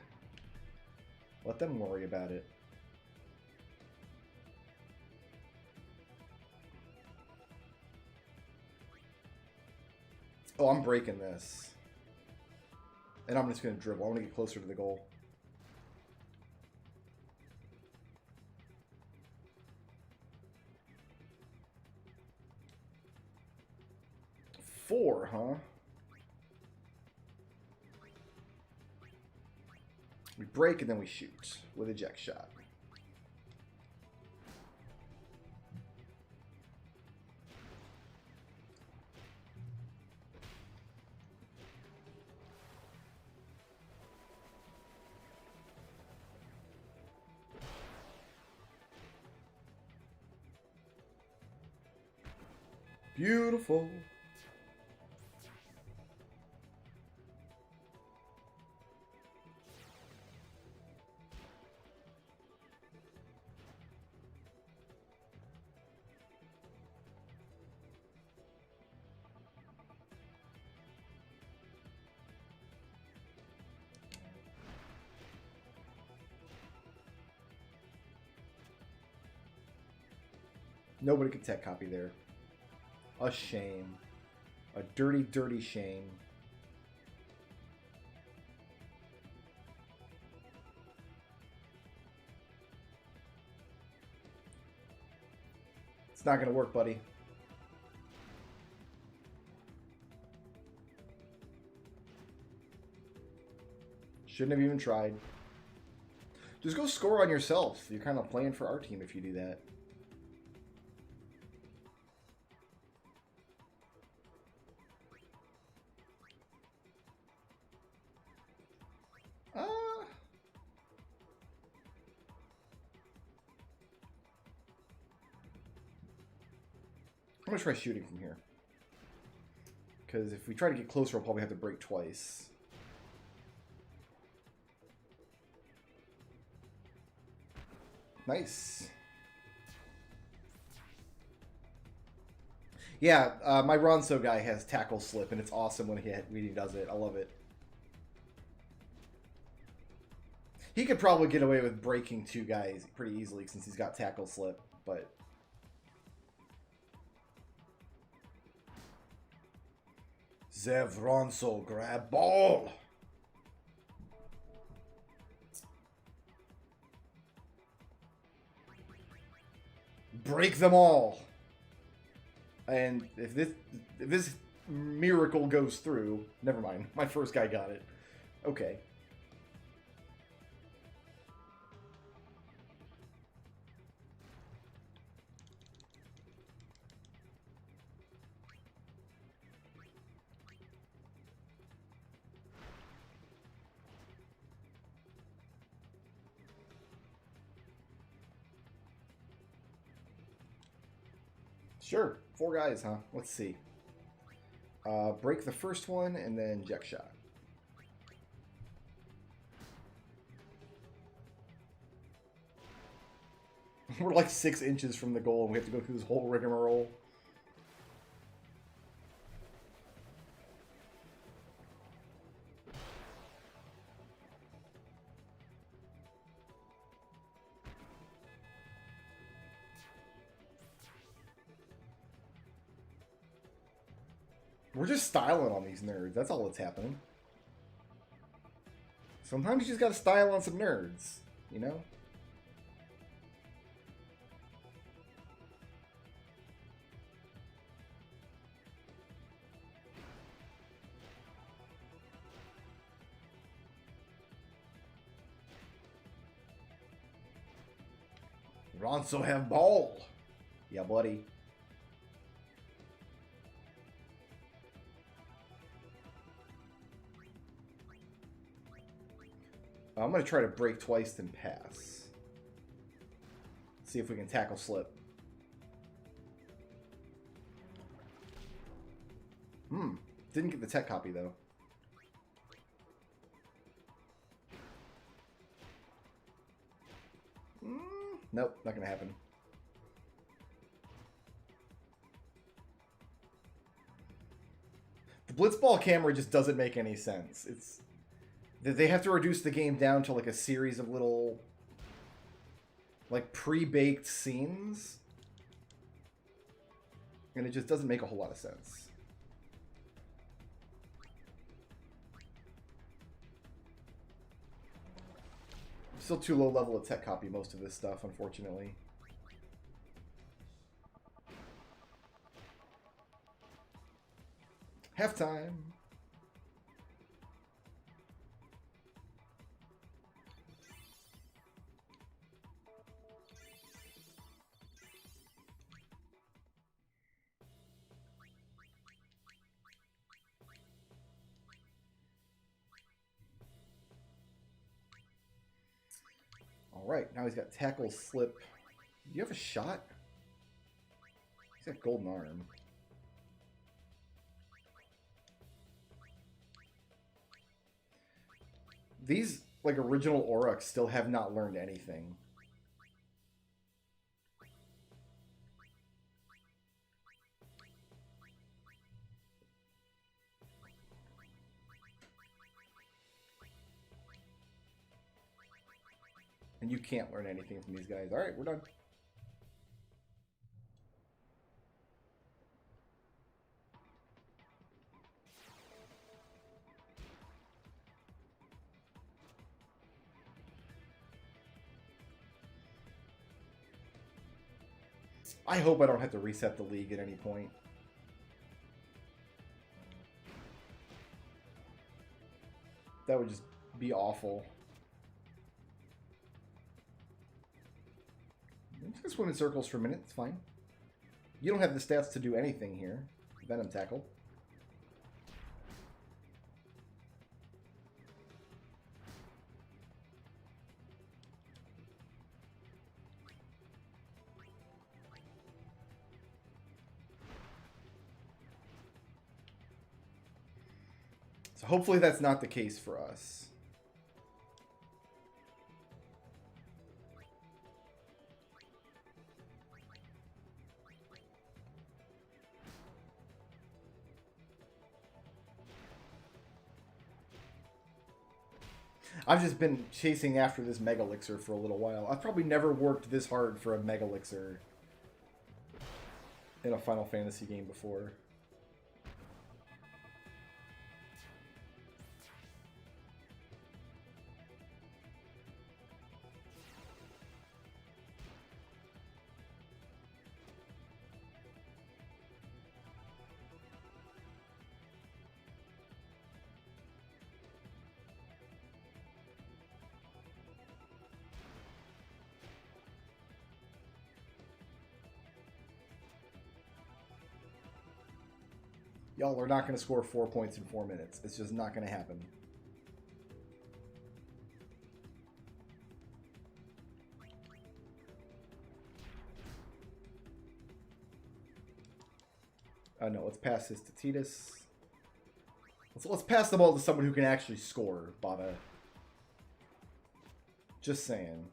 Let them worry about it. Oh, I'm breaking this. And I'm just going to dribble. I want to get closer to the goal. Four, huh? We break and then we shoot with a eject shot. Beautiful. Nobody could tech copy there. A shame. A dirty, dirty shame. It's not going to work, buddy. Shouldn't have even tried. Just go score on yourself. You're kind of playing for our team if you do that. I'm going to try shooting from here. Because if we try to get closer, we'll probably have to break twice. Nice. Yeah, my Ronso guy has tackle slip, and it's awesome when he does it. I love it. He could probably get away with breaking two guys pretty easily since he's got tackle slip, but... Zev Ronso, grab ball! Break them all! And if this miracle goes through... Never mind, my first guy got it. Okay. Sure. 4 guys, huh? Let's see. Break the first one, and then Jack Shot. We're like 6 inches from the goal, and we have to go through this whole rigmarole. We're just styling on these nerds. That's all that's happening. Sometimes you just gotta style on some nerds, you know? Ronso have ball. Yeah, buddy. I'm going to try to break twice, then pass. See if we can tackle slip. Didn't get the tech copy, though. Nope, not going to happen. The blitzball camera just doesn't make any sense. It's... They have to reduce the game down to like a series of little, like, pre-baked scenes. And it just doesn't make a whole lot of sense. I'm still too low level to tech copy most of this stuff, unfortunately. Halftime. Alright, now he's got tackle, slip. Do you have a shot? He's got golden arm. These, like, original Aurochs still have not learned anything. And you can't learn anything from these guys. Alright, we're done. I hope I don't have to reset the league at any point. That would just be awful. I'm just gonna swim in circles for a minute, it's fine. You don't have the stats to do anything here. Venom tackle. So hopefully that's not the case for us. I've just been chasing after this Mega Elixir for a little while. I've probably never worked this hard for a Mega Elixir in a Final Fantasy game before. Y'all are not going to score 4 points in 4 minutes. It's just not going to happen. No, let's pass this to Titus. Let's pass the ball to someone who can actually score, Bada. Just saying.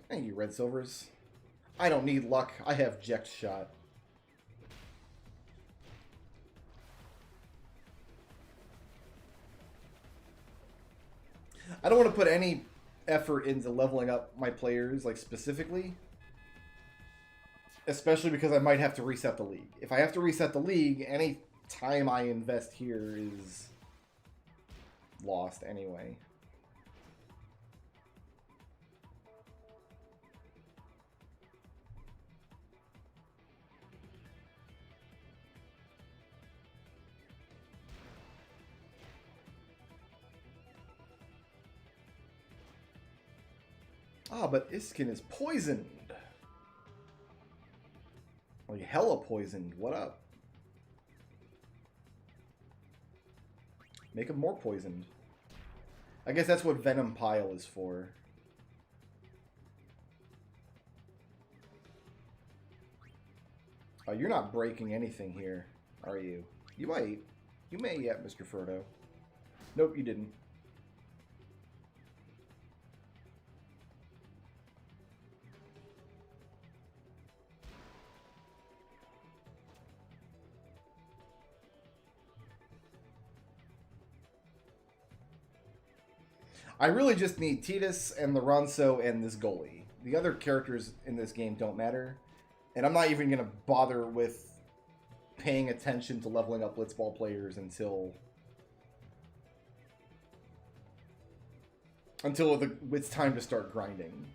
Thank you, Red Silvers. I don't need luck. I have Jecht Shot. I don't want to put any effort into leveling up my players, like, specifically. Especially because I might have to reset the league. If I have to reset the league, any time I invest here is lost anyway. Ah, but Iskin is poisoned. Like, hella poisoned. What up? Make him more poisoned. I guess that's what Venom Pile is for. Oh, you're not breaking anything here, are you? You might. You may yet, Mr. Frodo. Nope, you didn't. I really just need Titus and Lorenzo and this goalie. The other characters in this game don't matter. And I'm not even going to bother with paying attention to leveling up Blitzball players until it's time to start grinding.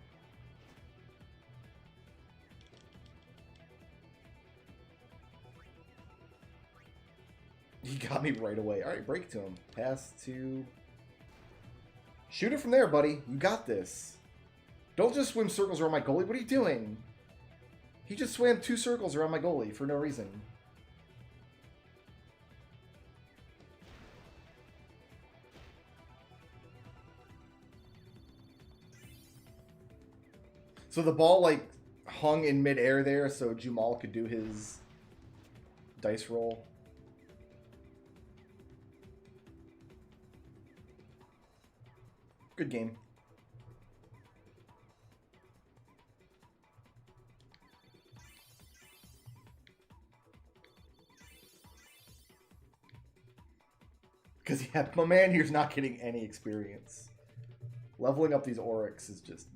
He got me right away. Alright, break to him. Pass to... Shoot it from there, buddy. You got this. Don't just swim circles around my goalie. What are you doing? He just swam 2 circles around my goalie for no reason. So the ball, like, hung in midair there so Jumal could do his dice roll. Good game. Because, yeah, my man here's not getting any experience. Leveling up these Oryx is just...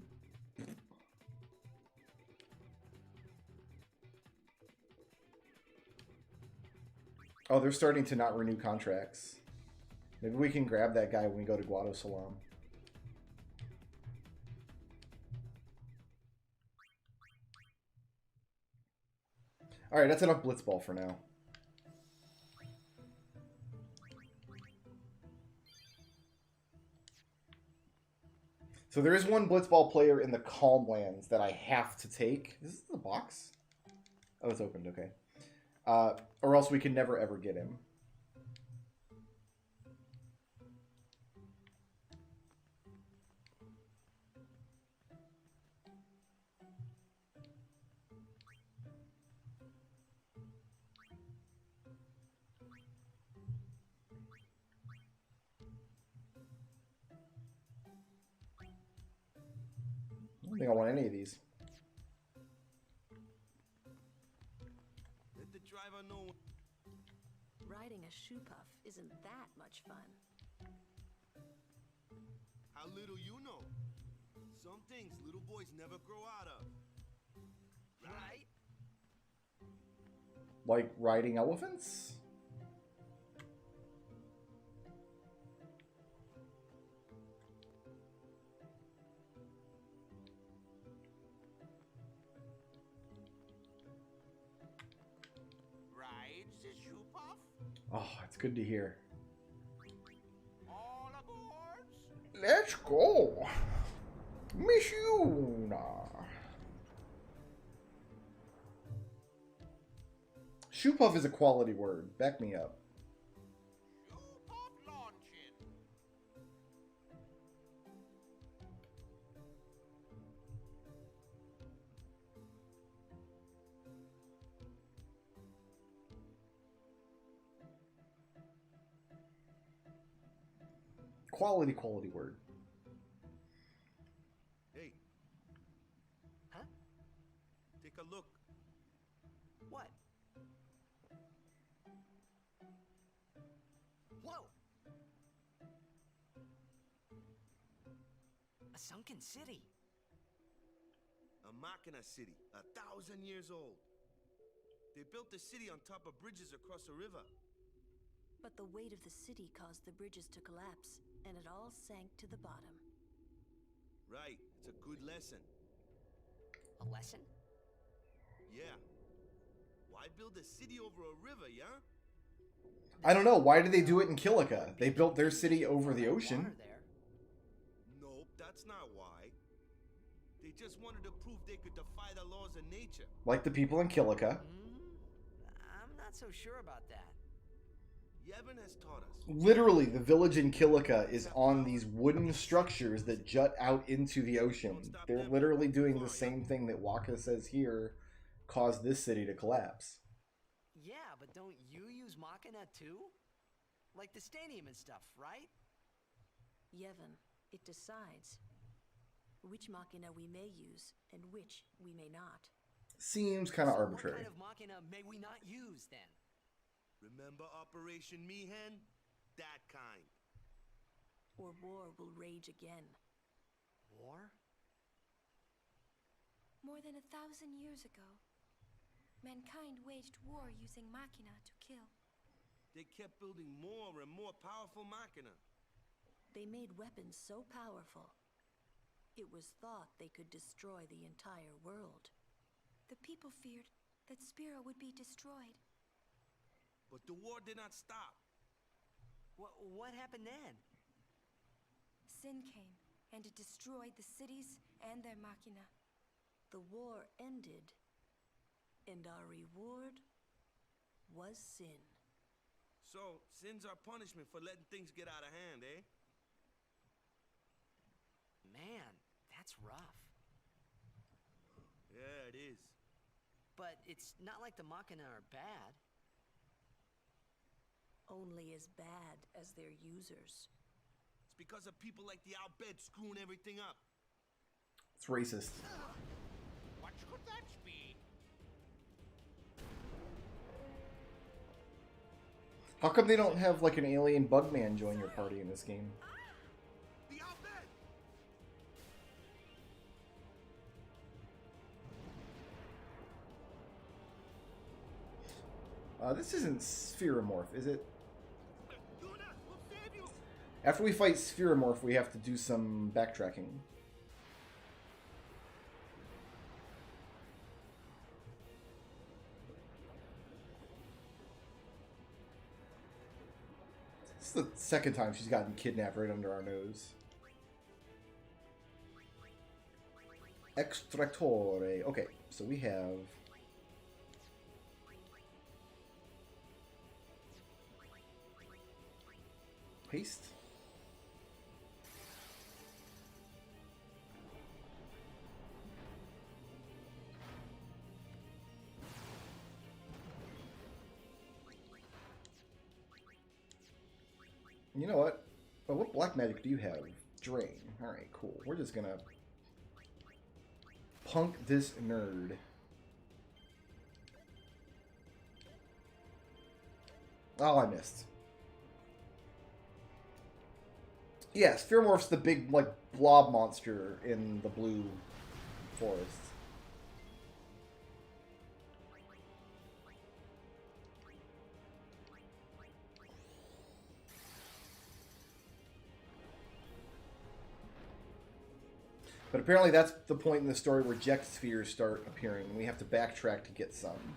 Oh, they're starting to not renew contracts. Maybe we can grab that guy when we go to Guado Salam. Alright, that's enough Blitzball for now. So there is one Blitzball player in the Calm Lands that I have to take. This is the box? Oh, it's opened, okay. Or else we can never ever get him. I don't think I want any of these. Let the driver know. Riding a shoe puff isn't that much fun. How little you know. Some things little boys never grow out of. Right? Like riding elephants? Rides the shoe puff? Oh, it's good to hear. All aboard? Let's go. Mission. Shoe puff is a quality word. Back me up. Quality word. Hey. Huh? Take a look. What? Whoa! A sunken city. A Machina city, 1,000 years old. They built the city on top of bridges across a river. But the weight of the city caused the bridges to collapse, and it all sank to the bottom. Right, it's a good lesson. A lesson? Yeah. Why build a city over a river, yeah? I don't know. Why did they do it in Kilika? They built their city over the ocean. Nope, that's not why. They just wanted to prove they could defy the laws of nature. Like the people in Kilika. I'm not so sure about that. Yevon has taught us. Literally, the village in Kilika is on these wooden structures that jut out into the ocean. They're literally doing the same thing that Waka says here caused this city to collapse. Yeah, but don't you use Machina too? Like the stadium and stuff, right? Yevon, it decides which Machina we may use and which we may not. Seems kind of arbitrary. What kind of Machina may we not use then? Remember Operation Mihen? That kind. Or war will rage again. War? More than 1,000 years ago, mankind waged war using Machina to kill. They kept building more and more powerful Machina. They made weapons so powerful, it was thought they could destroy the entire world. The people feared that Spira would be destroyed. But the war did not stop. What happened then? Sin came, and it destroyed the cities and their Machina. The war ended, and our reward was sin. So, sin's our punishment for letting things get out of hand, eh? Man, that's rough. Yeah, it is. But it's not like the Machina are bad. Only as bad as their users. It's because of people like the Albed screwing everything up. It's racist. What could that be? How come they don't have like an alien Bugman join your party in this game? The Albed! This isn't Spheromorph, is it? After we fight Spheromorph, we have to do some backtracking. This is the second time she's gotten kidnapped right under our nose. Extractore. Okay, so we have... Paste. You know what? Oh, what black magic do you have? Drain. Alright, cool. We're just gonna punk this nerd. Oh, I missed. Yeah, Spheromorph's the big, like, blob monster in the blue forest. But apparently that's the point in the story where Ject spheres start appearing, and we have to backtrack to get some.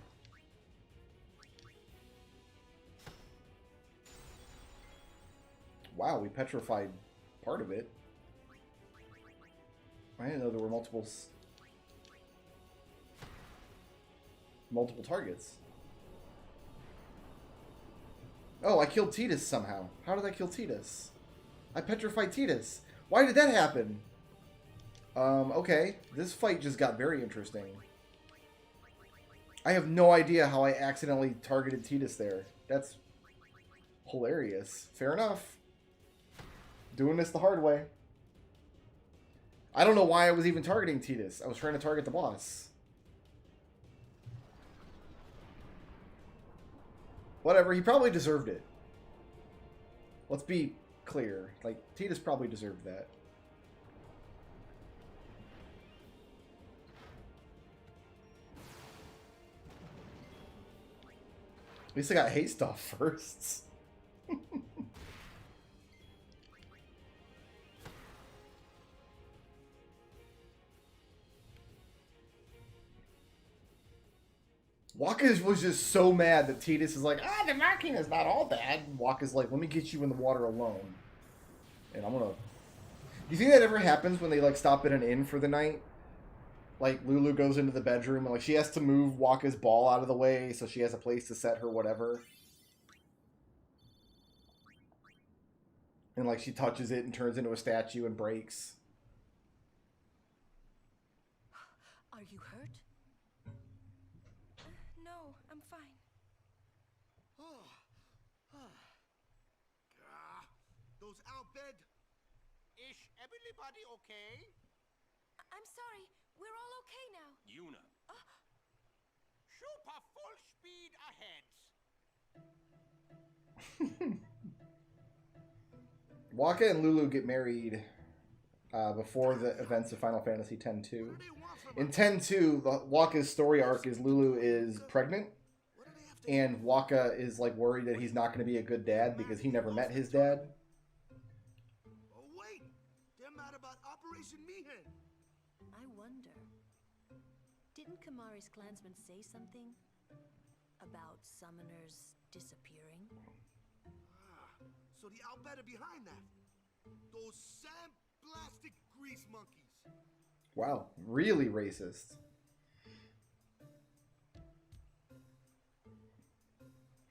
Wow, we petrified part of it. I didn't know there were multiple targets. Oh, I killed Tidus somehow. How did I kill Tidus? I petrified Tidus. Why did that happen? Okay. This fight just got very interesting. I have no idea how I accidentally targeted Tidus there. That's hilarious. Fair enough. Doing this the hard way. I don't know why I was even targeting Tidus. I was trying to target the boss. Whatever, he probably deserved it. Let's be clear. Like, Tidus probably deserved that. At least I got haste off first. Waka was just so mad that Tidus is like, the marking is not all bad. And Waka's like, let me get you in the water alone. And I'm gonna... Do you think that ever happens when they, like, stop at an inn for the night? Like, Lulu goes into the bedroom and, like, she has to move Waka's ball out of the way so she has a place to set her whatever. And, like, she touches it and turns into a statue and breaks. Are you hurt? No, I'm fine. Those Albed. Is everybody okay? I'm sorry. We're all okay now. Yuna. Super full speed ahead. Waka and Lulu get married before the events of Final Fantasy X-2. In X-2, Waka's story arc is Lulu is pregnant, and Waka is like worried that he's not going to be a good dad because he never met his dad. Oh wait, they're mad about Operation Mihen. I wonder. Didn't Kamari's clansmen say something about summoners disappearing? So the Albed are behind that. Those sandblasted grease monkeys. Wow, really racist.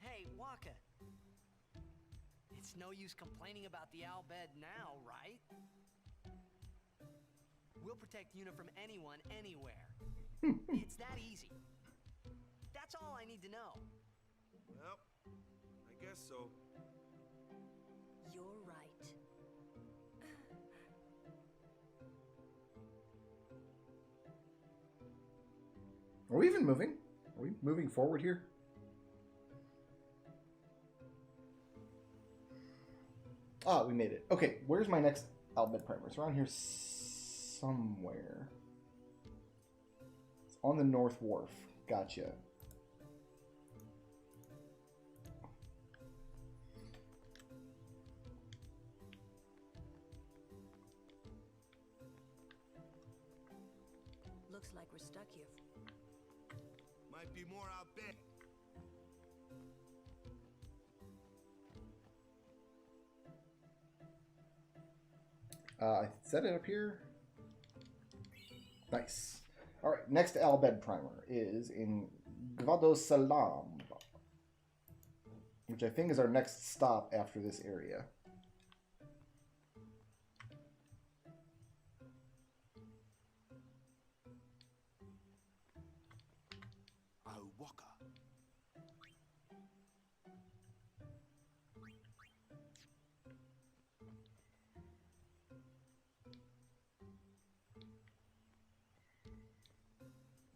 Hey, Waka. It's no use complaining about the Albed now, right? We'll protect Yuna from anyone, anywhere. It's that easy. That's all I need to know. Well, I guess so. You're right. Are we even moving? Are we moving forward here? Ah, we made it. Okay, where's my next Albed primer? It's around here somewhere. It's on the North Wharf. Gotcha. Looks like we're stuck here. Might be more Albed. I set it up here. Nice. All right, next Albed primer is in Gvadosalam, which I think is our next stop after this area. Waka.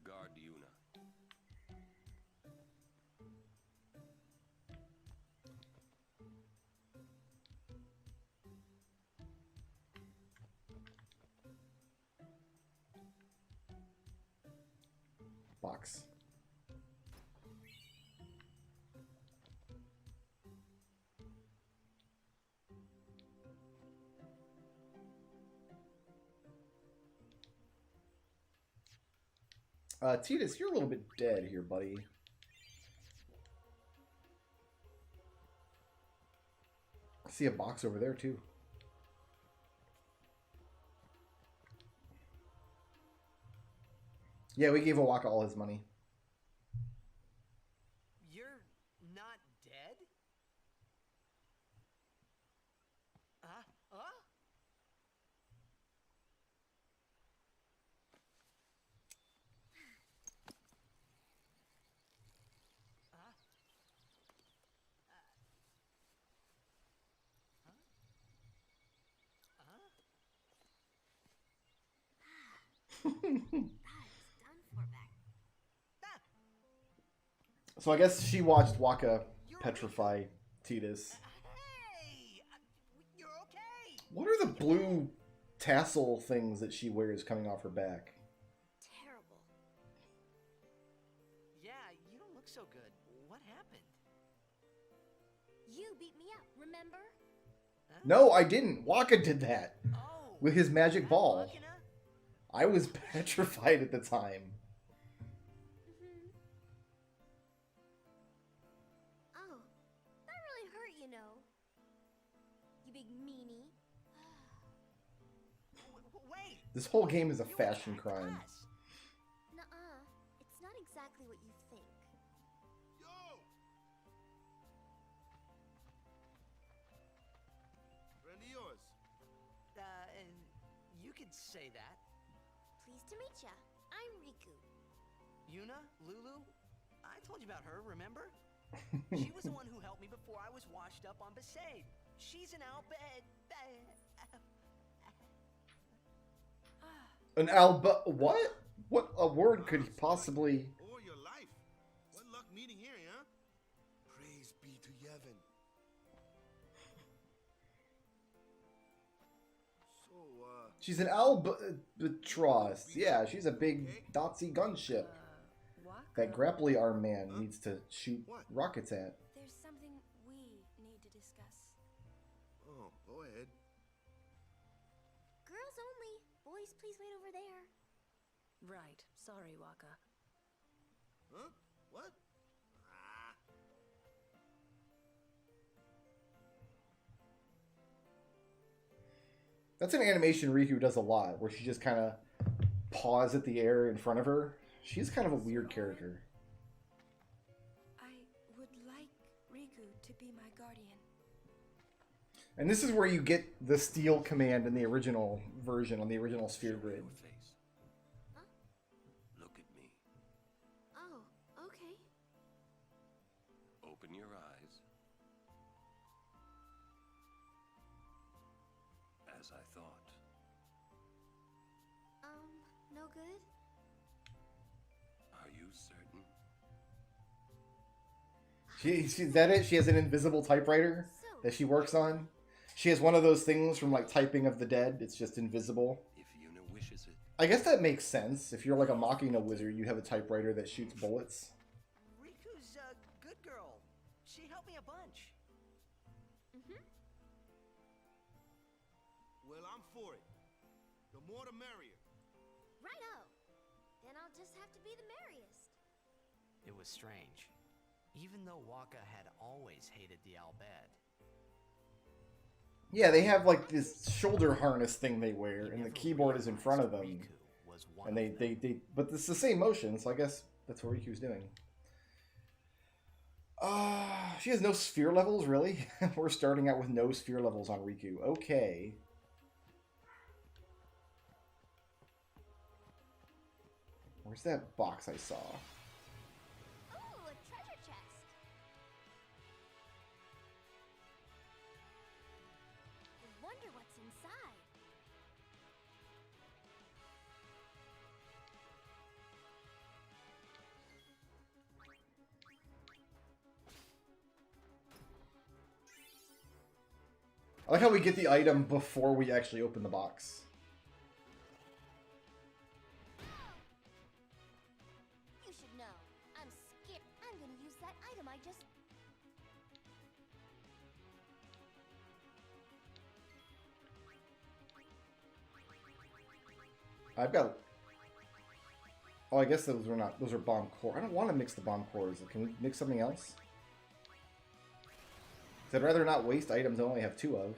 Guard Yuna. Box. Tidus, you're a little bit dead here, buddy. I see a box over there, too. Yeah, we gave Waka all his money. You're not dead? So I guess she watched Waka petrify Tidus. You're okay. What are the blue tassel things that she wears coming off her back? Terrible. Yeah, you don't look so good. What happened? You beat me up, remember? Huh? No, I didn't. Waka did that. Oh, with his magic ball. Machina? I was petrified at the time. Oh, that really hurt, you know. You big meanie. Wait. This whole game is a fashion crime. Nuh-uh. It's not exactly what you think. Yo! Friend of yours. And you could say that. Pleased to meet ya. I'm Riku. Yuna? Lulu? I told you about her, remember? She was the one who helped me before I was washed up on Besaid. She's an An alba... What? What a word could he possibly... Or your life. What luck meeting here, huh? Praise be to Yevon. So, She's an albatross. Yeah, she's a big Nazi gunship that grapply arm man needs to shoot rockets at. There's something we need to discuss. Oh, go ahead. Girls only. Boys, please wait over there. Right. Sorry, Waka. Huh? What? Ah. That's an animation Riku does a lot, where she just kind of paws at the air in front of her. She's kind of a weird character. I would like Riku to be my guardian. And this is where you get the steal command in the original version, on the original Sphere Grid. Huh? Look at me. Oh, okay. Open your eyes. As I thought. No good? Are you certain? Is that it? She has an invisible typewriter that she works on. She has one of those things from like Typing of the Dead. It's just invisible. If Yuna wishes it. I guess that makes sense. If you're like a Machina wizard, you have a typewriter that shoots bullets. Riku's a good girl. She helped me a bunch. Well, I'm for it. The more the merrier. Righto. Then I'll just have to be the merriest. It was strange. Even though Waka had always hated the Albed. Yeah, they have like this shoulder harness thing they wear, and the keyboard is in front of them. And but it's the same motion, so I guess that's what Riku's doing. She has no sphere levels, really? We're starting out with no sphere levels on Riku. Okay. Where's that box I saw? Ooh, a treasure chest. I wonder what's inside. I like how we get the item before we actually open the box. You should know. I'm scared. I'm gonna use that item I just... I've got... Oh, I guess those are not... Those are bomb core. I don't want to mix the bomb cores. Can we mix something else? I'd rather not waste items I only have 2 of.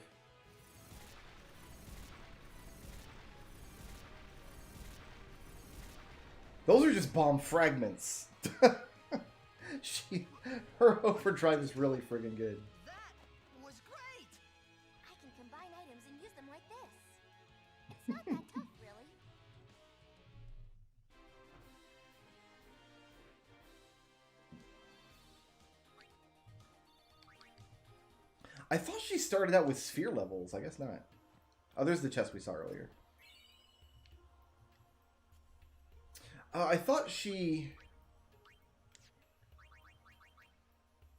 Those are just bomb fragments. Her overdrive is really friggin' good. That was great! I can combine items and use them like this. It's not that tough, really. I thought she started out with sphere levels. I guess not. Oh, there's the chest we saw earlier. I thought she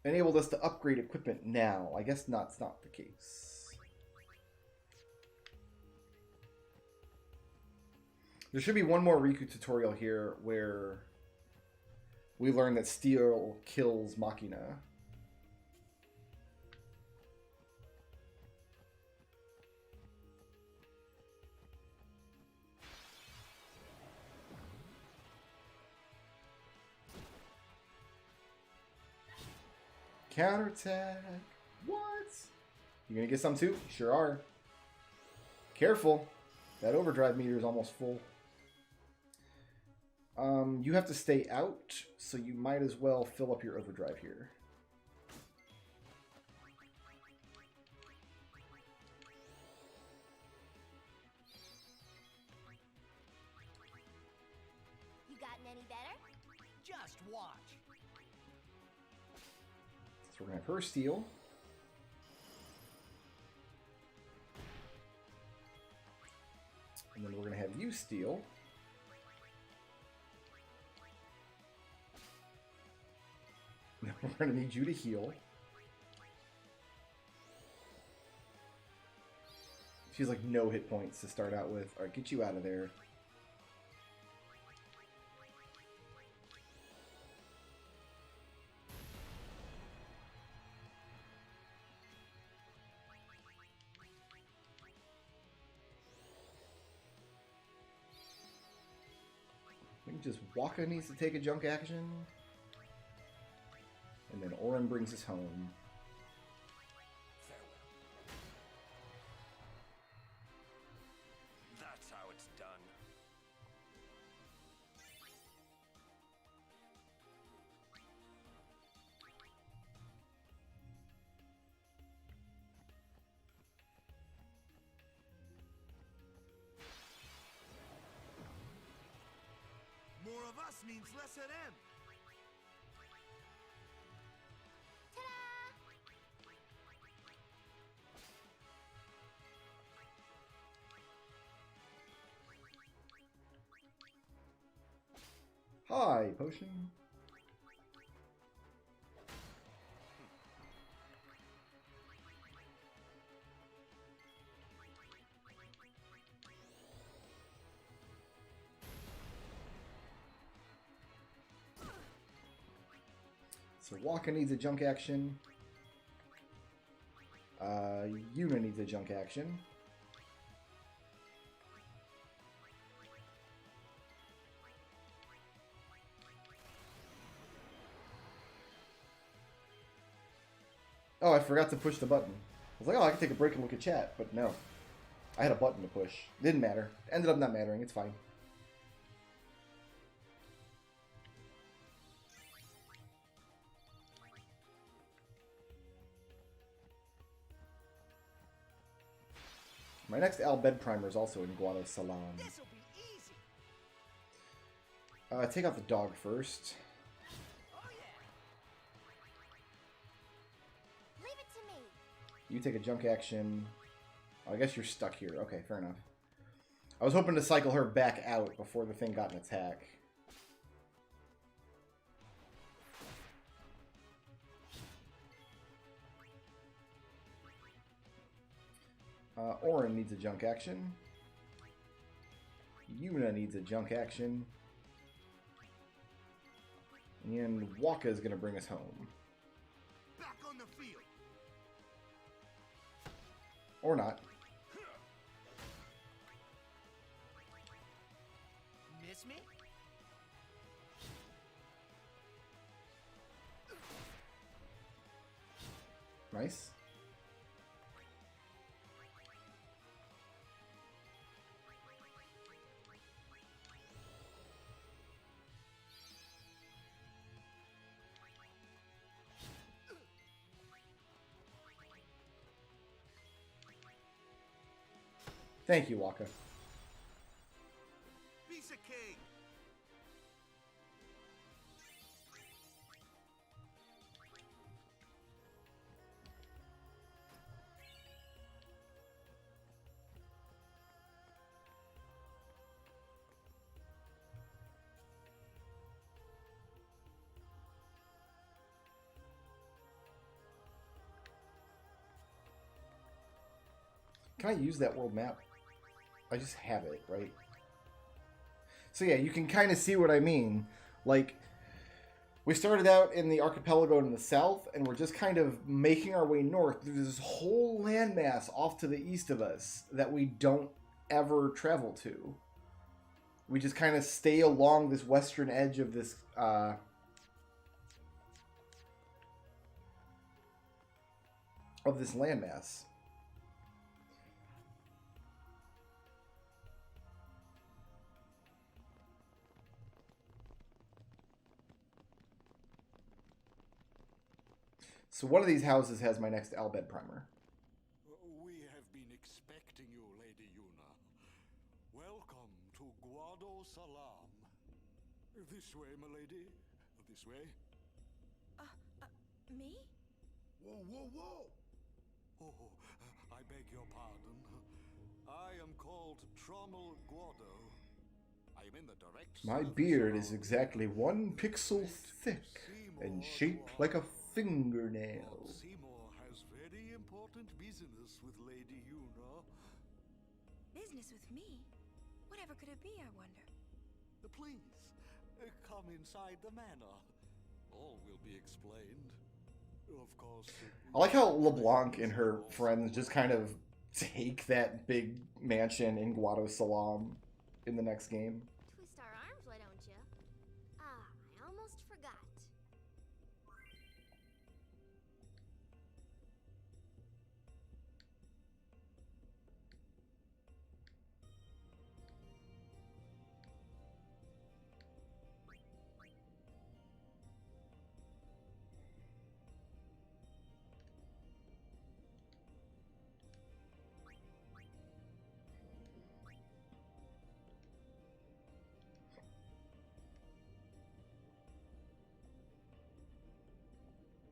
enabled us to upgrade equipment now. I guess that's not the case. There should be one more Riku tutorial here where we learn that steel kills Machina. Counterattack. What? You gonna get some too? Sure are. Careful. That overdrive meter is almost full. You have to stay out, so you might as well fill up your overdrive here. You gotten any better? Just watch. So we're gonna have her steal. And then we're gonna have you steal. We're going to need you to heal. She has like no hit points to start out with. Alright, get you out of there. I think just Waka needs to take a junk action. And then Orin brings us home. That's how it's done. More of us means less of them. Hi, potion. So Waka needs a junk action. Yuna needs a junk action. Oh, I forgot to push the button. I was like, oh, I can take a break and look at chat, but no. I had a button to push. Didn't matter. Ended up not mattering. It's fine. My next Al Bed Primer is also in Guado Salam. This'll be easy. Take out the dog first. Leave it to me. You take a junk action. Oh, I guess you're stuck here. Okay, fair enough. I was hoping to cycle her back out before the thing got an attack. Orin needs a junk action. Yuna needs a junk action. And Waka is going to bring us home. Back on the field. Or not. Miss me? Nice. Thank you, Waka. Piece of cake. Can I use that world map? I just have it, right? So yeah, you can kind of see what I mean. Like, we started out in the archipelago in the south, and we're just kind of making our way north through this whole landmass off to the east of us that we don't ever travel to. We just kind of stay along this western edge of this landmass. So one of these houses has my next Albed primer. We have been expecting you, Lady Yuna. Welcome to Guado Salam. This way, my lady. This way. Me? Whoa, whoa, whoa! Oh, I beg your pardon. I am called Trommel Guado. I am in the direct My beard is exactly 1 pixel thick and shaped like a fingernail. Seymour has very important business with Lady Yuna. Business with me? Whatever could it be, I wonder? Please, come inside the manor. All will be explained. Of course. I like how LeBlanc and her friends just kind of take that big mansion in Guado Salam in the next game. Twist our arms, why don't you? Ah, I almost forgot.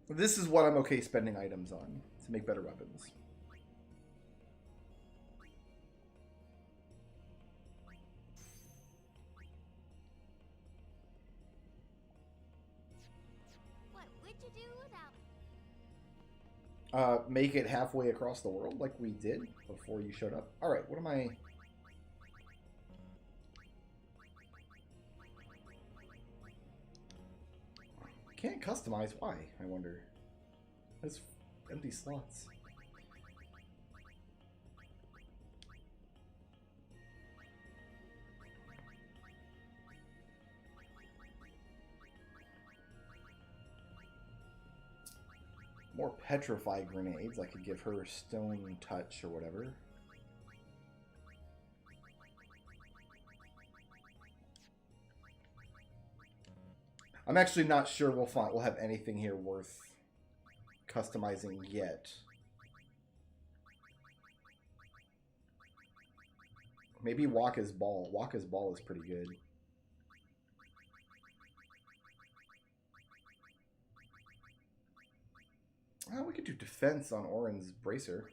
This is what I'm okay spending items on to make better weapons. What would you do without me? Make it halfway across the world like we did before you showed up. Alright, what am I... Can't customize. Why, I wonder? There's empty slots. More petrify grenades. I could give her stone touch or whatever. I'm actually not sure we'll have anything here worth customizing yet. Maybe Waka's ball. Waka's ball is pretty good. Oh, we could do defense on Orin's bracer.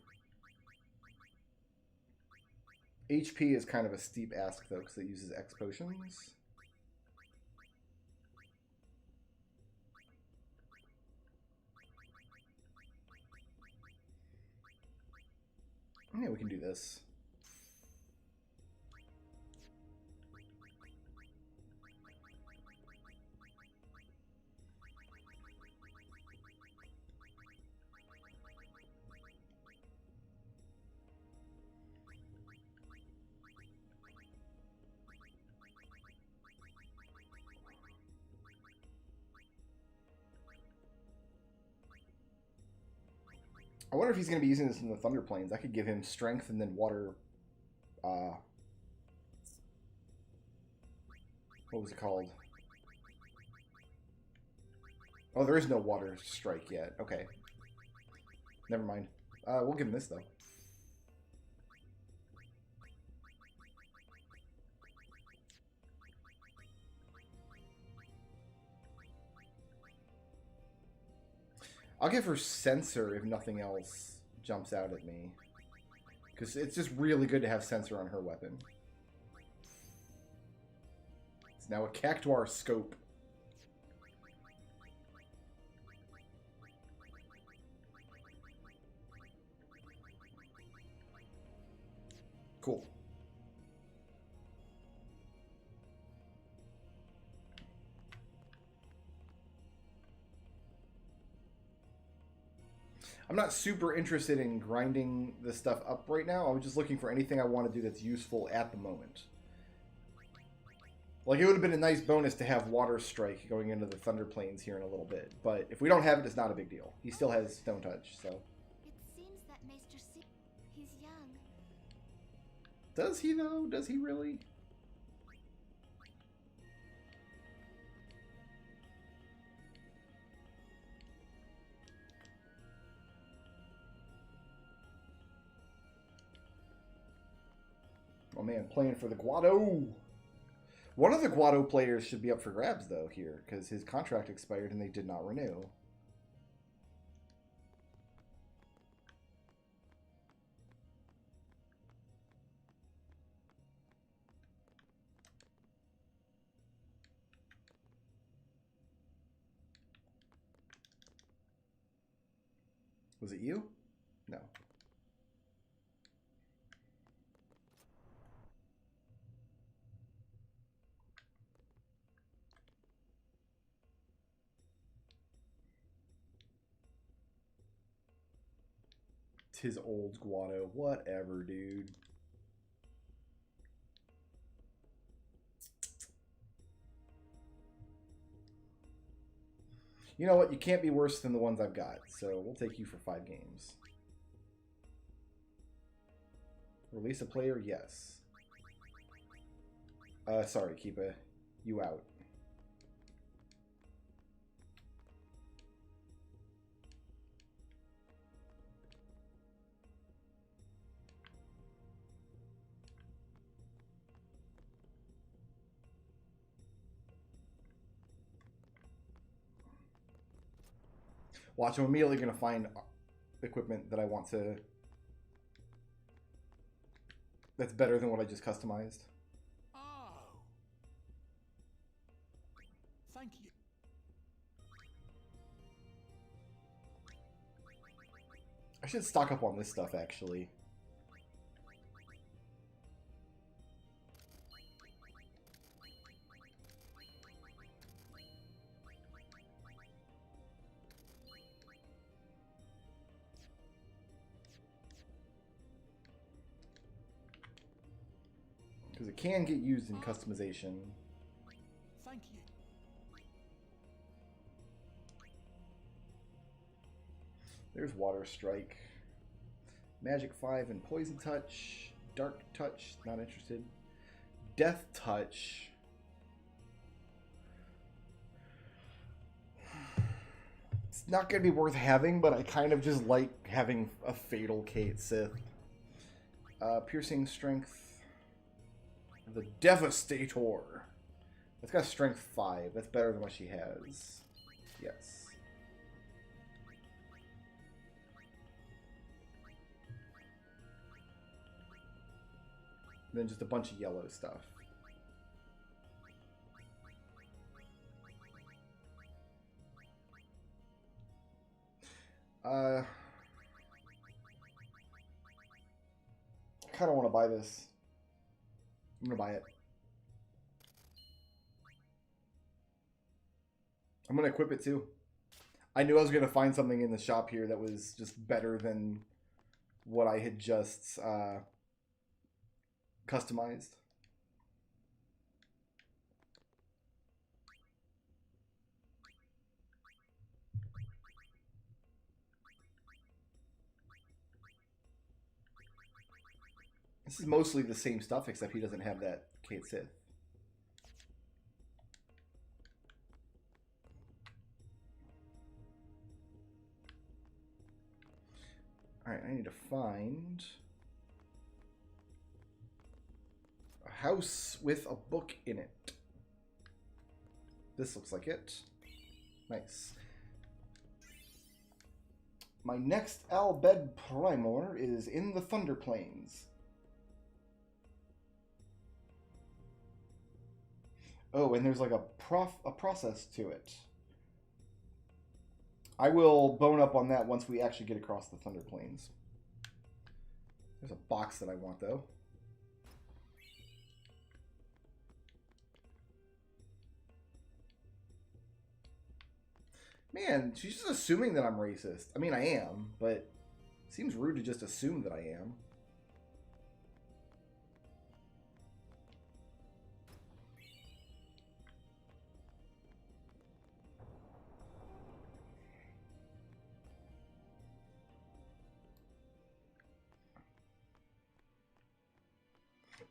HP is kind of a steep ask though, because it uses X potions. Yeah, we can do this. I wonder if he's going to be using this in the Thunder Plains. I could give him strength and then water. What was it called? Oh, there is no water strike yet. Okay. Never mind. We'll give him this, though. I'll give her Sensor if nothing else jumps out at me. Because it's just really good to have Sensor on her weapon. It's now a Cactuar Scope. Cool. I'm not super interested in grinding this stuff up right now. I was just looking for anything I want to do that's useful at the moment. Like, it would have been a nice bonus to have Water Strike going into the Thunder Plains here in a little bit. But if we don't have it, it's not a big deal. He still has Stone Touch, so... It seems that Maester C... he's young. Does he, though? Does he really? Oh man, playing for the Guado. One of the Guado players should be up for grabs, though, here, because his contract expired and they did not renew. Was it you? No. His old Guado. Whatever, dude. You know what? You can't be worse than the ones I've got, so we'll take you for 5 games. Release a player? Yes. Sorry, keep you out. Watch, I'm immediately going to find equipment that I want to... that's better than what I just customized. Oh. Thank you. I should stock up on this stuff, actually. Because it can get used in customization. Thank you. There's Water Strike. Magic 5 and Poison Touch. Dark Touch, not interested. Death Touch. It's not going to be worth having, but I kind of just like having a Fatal Kate Sith. Piercing Strength. The Devastator. That's got Strength 5. That's better than what she has. Yes. And then just a bunch of yellow stuff. I kind of want to buy this. I'm going to buy it. I'm going to equip it too. I knew I was going to find something in the shop here that was just better than what I had just customized. This is mostly the same stuff, except he doesn't have that Kate Sith. Alright, I need to find a house with a book in it. This looks like it. Nice. My next Albed Primor is in the Thunder Plains. Oh, and there's like a process to it. I will bone up on that once we actually get across the Thunder Plains. There's a box that I want, though. Man, she's just assuming that I'm racist. I mean, I am, but it seems rude to just assume that I am.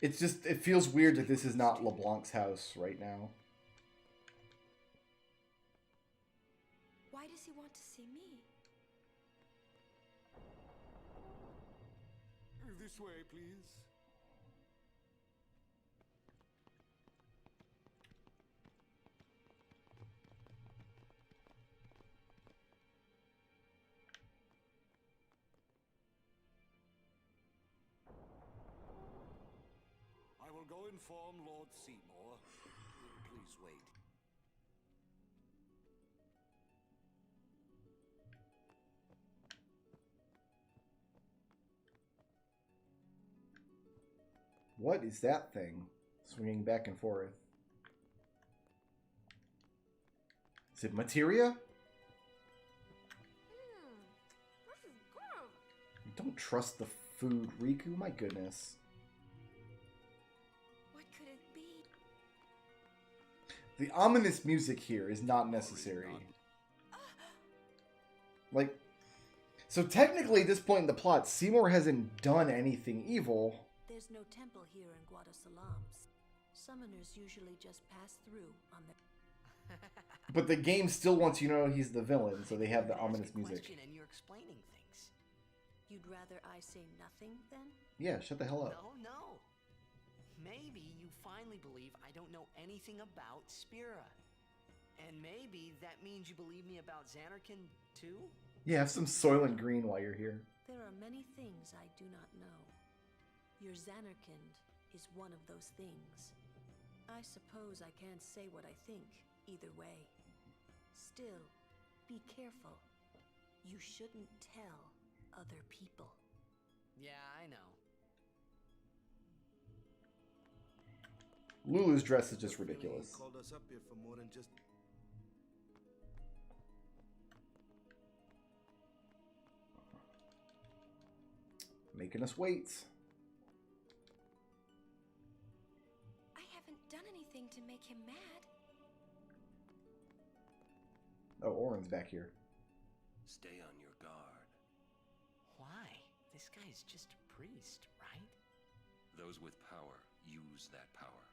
It's just, it feels weird that this is not LeBlanc's house right now. Why does he want to see me? This way, please. I will go inform Lord Seymour. Please wait. What is that thing? Swinging back and forth. Is it materia? This is good. Don't trust the food, Riku. My goodness. What could it be? The ominous music here is not necessary. Like, so technically at this point in the plot, Seymour hasn't done anything evil. There's no temple here in Guado Salam. Summoners usually just pass through on their... But the game still wants you to know he's the villain, so they have the ominous music. And you're explaining things. You'd rather I say nothing, then? Yeah, shut the hell up. No. Maybe you finally believe I don't know anything about Spira. And maybe that means you believe me about Xanarkand, too? Yeah, have some Soylent Green while you're here. There are many things I do not know. Your Xanarkand is one of those things. I suppose I can't say what I think, either way. Still, be careful. You shouldn't tell other people. Yeah, I know. Lulu's dress is just ridiculous. Called us up here for more than just... Making us wait. I haven't done anything to make him mad. Oh, Orin's back here. Stay on your guard. Why? This guy's just a priest, right? Those with power use that power.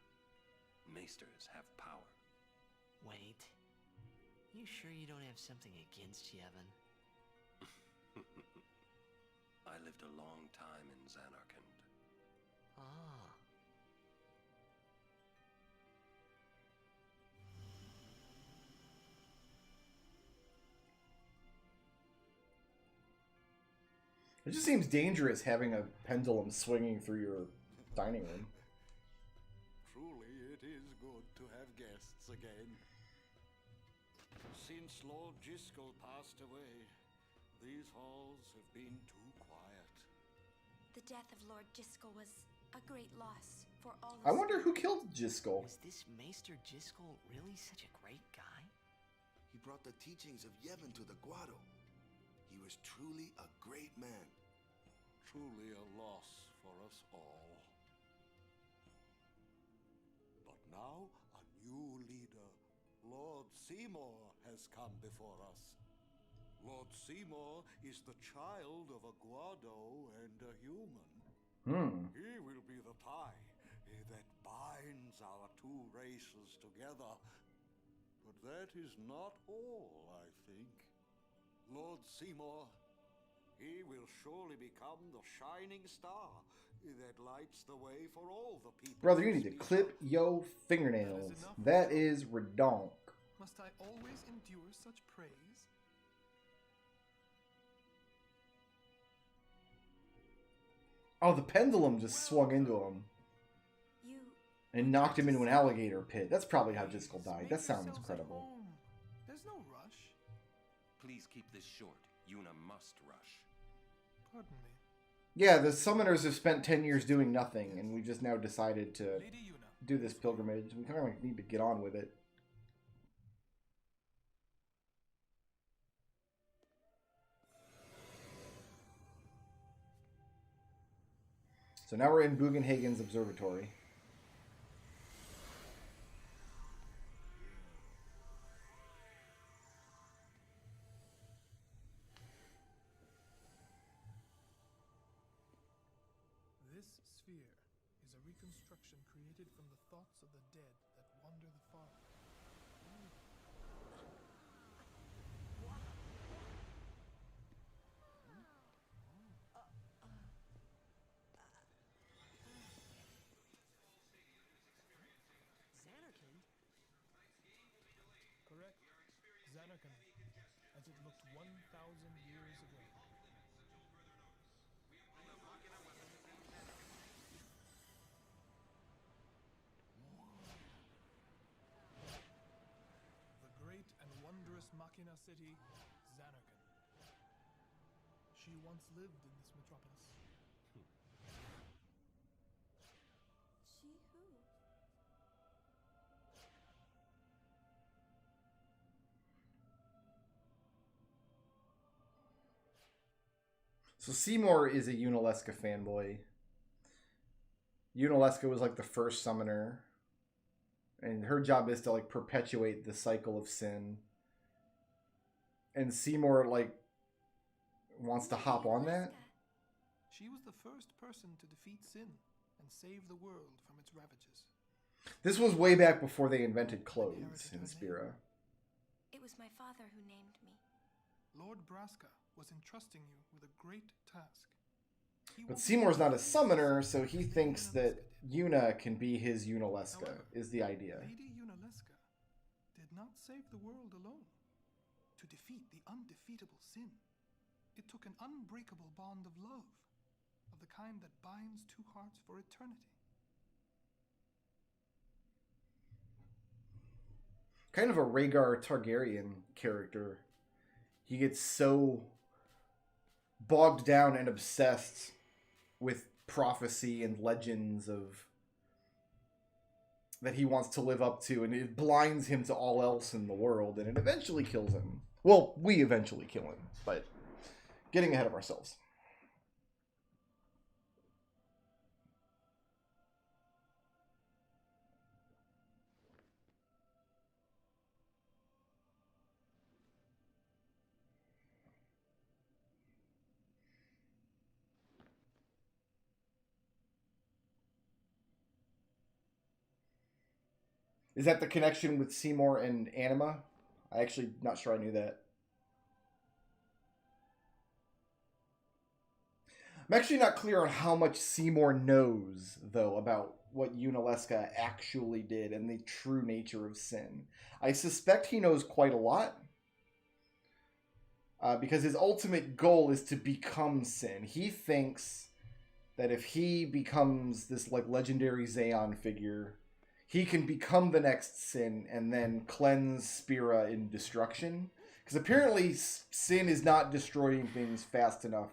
Maesters have power. Wait. You sure you don't have something against Yevon? I lived a long time in Xanarkand. Ah. It just seems dangerous having a pendulum swinging through your dining room. Truly, it is good to have guests again. Since Lord Driscoll passed away, these halls have been too quiet. The death of Lord Driscoll was a great loss for all of I wonder who killed Driscoll. Is this Maester Driscoll really such a great guy? He brought the teachings of Yevon to the Guado. He was truly a great man. Truly a loss for us all. But now, a new leader, Lord Seymour, has come before us. Lord Seymour is the child of a Guado and a human. He will be the tie that binds our two races together. But that is not all, I think. Lord Seymour, he will surely become the shining star that lights the way for all the people. Brother, you need to clip your fingernails. That is redonk. Must I always endure such praise? Oh, the pendulum just swung into him. And knocked him into an alligator pit. That's probably how Driscoll died. That sounds incredible. There's no rush. Please keep this short. Yuna must rush. Pardon me. Yeah, the summoners have spent 10 years doing nothing, and we just now decided to do this pilgrimage. We kind of need to get on with it. So now we're in Bugenhagen's observatory. This sphere is a reconstruction created from the thoughts of the dead that wander the far. Xanarkand? Correct. Xanarkand, as it looked 1,000 years ago. The great and wondrous Machina city, Xanarkand. She once lived in this metropolis. She who? So Seymour is a Unalesca fanboy. Unalesca was like the first summoner. And her job is to like perpetuate the cycle of sin. And Seymour like wants to hop on that. She was the first person to defeat sin and save the world from its ravages. This was way back before they invented clothes in Spira. It was my father who named me. Lord Braska was entrusting you with a great task. But Seymour's not a summoner, so he thinks that Yuna can be his Unalesca, is the idea. Lady Unalesca did not save the world alone. To defeat the undefeatable sin, it took an unbreakable bond of love, of the kind that binds two hearts for eternity. Kind of a Rhaegar Targaryen character. He gets so bogged down and obsessed with prophecy and legends of that he wants to live up to, and it blinds him to all else in the world, and it eventually kills him. Well, we eventually kill him, but getting ahead of ourselves. Is that the connection with Seymour and Anima? I actually not sure I knew that. I'm actually not clear on how much Seymour knows, though, about what Unalesca actually did and the true nature of sin. I suspect he knows quite a lot, because his ultimate goal is to become sin. He thinks that if he becomes this like legendary Xeon figure, he can become the next sin and then cleanse Spira in destruction. Because apparently sin is not destroying things fast enough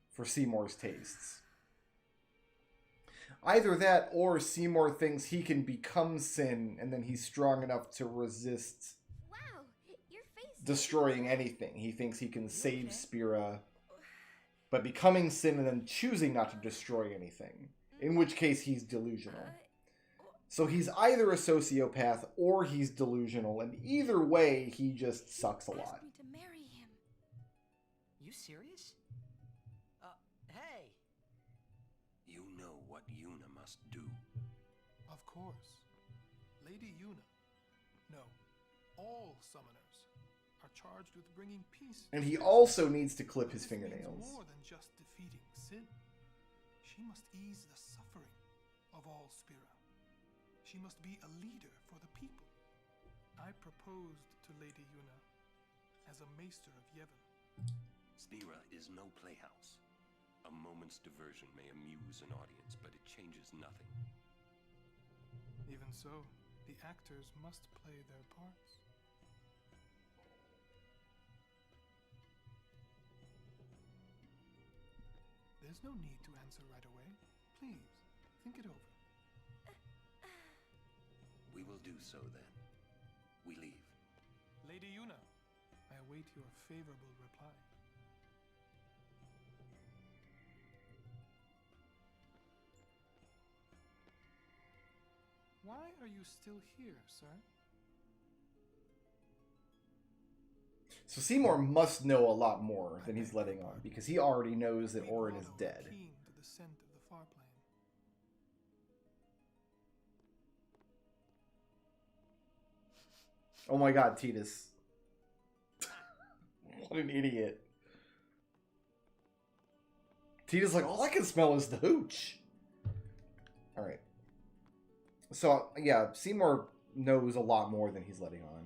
for Seymour's tastes. Either that, or Seymour thinks he can become sin and then he's strong enough to resist destroying anything. He thinks he can save Spira by becoming sin and then choosing not to destroy anything. In which case he's delusional. So he's either a sociopath or he's delusional, and either way, he just sucks a lot. Me to marry him. You serious? Hey! You know what Yuna must do. Of course. Lady Yuna, no, all summoners are charged with bringing peace. And he also needs to clip his This means fingernails. more than just defeating sin. She must ease the suffering of all Spira. She must be a leader for the people. I proposed to Lady Yuna as a maester of Yevon. Spira is no playhouse. A moment's diversion may amuse an audience, but it changes nothing. Even so, the actors must play their parts. There's no need to answer right away. Please, think it over. We will do so then. We leave. Lady Yuna, I await your favorable reply. Why are you still here, sir? So Seymour must know a lot more than he's letting on, because he already knows that Orin is dead. Keen to the scent of the far plane. Oh my god, Titus. What an idiot. Titus like, all I can smell is the hooch. Alright. So, yeah, Seymour knows a lot more than he's letting on.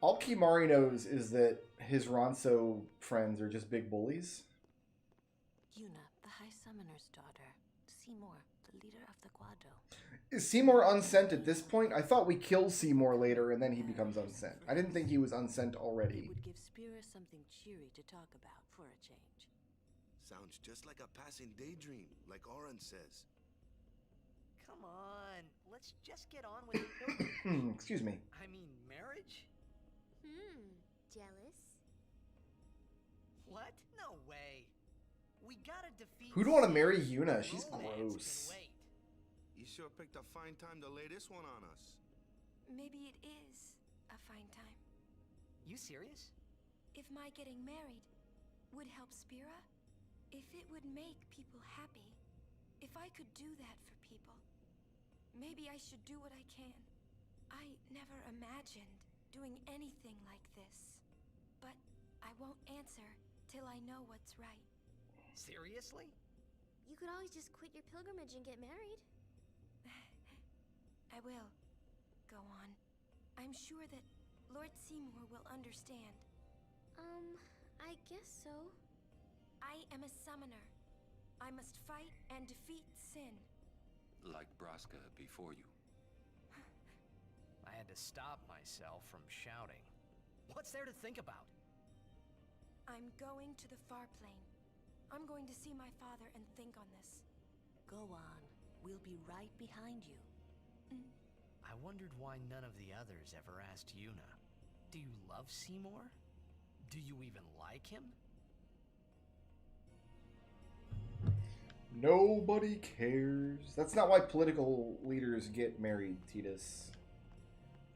All Kimari knows is that his Ronso friends are just big bullies. Yuna, the High Summoner's daughter. Seymour, the leader of the Guado. Is Seymour unsent at this point? I thought we kill Seymour later and then he becomes unsent. I didn't think he was unsent already. It would give Spira something cheery to talk about for a change. Sounds just like a passing daydream, like Oren says. Come on, let's just get on with it. Excuse me. I mean, marriage? Jealous? What? No way. We gotta defeat... Who'd want to marry Yuna? She's gross. You sure picked a fine time to lay this one on us. Maybe it is a fine time. You serious? If my getting married would help Spira, if it would make people happy, if I could do that for people, maybe I should do what I can. I never imagined doing anything like this, but I won't answer till I know what's right. Seriously? You could always just quit your pilgrimage and get married. I will. Go on. I'm sure that Lord Seymour will understand. I guess so. I am a summoner. I must fight and defeat sin. Like Braska before you. I had to stop myself from shouting. What's there to think about? I'm going to the far plane. I'm going to see my father and think on this. Go on. We'll be right behind you. I wondered why none of the others ever asked Yuna. Do you love Seymour? Do you even like him? Nobody cares. That's not why political leaders get married, Titus.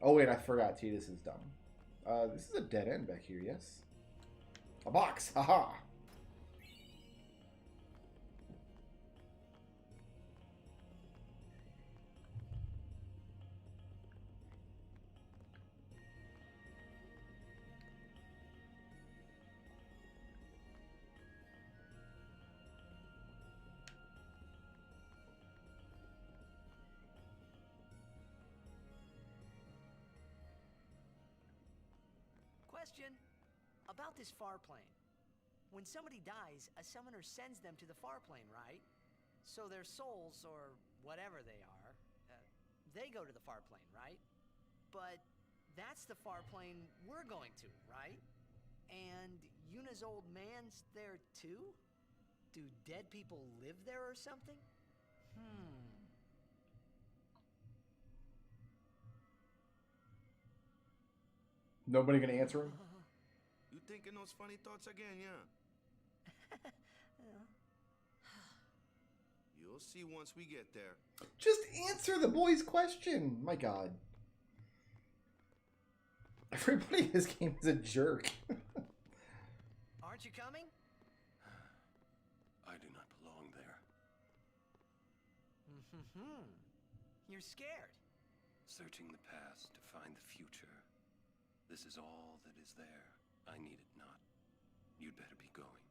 Oh wait, I forgot Titus is dumb. This is a dead end back here, yes? A box! Haha! Question about this far plane. When somebody dies, a summoner sends them to the far plane, right? So their souls, or whatever they are, they go to the far plane, right? But that's the far plane we're going to, right? And Yuna's old man's there too? Do dead people live there or something? Nobody gonna answer him? You thinking those funny thoughts again, yeah? You'll see once we get there. Just answer the boy's question! My god. Everybody in this game is a jerk. Aren't you coming? I do not belong there. You're scared. Searching the past to find the future. This is all that is there. I need it not. You'd better be going.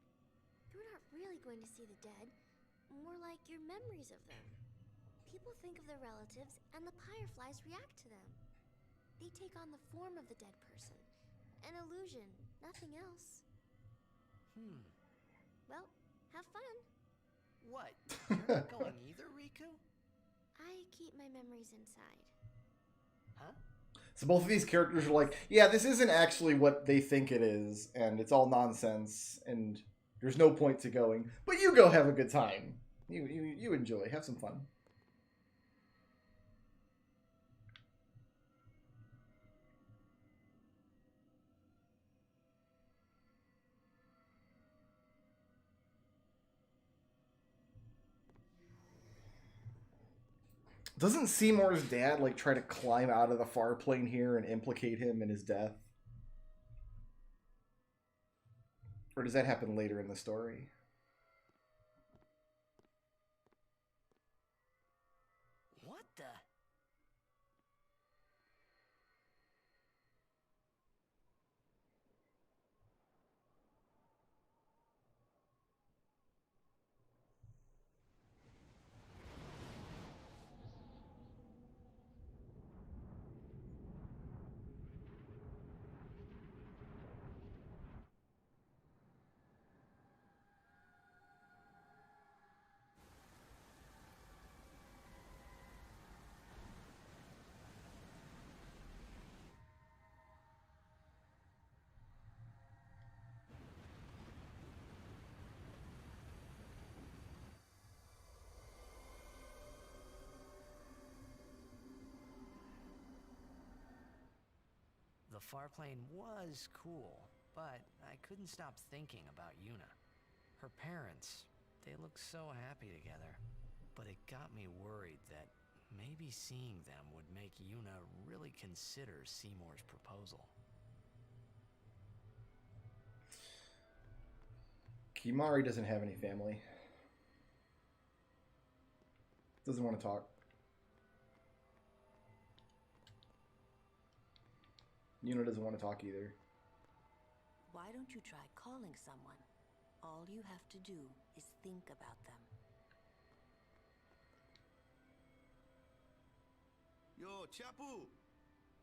You're not really going to see the dead. More like your memories of them. People think of their relatives, and the Fireflies react to them. They take on the form of the dead person. An illusion, nothing else. Well, have fun. What? You're not going either, Riku? I keep my memories inside. Huh? So both of these characters are like, yeah, this isn't actually what they think it is, and it's all nonsense, and there's no point to going. But you go have a good time. You enjoy. Have some fun. Doesn't Seymour's dad like try to climb out of the far plane here and implicate him in his death? Or does that happen later in the story? What the? The farplane was cool, but I couldn't stop thinking about Yuna. Her parents, they looked so happy together. But it got me worried that maybe seeing them would make Yuna really consider Seymour's proposal. Kimahri doesn't have any family. Doesn't want to talk. Yuna doesn't want to talk either. Why don't you try calling someone? All you have to do is think about them. Yo, Chapu!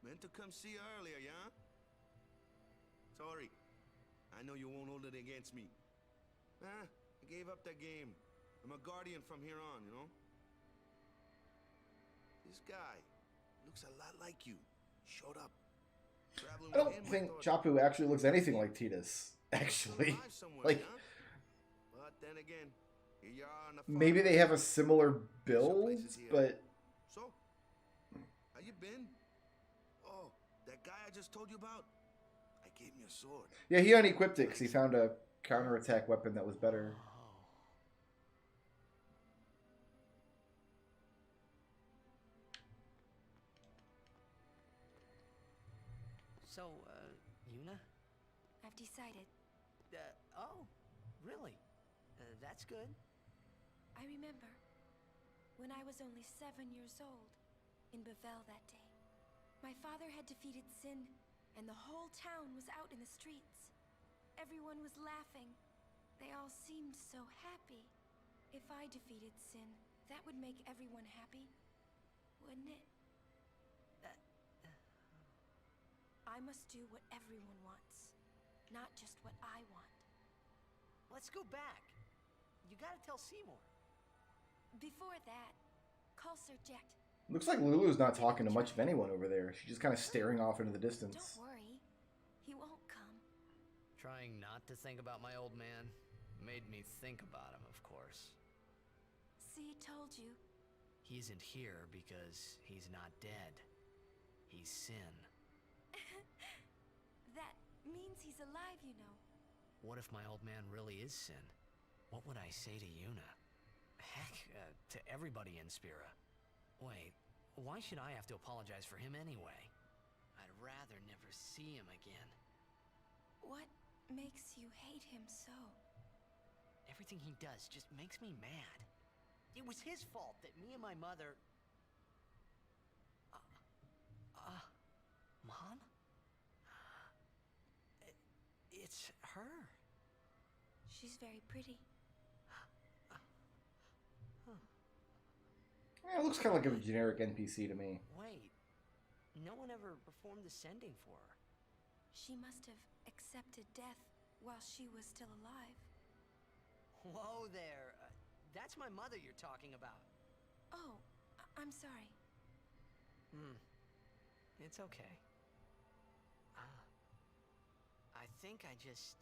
Meant to come see you earlier, yeah? Sorry. I know you won't hold it against me. I gave up that game. I'm a guardian from here on, you know? This guy looks a lot like you. Showed up. I don't think Chapu actually looks anything like Tidus, actually. Like, but then again, here you are on the maybe they have a similar build, but... So, how you been? Oh, that guy I just told you about? I gave him your sword. Yeah, he unequipped it because he found a counterattack weapon that was better. So, Yuna? I've decided. Oh, really? That's good. I remember when I was only 7 years old in Bavel that day. My father had defeated Sin, and the whole town was out in the streets. Everyone was laughing. They all seemed so happy. If I defeated Sin, that would make everyone happy, wouldn't it? I must do what everyone wants, not just what I want. Let's go back. You gotta tell Seymour. Before that, call Sir Jet. Looks like Lulu's not talking to much of anyone over there. She's just kind of staring off into the distance. Don't worry. He won't come. Trying not to think about my old man made me think about him, of course. See, told you. He isn't here because he's not dead. He's Sin. That means he's alive, you know. What if my old man really is Sin? What would I say to Yuna? Heck, to everybody in Spira. Wait, why should I have to apologize for him anyway? I'd rather never see him again. What makes you hate him so? Everything he does just makes me mad. It was his fault that me and my mother... Mom? It's her. She's very pretty. Yeah, it looks kind of like a generic NPC to me. Wait, no one ever performed the sending for her. She must have accepted death while she was still alive. Whoa there. That's my mother you're talking about. Oh, I'm sorry. It's okay. I think I just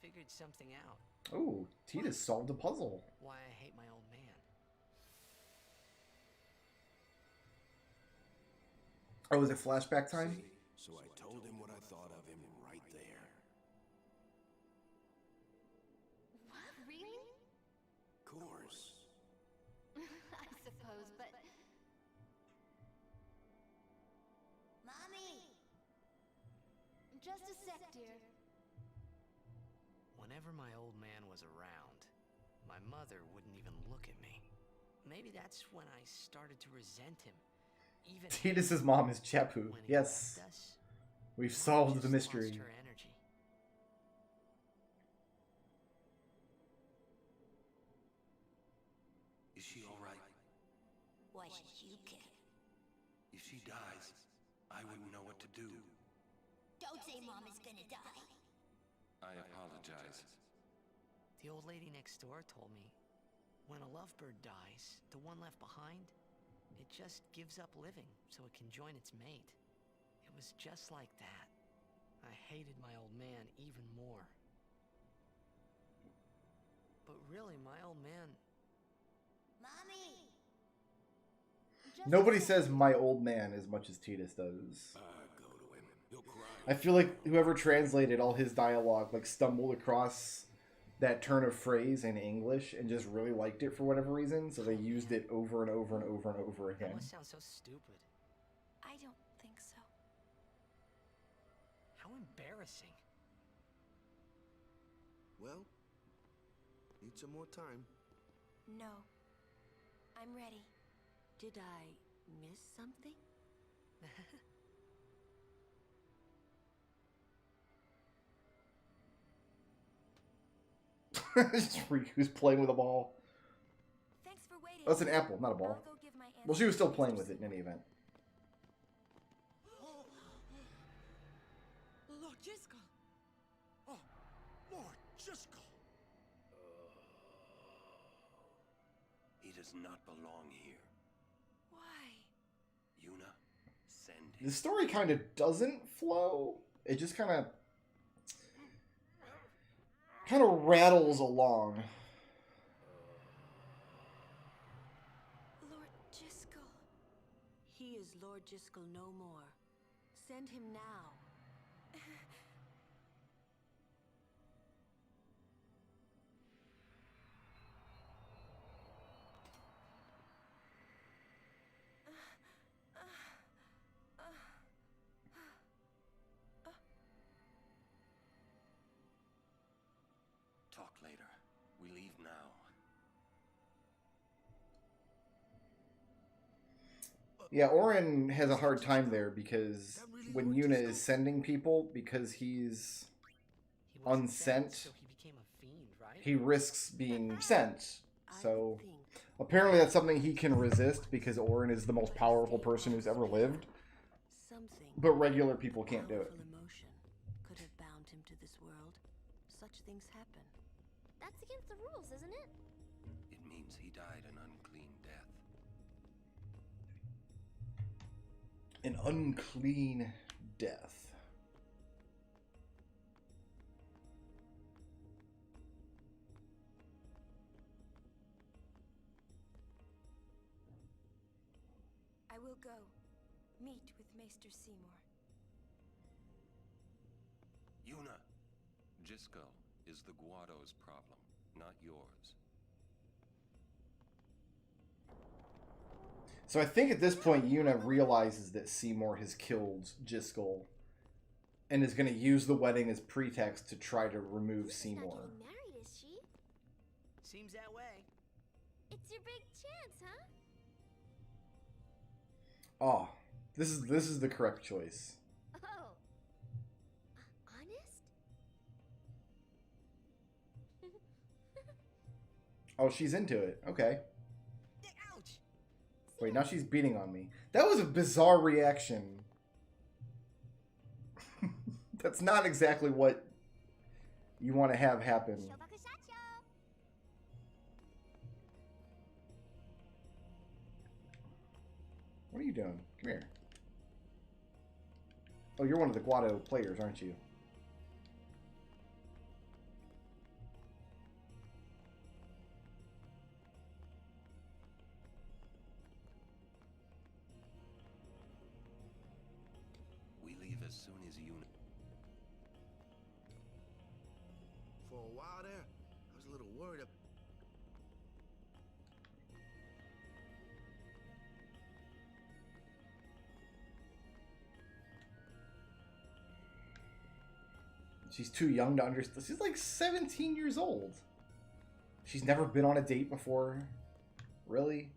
figured something out. Oh, Tidus solved a puzzle. Why I hate my old man. Oh, is it flashback time? So I told him what I thought of him right there. What? Really? Course. I suppose Just a sec, dear. Whenever my old man was around, my mother wouldn't even look at me. Maybe that's when I started to resent him. Even Tidus's mom is Chapu. Yes. We've solved the mystery. Her energy. Is she all right? Why should you care? If she dies, I wouldn't know what to do. Don't say Mom is gonna die. I apologize. The old lady next door told me, when a lovebird dies, the one left behind, it just gives up living so it can join its mate. It was just like that. I hated my old man even more. But really, my old man... Mommy! Nobody says my old man as much as Tidus does. Go to him. He'll cry. I feel like whoever translated all his dialogue like stumbled across that turn of phrase in English and just really liked it for whatever reason, so they used it over and over and over and over again. That must sound so stupid. I don't think so. How embarrassing. Well, need some more time. No. I'm ready. Did I miss something? Who's playing with a ball? Thanks for waiting. That's an apple, not a ball. I'll go give my Well, she was still playing with it in any event. Lord Driscoll. Oh, Lord Driscoll. He does not belong here. Why? Yuna, send him. The story kind of doesn't flow. It just kind of rattles along. Lord Driscoll. He is Lord Driscoll no more. Send him now. Talk later. We leave now. Yeah, Orin has a hard time there because when Yuna is sending people, because he's unsent, So he became a fiend, right? he risks being sent. So apparently that's something he can resist because Orin is the most powerful person who's ever lived. Something. But regular people can't do it. Powerful emotion could have bound him to this world. Such things happen. That's against the rules, isn't it? It means he died an unclean death. An unclean death. I will go. Meet with Maester Seymour. Yuna, Driscoll is the Guado's problem, not yours. So I think at this point Yuna realizes that Seymour has killed Driscoll and is going to use the wedding as pretext to try to remove Yuna's Seymour. not getting married, is she? Seems that way. It's your big chance, huh? Oh, this is the correct choice. Oh. Honest? Oh, she's into it. Okay. Ouch! Wait, now she's beating on me. That was a bizarre reaction. That's not exactly what you want to have happen. What are you doing? Come here. Oh, you're one of the Guado players, aren't you? We leave as soon as Yuna... For a while there, I was a little worried. She's too young to understand. She's like 17 years old. She's never been on a date before. Really?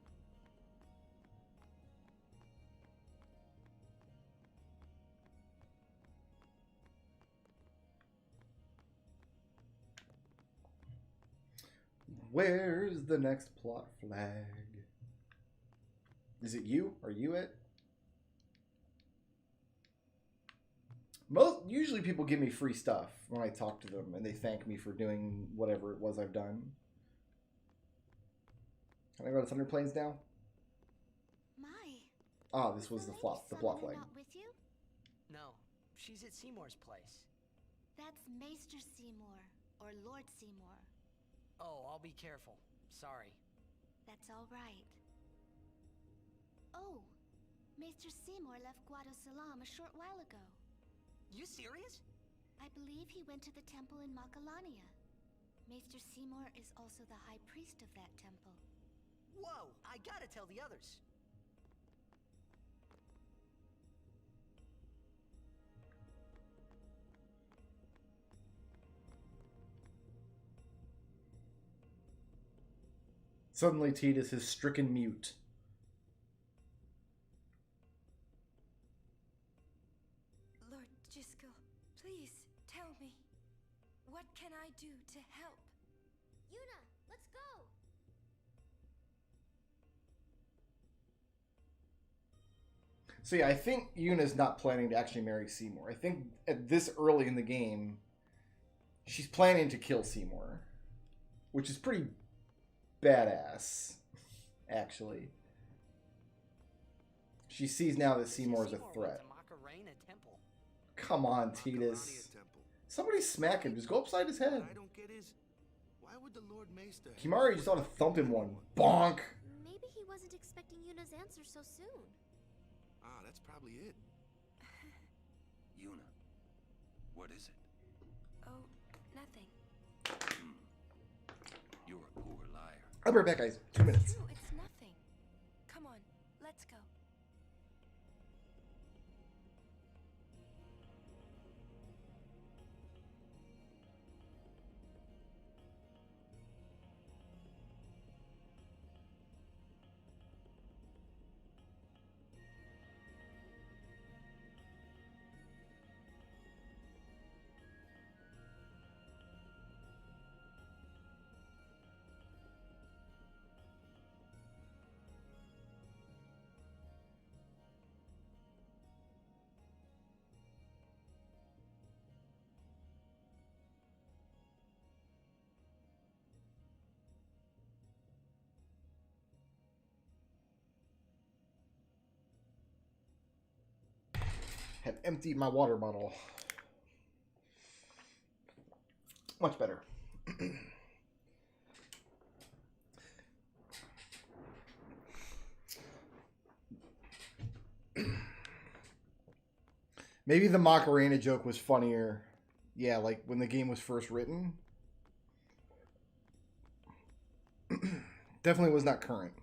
Where's the next plot flag? Is it you? Are you it? Usually people give me free stuff when I talk to them and they thank me for doing whatever it was I've done. Can I go to Thunder Plains now? My. Ah, this was the plot flag. Not with you? No, she's at Seymour's place. That's Maester Seymour, or Lord Seymour. Oh, I'll be careful. Sorry. That's all right. Oh, Maester Seymour left Guado Salam a short while ago. You serious? I believe he went to the temple in Makalania. Maester Seymour is also the high priest of that temple. Whoa, I gotta tell the others. Suddenly Tidus is stricken mute. Lord Djose, please tell me. What can I do to help? Yuna, let's go! So yeah, I think Yuna's not planning to actually marry Seymour. I think at this early in the game, she's planning to kill Seymour, which is pretty badass, actually. She sees now that Seymour is a threat. Come on, Tidus. Somebody smack him. Just go upside his head. What I don't get is, why would the Lord Maester... Kimari just ought to thump him one. Bonk! Maybe he wasn't expecting Yuna's answer so soon. Ah, that's probably it. Yuna, what is it? Oh, nothing. You're a poor liar. I'll be right back, guys. 2 minutes. True, it's nothing. Come on, let's go. Have emptied my water bottle. Much better. Maybe the Macarena joke was funnier. Yeah, like when the game was first written. Definitely was not current.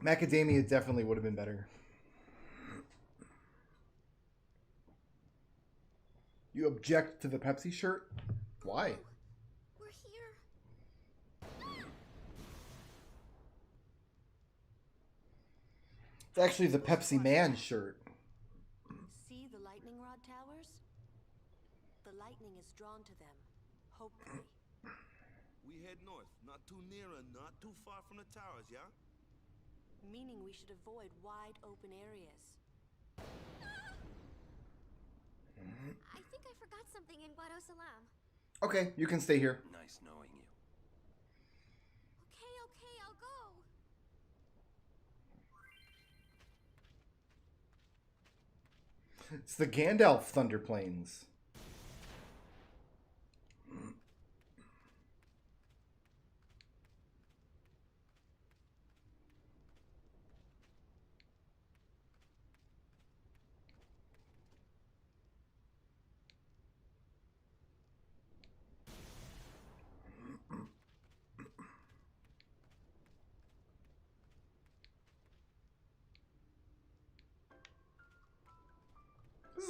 Macadamia definitely would have been better. You object to the Pepsi shirt? Why? We're here. It's actually the Pepsi Man shirt. See the lightning rod towers? The lightning is drawn to them, hopefully. We head north, not too near and not too far from the towers, yeah? Meaning we should avoid wide open areas. I think I forgot something in Guado Salam. Okay, you can stay here. Nice knowing you. Okay, I'll go. It's the Gandalf Thunder Plains.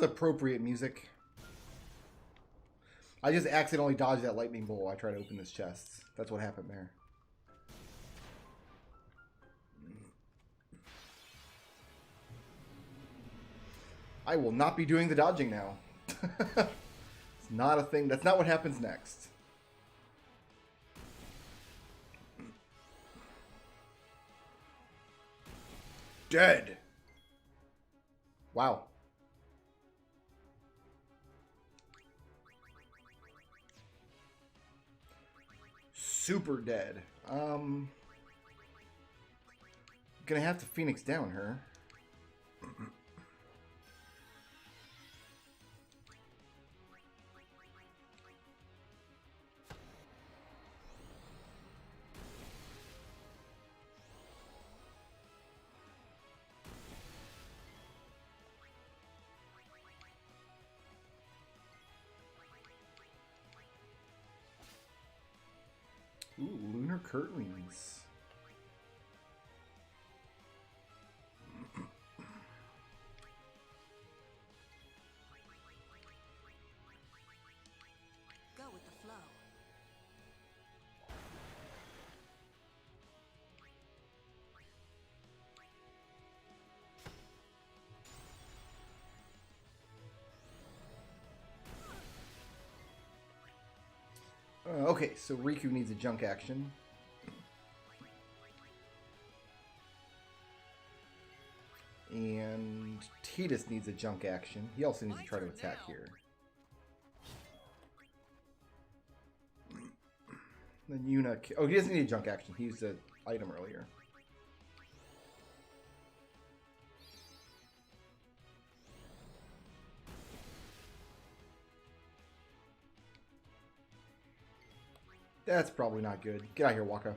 is appropriate music. I just accidentally dodged that lightning bolt. I tried to open this chest. That's what happened there. I will not be doing the dodging now. It's not a thing. That's not what happens next. Dead. Wow. Super dead. Gonna have to Phoenix down her. Ooh, lunar curtains. Go with the flow. Okay, so Riku needs a junk action. And Tidus needs a junk action. He also needs to try to attack here. Then Yuna... Oh, he doesn't need a junk action. He used an item earlier. That's probably not good. Get out of here, Waka.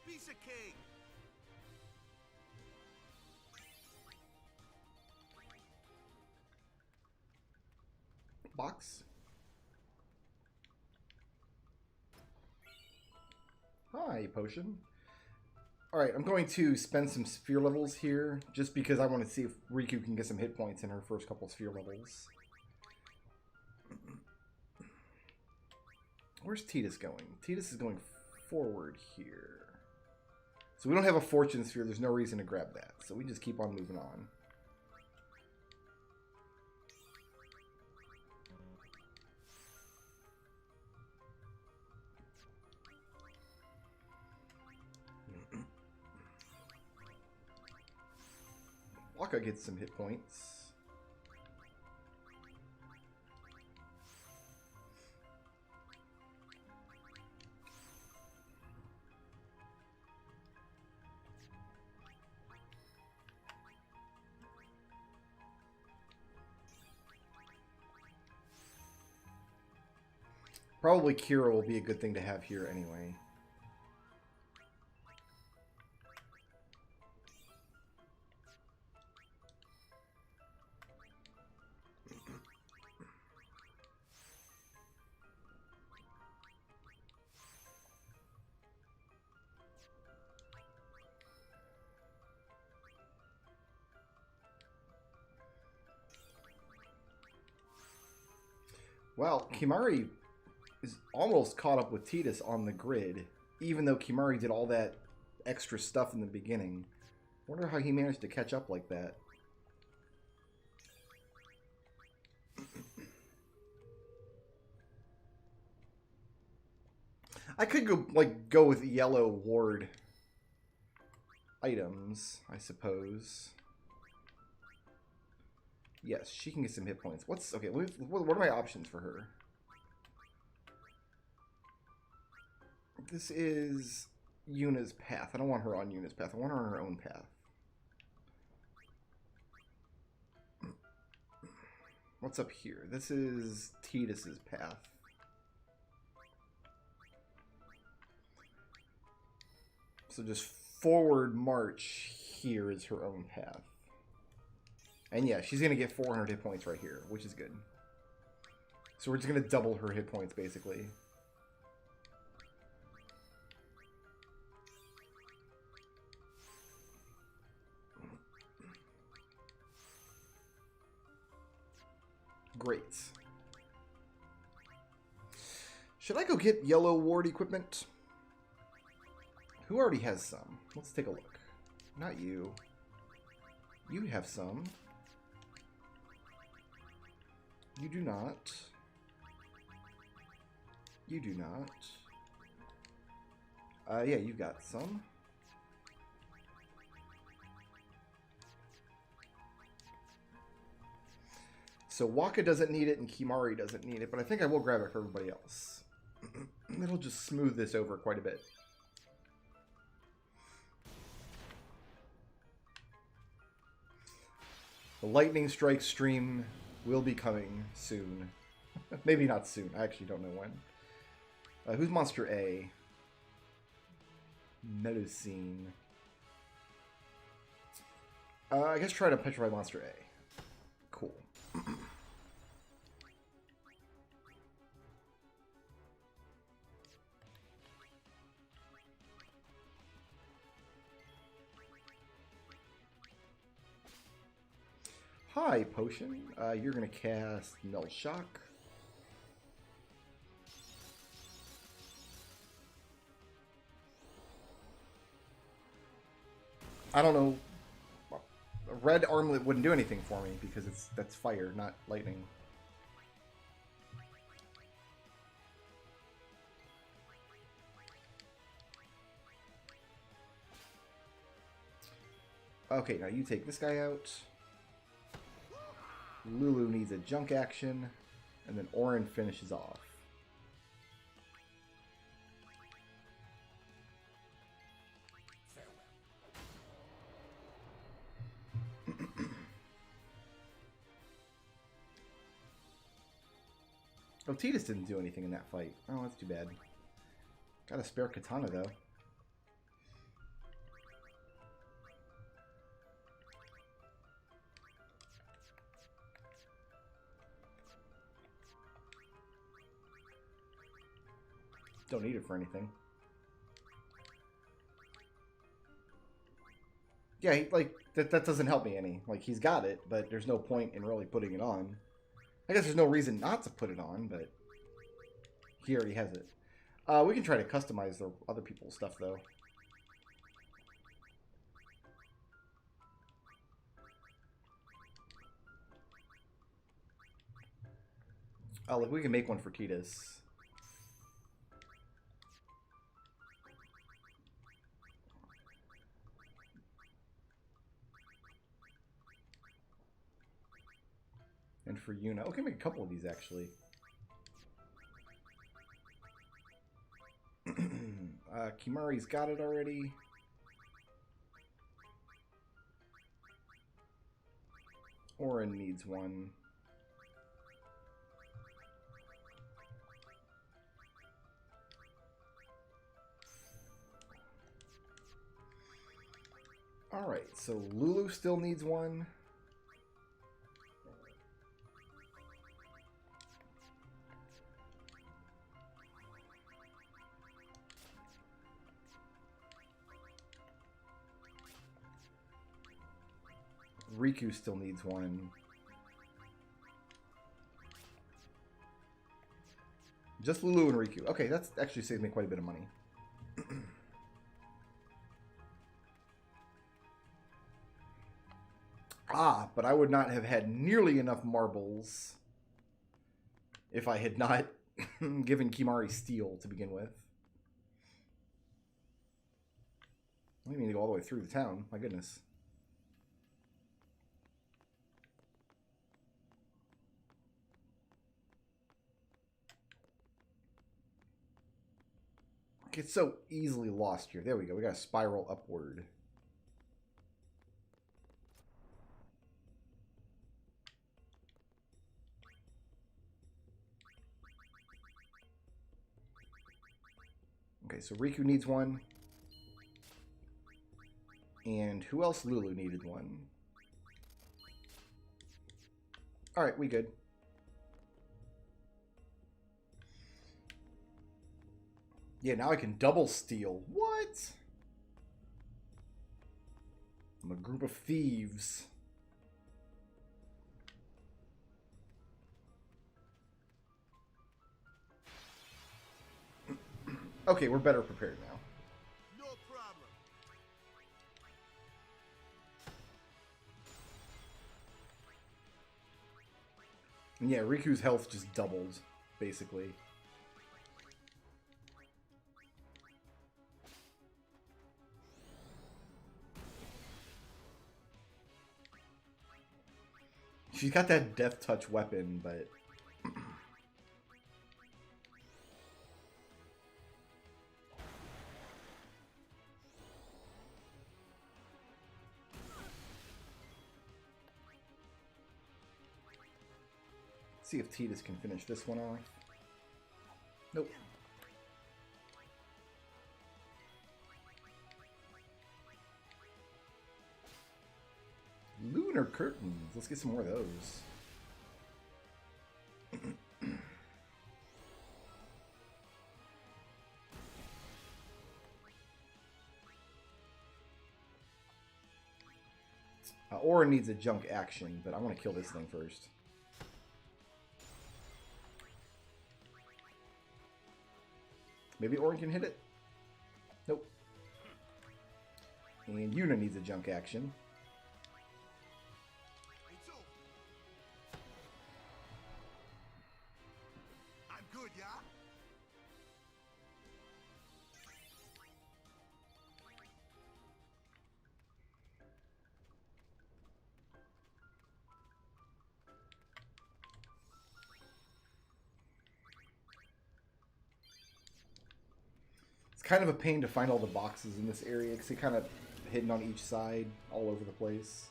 Piece of cake. Box. Hi, potion. Alright, I'm going to spend some sphere levels here, just because I want to see if Riku can get some hit points in her first couple sphere levels. Where's Tidus going? Tidus is going forward here. So we don't have a fortune sphere, there's no reason to grab that. So we just keep on moving on. Waka gets some hit points. Probably Kira will be a good thing to have here anyway. Well, Kimari is almost caught up with Tidus on the grid, even though Kimari did all that extra stuff in the beginning. Wonder how he managed to catch up like that. I could go with yellow ward items, I suppose. Yes, she can get some hit points. Okay? What are my options for her? This is Yuna's path. I don't want her on Yuna's path. I want her on her own path. What's up here? This is Tidus's path. So just forward march here is her own path. And yeah, she's going to get 400 hit points right here, which is good. So we're just going to double her hit points, basically. Great. Should I go get yellow ward equipment? Who already has some? Let's take a look. Not you. You have some. You do not. You do not. Yeah, you got some. So Waka doesn't need it and Kimari doesn't need it, but I think I will grab it for everybody else. It'll just smooth this over quite a bit. The Lightning Strike stream will be coming soon. Maybe not soon. I actually don't know when. Who's Monster A? Medicine. I guess try to petrify Monster A. Cool. Hi, Potion. You're going to cast Null Shock. I don't know. A red armlet wouldn't do anything for me because that's fire, not lightning. Okay, now you take this guy out. Lulu needs a junk action, and then Orin finishes off. Oh, Tidus didn't do anything in that fight. Oh, that's too bad. Got a spare katana, though. Don't need it for anything. Yeah, that doesn't help me any. Like, he's got it, but there's no point in really putting it on. I guess there's no reason not to put it on, but he already has it. We can try to customize the other people's stuff, though. Oh, look, we can make one for Tidus. And for Yuna. Okay, make a couple of these, actually. Kimari's got it already. Orin needs one. Alright, so Lulu still needs one. Riku still needs one. Just Lulu and Riku. Okay, that's actually saved me quite a bit of money. But I would not have had nearly enough marbles if I had not given Kimari steel to begin with. I didn't mean to go all the way through the town. My goodness. Get so easily lost here. There we go. We got to spiral upward. Okay, so Riku needs one. And who else? Lulu needed one. Alright, we good. Yeah, now I can double steal. What? I'm a group of thieves. Okay, we're better prepared now. No problem. And yeah, Riku's health just doubled, basically. She's got that death touch weapon, but... see if Tidus can finish this one off. Nope. Lunar curtains. Let's get some more of those. Aura needs a junk action, but I want to kill this thing first. Maybe Orin can hit it? Nope. And Yuna needs a junk action. I'm good, yeah? It's kind of a pain to find all the boxes in this area because they're kind of hidden on each side, all over the place.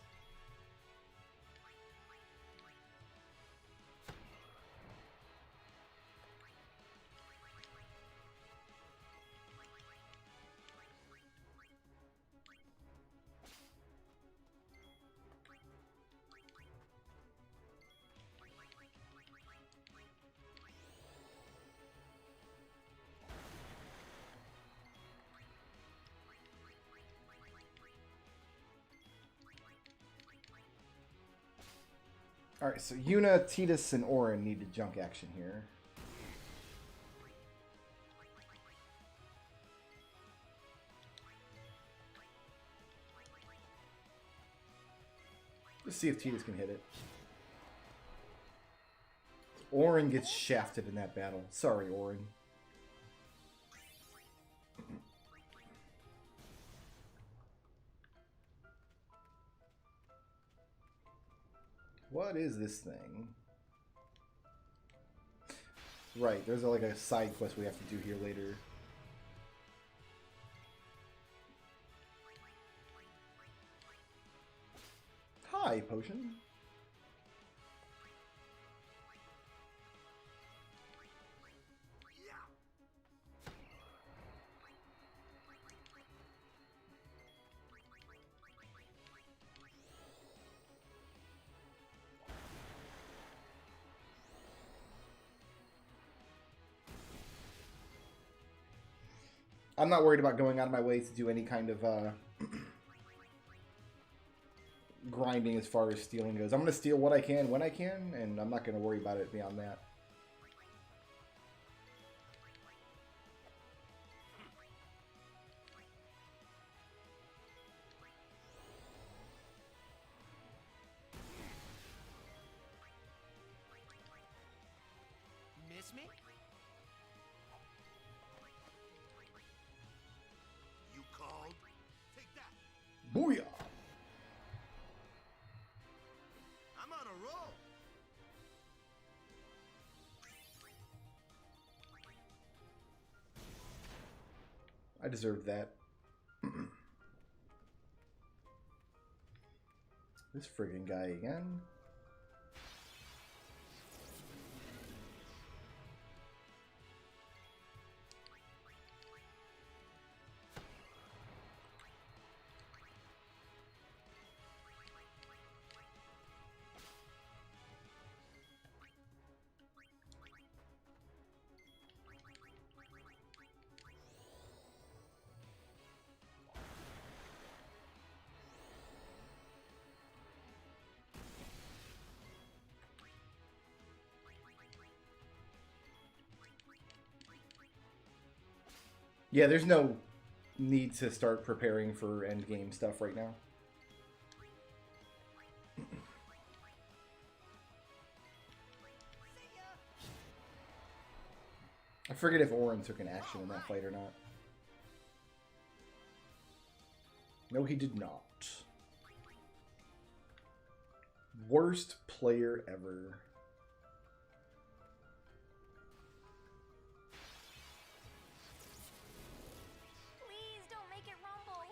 Alright, so Yuna, Tidus, and Orin need to junk action here. Let's see if Tidus can hit it. Orin gets shafted in that battle. Sorry, Orin. What is this thing? Right, there's like a side quest we have to do here later. Hi, Potion. I'm not worried about going out of my way to do any kind of grinding as far as stealing goes. I'm going to steal what I can when I can, and I'm not going to worry about it beyond that. Miss me? You called? Take that. Booyah! I'm on a roll. I deserved that. This friggin' guy again. Yeah, there's no need to start preparing for endgame stuff right now. I forget if Orin took an action in that fight or not. No, he did not. Worst player ever. Please don't make it rumble.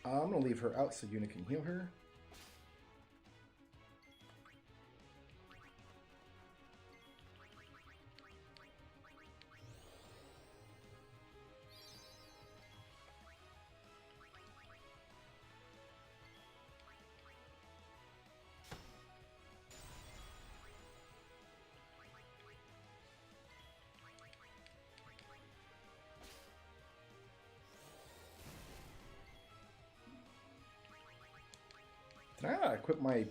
I'm gonna leave her out so Yuna can heal her. Did I not equip my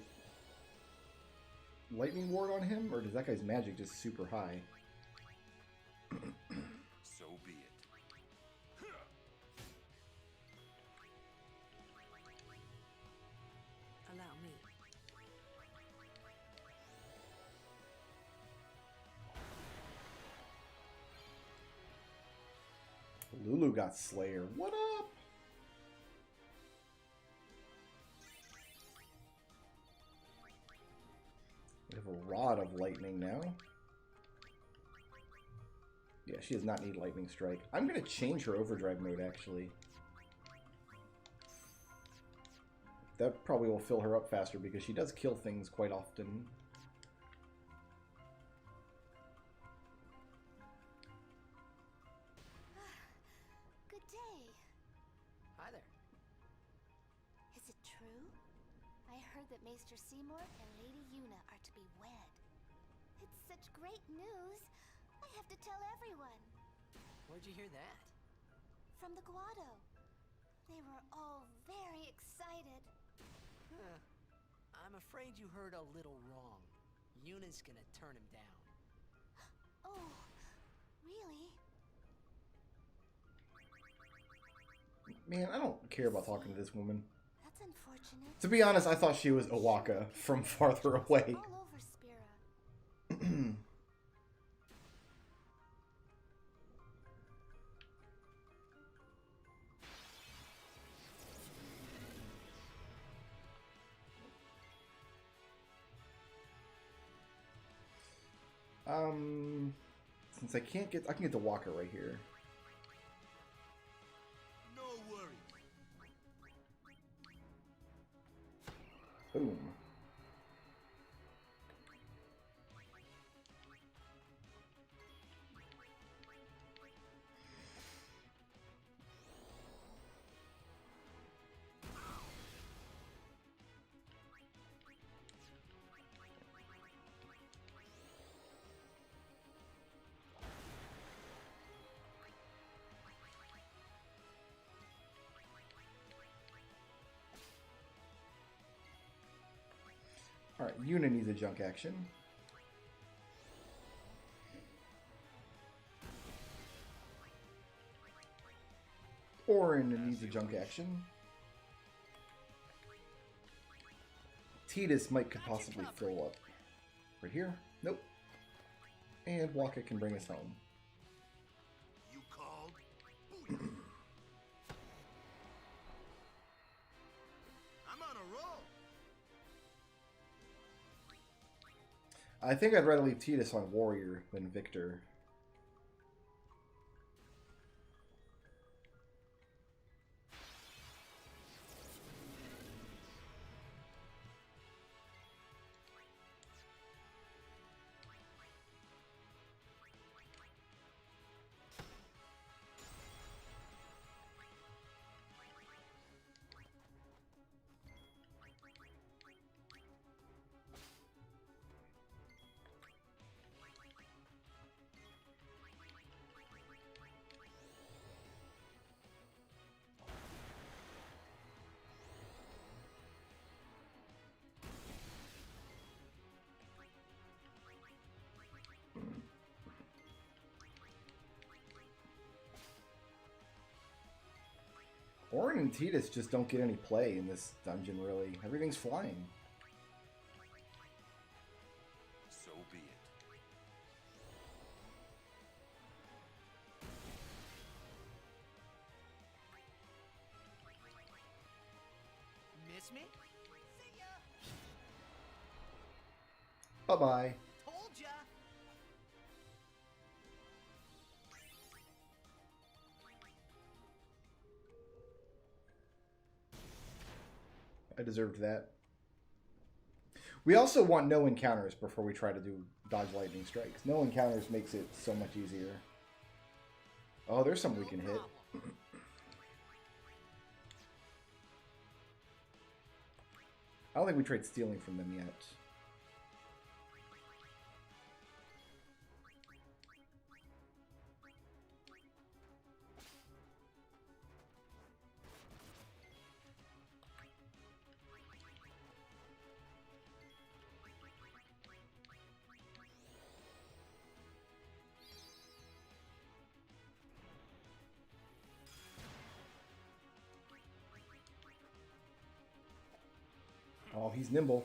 lightning ward on him, or does that guy's magic just super high? So be it. Allow me. Lulu got Slayer. What up? We have a Rod of Lightning now. Yeah, she does not need Lightning Strike. I'm going to change her Overdrive mode, actually. That probably will fill her up faster because she does kill things quite often. Good day. Hi there. Is it true? I heard that Maester Seymour and Lady Yuna are to be wed. It's such great news. I have to tell everyone. Where'd you hear that? From the Guado. They were all very excited. Huh. I'm afraid you heard a little wrong. Yuna's gonna turn him down. Oh, really? Man, I don't care about talking to this woman. That's unfortunate. To be honest, I thought she was Owaka from farther away. All over Spira. Since I can get the Walker right here. No worry. Boom. Alright, Yuna needs a junk action. Orin needs a junk action. Tidus could possibly fill up. Right here? Nope. And Waka can bring us home. You called? I'm on a roll. I think I'd rather leave Tidus on Warrior than Victor. Orin and Tidus just don't get any play in this dungeon, really. Everything's flying. So be it. Miss me? See ya! Bye-bye. Told ya! I deserved that. We also want no encounters before we try to do dodge lightning strikes. No encounters makes it so much easier. Oh, there's some we can hit. I don't think we tried stealing from them yet. Oh, he's nimble.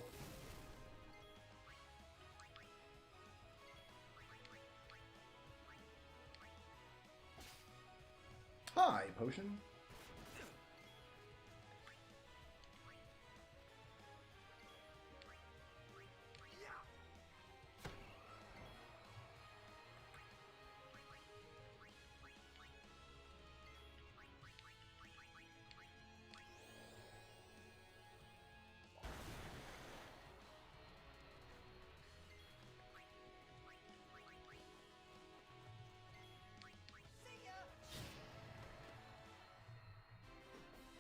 Hi, potion.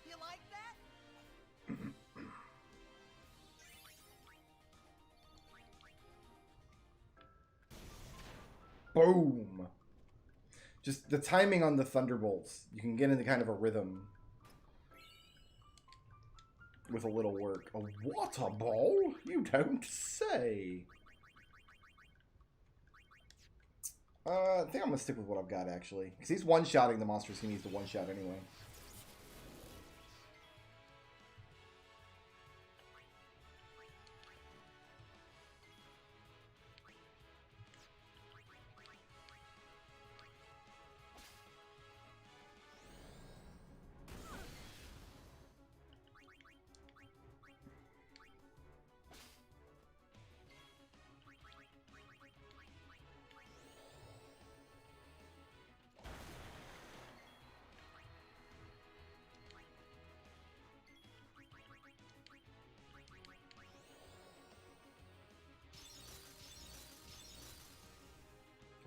You like that? Boom. Just the timing on the thunderbolts. You can get into kind of a rhythm with a little work. A water ball? You don't say. I think I'm going to stick with what I've got, actually. Because he's one-shotting the monsters he needs to one-shot anyway.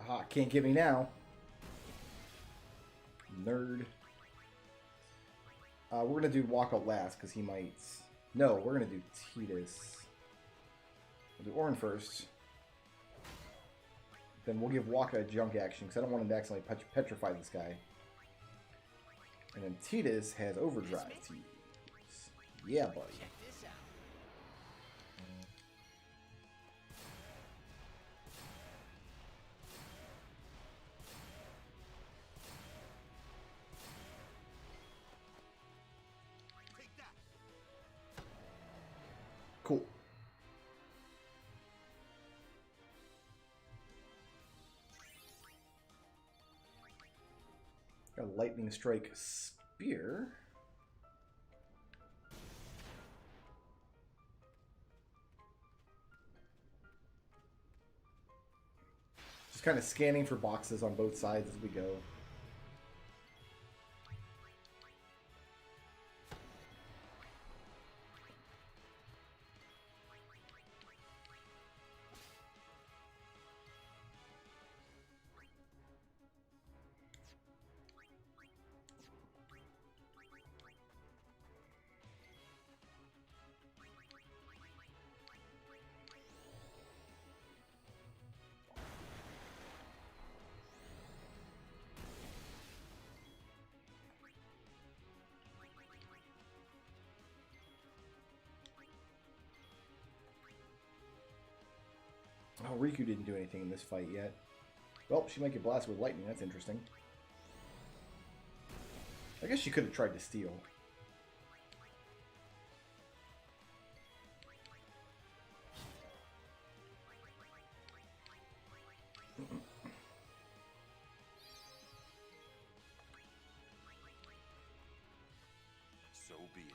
Aha, can't get me now. Nerd. We're going to do Walkout last, because he might... No, we're going to do Tidus. We'll do Orin first. Then we'll give Waka a junk action, because I don't want him to accidentally petrify this guy. And then Tidus has Overdrive to use. Yeah, buddy. Cool. Got a lightning strike spear. Just kind of scanning for boxes on both sides as we go. Oh, Riku didn't do anything in this fight yet. Well, she might get blasted with lightning. That's interesting. I guess she could have tried to steal. So be it.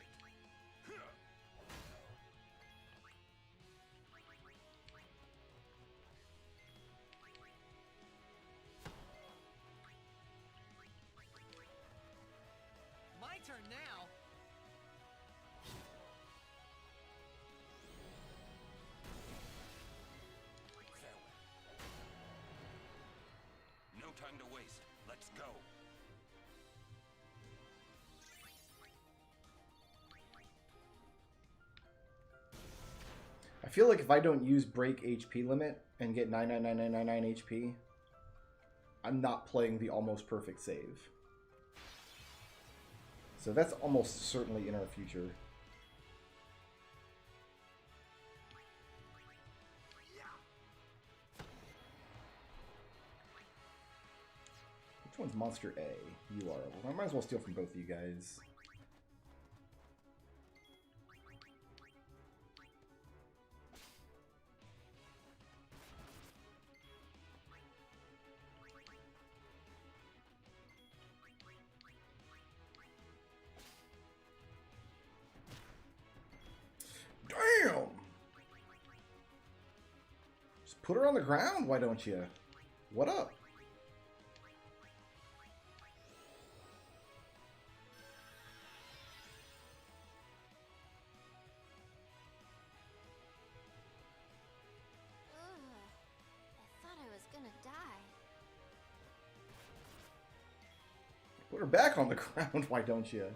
My turn now. No time to waste. Let's go. I feel like if I don't use break HP limit and get 99999 HP, I'm not playing the almost perfect save. So that's almost certainly in our future. Which one's Monster A? You are. Well, I might as well steal from both of you guys. Damn! Just put her on the ground, why don't you? What up? I thought I was gonna die. Put her back on the ground, why don't you?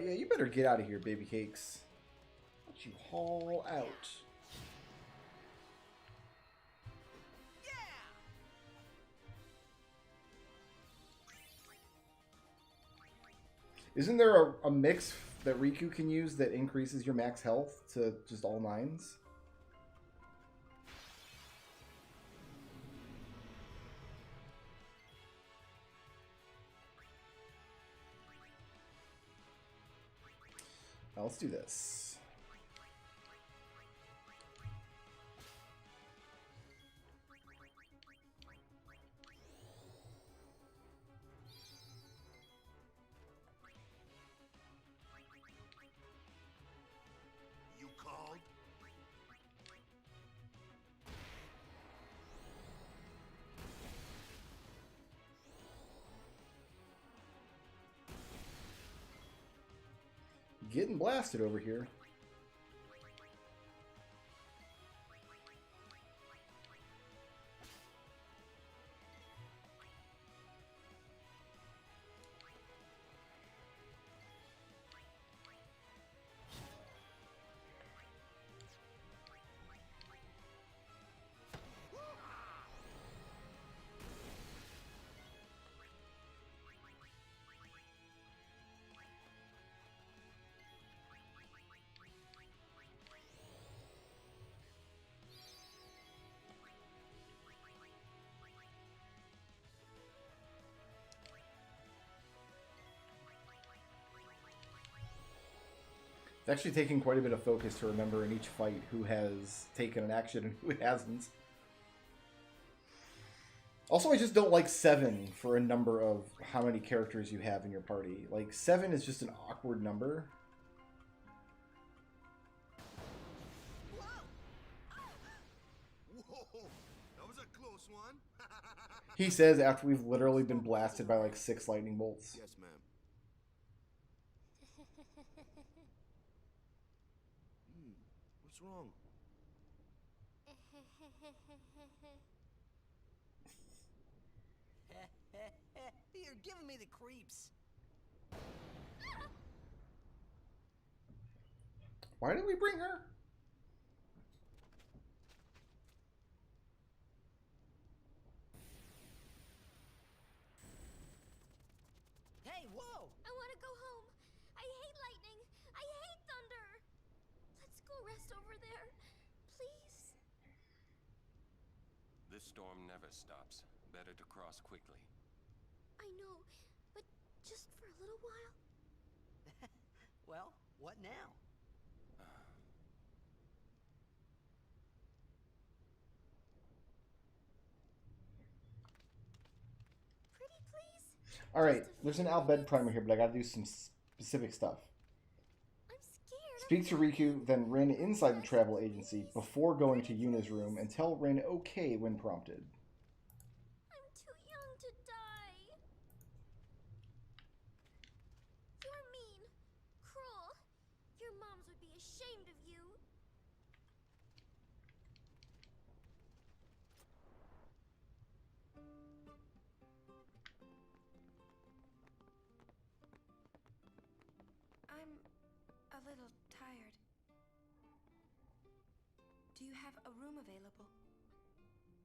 Yeah, you better get out of here, baby cakes. Why don't you haul out? Isn't there a mix that Riku can use that increases your max health to just all 9s? Now let's do this. You called? Getting blasted over here. It's actually taking quite a bit of focus to remember in each fight who has taken an action and who hasn't. Also, I just don't like 7 for a number of how many characters you have in your party. Like, 7 is just an awkward number. Whoa, that was a close one. He says after we've literally been blasted by like 6 lightning bolts. Yes, ma'am. What's wrong? You're giving me the creeps. Why did we bring her? Hey, whoa! I want to go home. I hate lightning. I hate thunder. Let's go rest over there. Please. storm never stops. Better to cross quickly. I know, but just for a little while? Well, what now? Pretty please? Alright, there's an Al Bhed primer here, but I gotta do some specific stuff. I'm scared. Speak to Riku, then Rin inside the travel agency before going to Yuna's room, and tell Rin okay when prompted. I'm too young to die. You're mean, cruel. Your moms would be ashamed of you. I'm a little tired. Do you have a room available?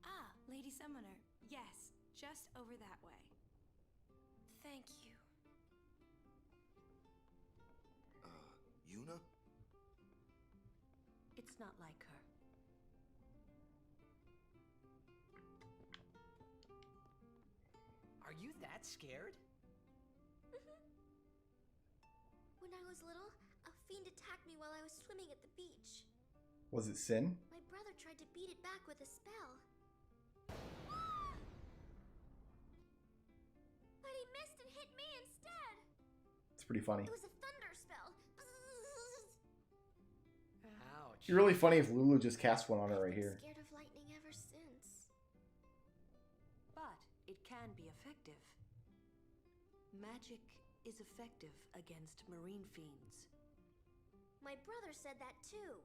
Ah, Lady Summoner. Yes, just over that way. Thank you. Yuna? It's not like her. Are you that scared? When I was little, a fiend attacked me while I was swimming at the beach. Was it Sin? My brother tried to beat it back with a spell. But he missed and hit me instead. It's pretty funny. It was a thunder spell. Ouch. It'd be really funny if Lulu just cast one on her right I've here. been scared of lightning ever since. But it can be effective. Magic is effective against marine fiends. My brother said that too.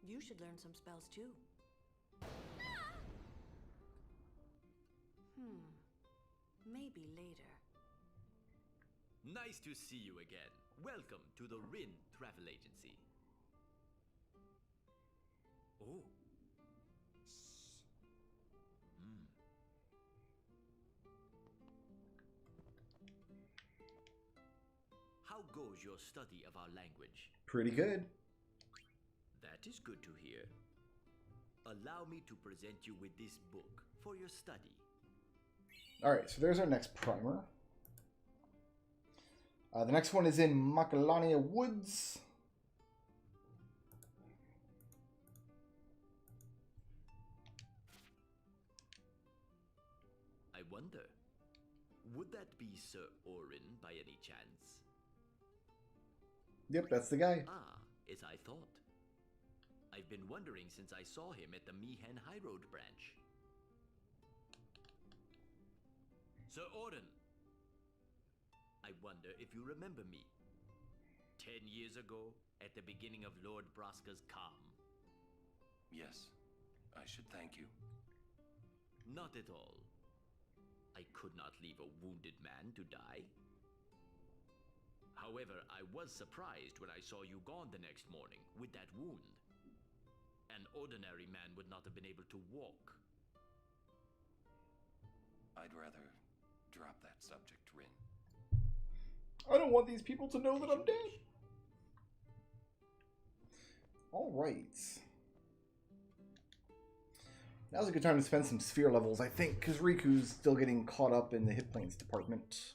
You should learn some spells too. Maybe later. Nice to see you again. Welcome to the Rin Travel Agency. Oh. How goes your study of our language? Pretty good. That is good to hear. Allow me to present you with this book for your study. Alright, so there's our next primer. The next one is in Macalania Woods. I wonder, would that be Sir Orin by any chance? Yep, that's the guy. Ah, as I thought. I've been wondering since I saw him at the Mihen Highroad branch. Sir Orin! I wonder if you remember me. 10 years ago, at the beginning of Lord Braska's calm. Yes, I should thank you. Not at all. I could not leave a wounded man to die. However, I was surprised when I saw you gone the next morning with that wound. An ordinary man would not have been able to walk. I'd rather drop that subject, Rin. I don't want these people to know that I'm dead. Alright. Now's a good time to spend some sphere levels, I think, because Riku's still getting caught up in the hit points department.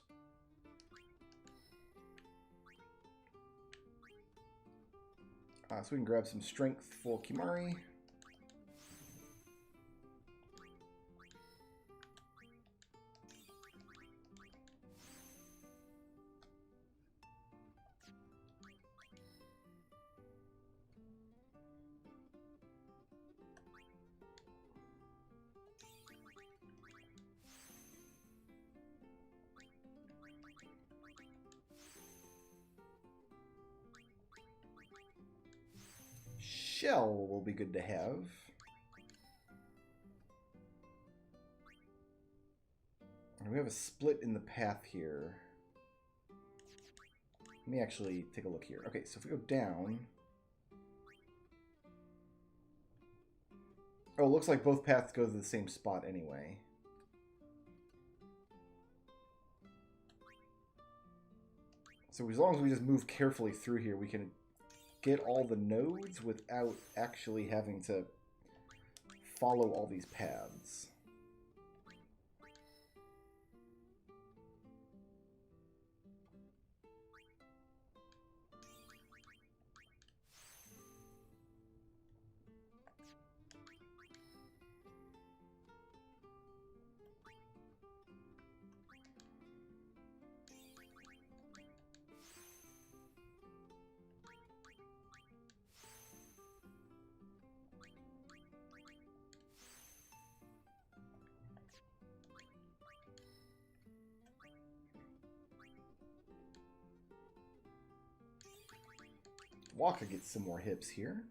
So we can grab some strength for Kimari. Shell will be good to have. And we have a split in the path here. Let me actually take a look here. Okay, so if we go down... Oh, it looks like both paths go to the same spot anyway. So as long as we just move carefully through here, we can get all the nodes without actually having to follow all these paths. Waka gets some more hips here.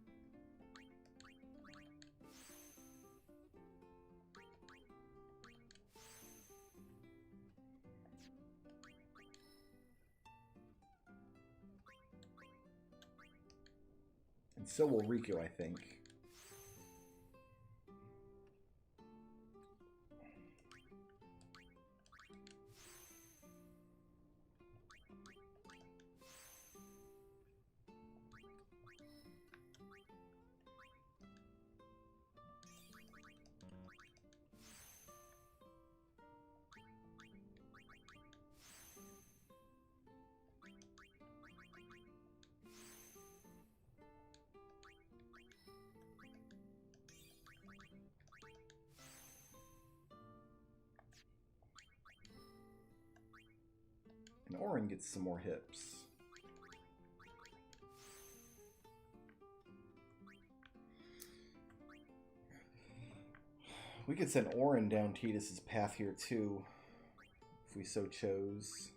And so will Riku, I think. And Orin gets some more hips. We could send Orin down Tidus's path here too, if we so chose.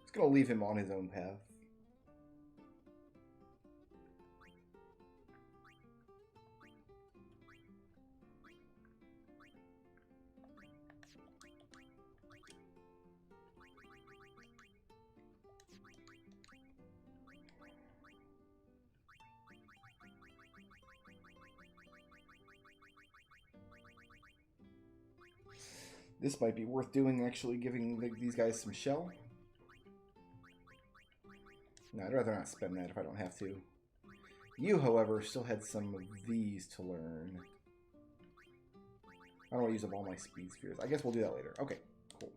Just gonna leave him on his own path. This might be worth doing, actually giving these guys some shell. No, I'd rather not spend that if I don't have to. You, however, still had some of these to learn. I don't want to use up all my speed spheres. I guess we'll do that later. Okay, cool.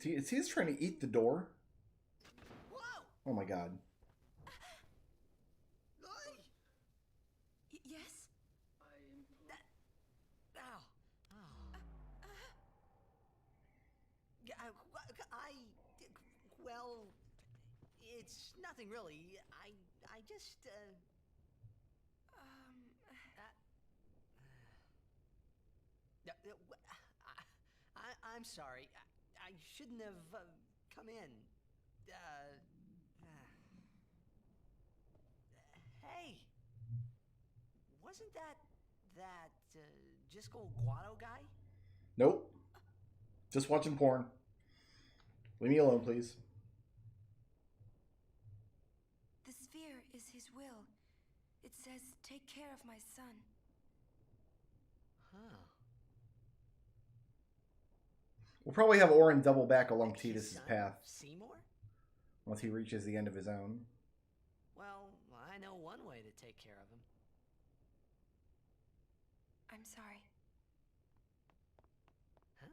Is he trying to eat the door? Oh my god. Yes? Well, it's nothing really. I just, I'm sorry. I shouldn't have come in. Hey, wasn't that Jisco Guado guy? Nope. Just watching porn. Leave me alone, please. The sphere is his will. It says, take care of my son. Huh. We'll probably have Orin double back along Tidus's path. Seymour? Once he reaches the end of his own. Well, I know one way to take care of him. I'm sorry. Huh?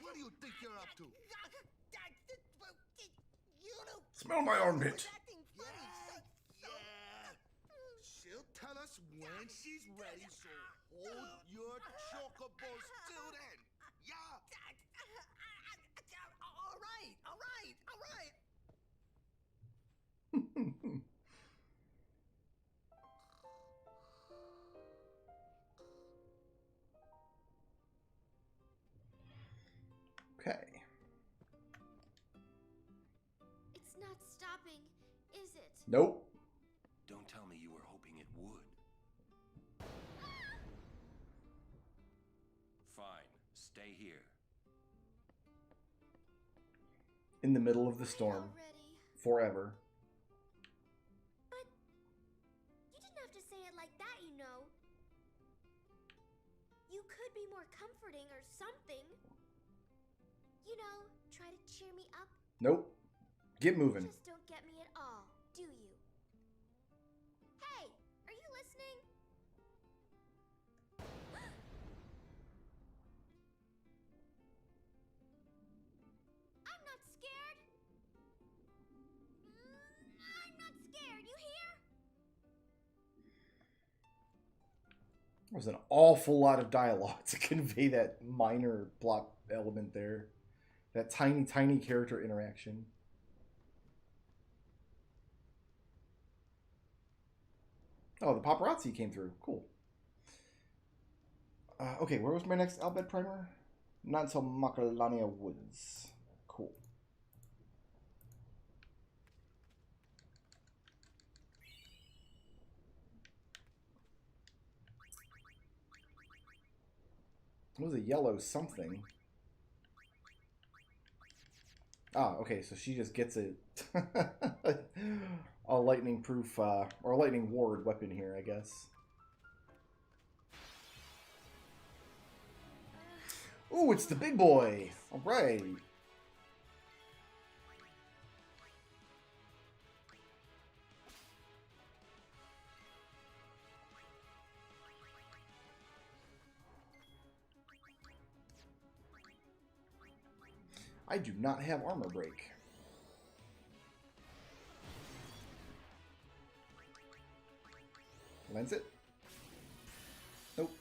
What do you think you're up to? Smell my armpit. Yeah. She'll tell us when she's ready, so hold your chocobos till then. Yeah. All right. Okay. It's not stopping, is it? Nope. Don't tell me you were hoping it would. Fine. Stay here. In the middle of the storm. Forever. But you didn't have to say it like that, you know. You could be more comforting or something. You know, try to cheer me up. Nope. Get moving. You just don't get me at all, do you? Hey, are you listening? I'm not scared. I'm not scared, you hear? There's an awful lot of dialogue to convey that minor plot element there. That tiny, tiny character interaction. Oh, the paparazzi came through. Cool. Okay, where was my next Albed primer? Not until Macalania Woods. Cool. It was a yellow something. Ah, okay, so she just gets a lightning proof, or a lightning ward weapon here, I guess. Ooh, it's the big boy! Alright. I do not have armor break. Lens it? Nope.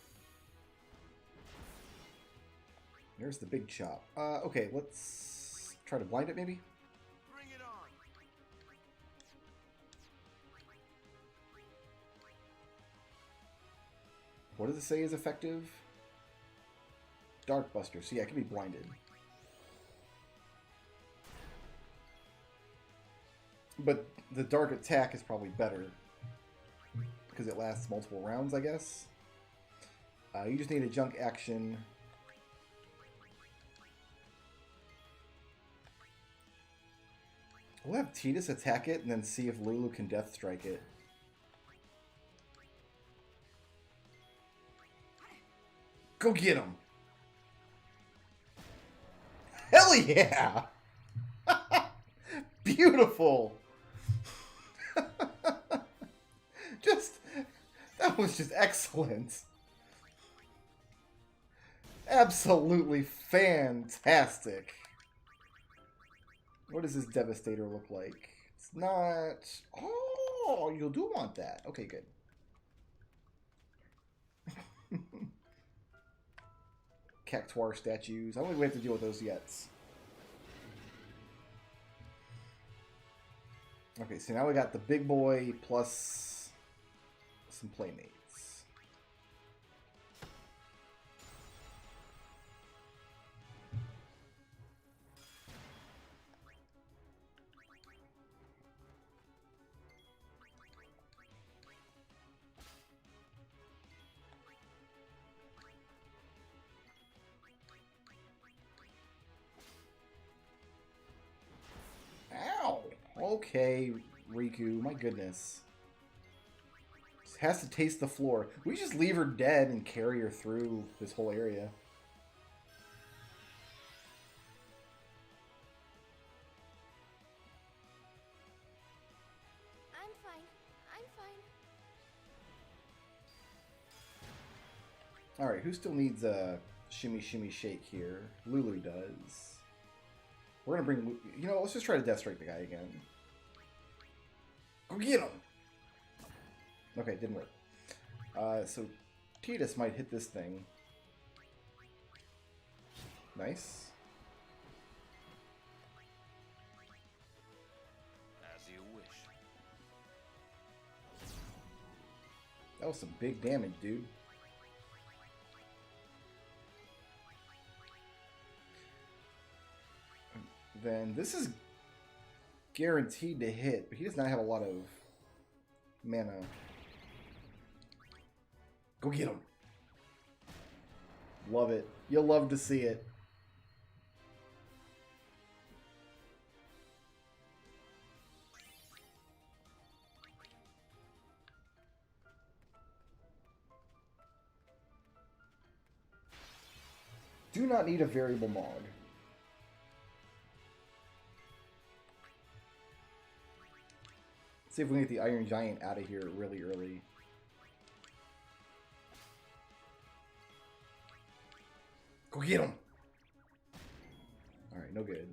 There's the big chop. Okay, let's try to blind it maybe? Bring it on. What does it say is effective? Dark Buster. So yeah, it can be blinded. But the dark attack is probably better because it lasts multiple rounds, I guess. You just need a junk action. We'll have Tidus attack it and then see if Lulu can death strike it. Go get him! Hell yeah! Beautiful! That was just excellent. Absolutely fantastic. What does this Devastator look like? It's not... Oh, you do want that. Okay, good. Cactuar statues. I don't think we have to deal with those yet. Okay, so now we got the big boy plus some playmates. Ow! Okay, Riku, my goodness. Just has to taste the floor. We just leave her dead and carry her through this whole area. I'm fine. I'm fine. Alright, who still needs a shimmy shimmy shake here? Lulu does. We're gonna bring... You know, let's just try to death strike the guy again. Go get him! Okay, didn't work. So Tidus might hit this thing. Nice. As you wish. That was some big damage, dude. then this is guaranteed to hit, but he does not have a lot of mana. Go get him. Love it. You'll love to see it. Do not need a variable mod. See if we can get the Iron Giant out of here really early. Go get him! Alright, no good.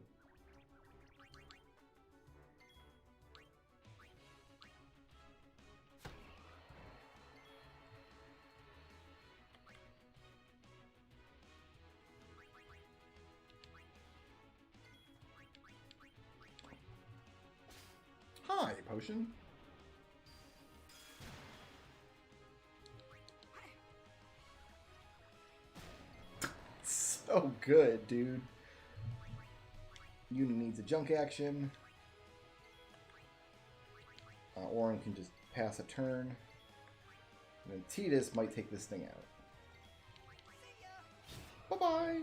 Hi, potion. So good, dude. Uni needs a junk action. Orin can just pass a turn. And then Tidus might take this thing out. Bye-bye!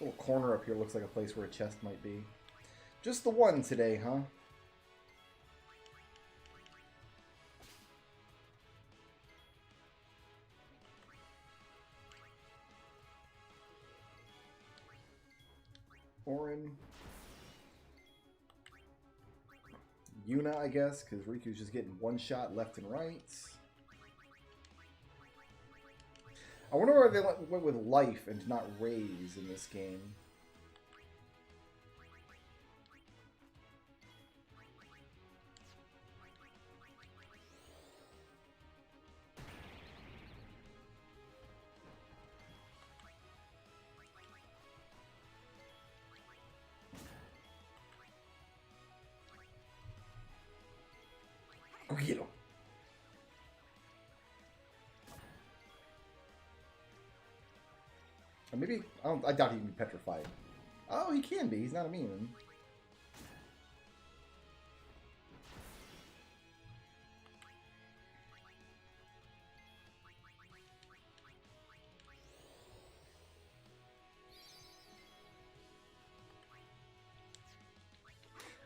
Little corner up here looks like a place where a chest might be. Just the one today, huh? Orin. Yuna, I guess, because Riku's just getting one shot left and right. I wonder why they went with life and not raise in this game. Go get him. Or maybe I doubt he can be petrified. Oh, he can be. He's not immune.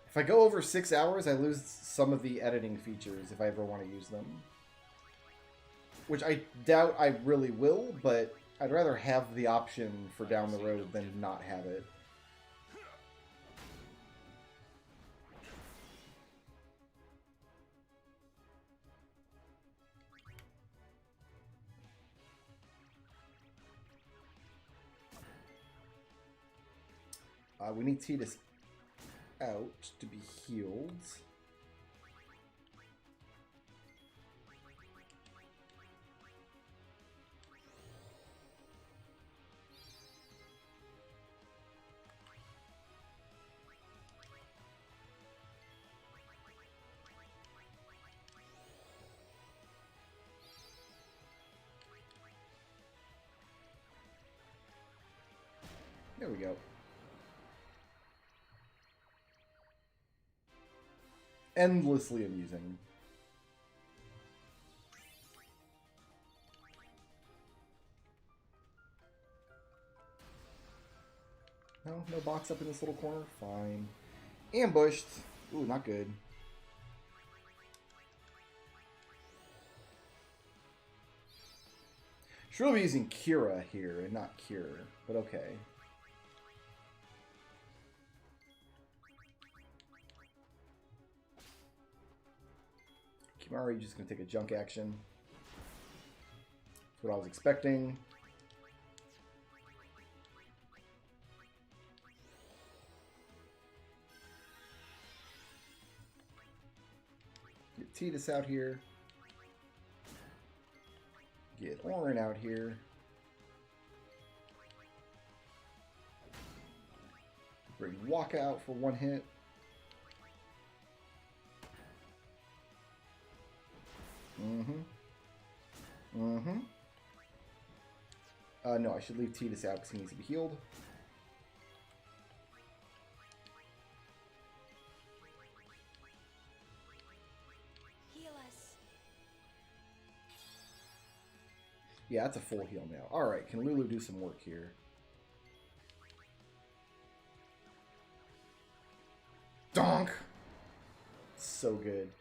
If I go over 6 hours, I lose some of the editing features if I ever want to use them. Which I doubt I really will, but I'd rather have the option for down the road than not have it. We need Tidus out to be healed. There we go. Endlessly amusing. No, no box up in this little corner? Fine. Ambushed. Ooh, not good. Should really be using Kira here and not Cure, but okay. Kimari just gonna take a junk action. That's what I was expecting. Get Tidus out here. Get Orin out here. Bring Waka out for one hit. No, I should leave Tidus out because he needs to be healed. Heal us. Yeah, that's a full heal now. Alright, can Lulu do some work here? Donk! So good.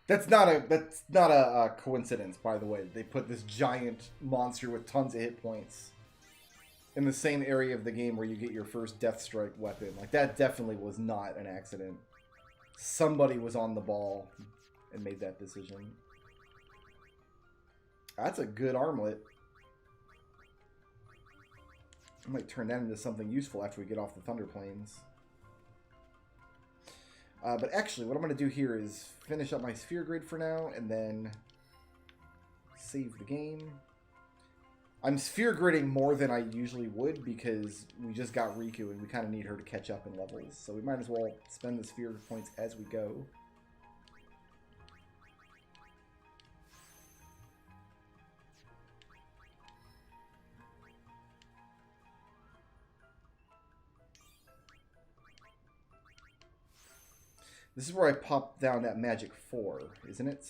That's not a coincidence, by the way. They put this giant monster with tons of hit points in the same area of the game where you get your first Death Strike weapon. Like, that definitely was not an accident. Somebody was on the ball and made that decision. That's a good armlet. I might turn that into something useful after we get off the Thunder Plains. But actually, what I'm going to do here is finish up my sphere grid for now, and then save the game. I'm sphere gridding more than I usually would, because we just got Riku, and we kind of need her to catch up in levels. So we might as well spend the sphere points as we go. This is where I pop down that magic 4, isn't it?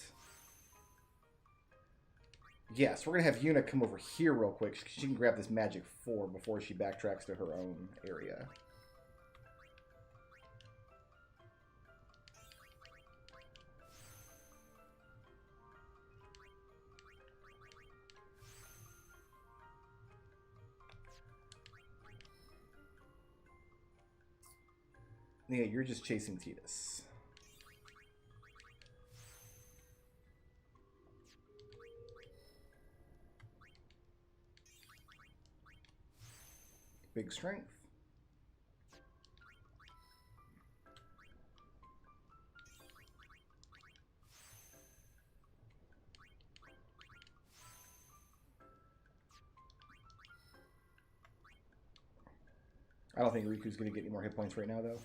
Yes, we're going to have Yuna come over here real quick. She can grab this magic 4 before she backtracks to her own area. Yeah, you're just chasing Tidus. Big strength. I don't think Riku's going to get any more hit points right now, though.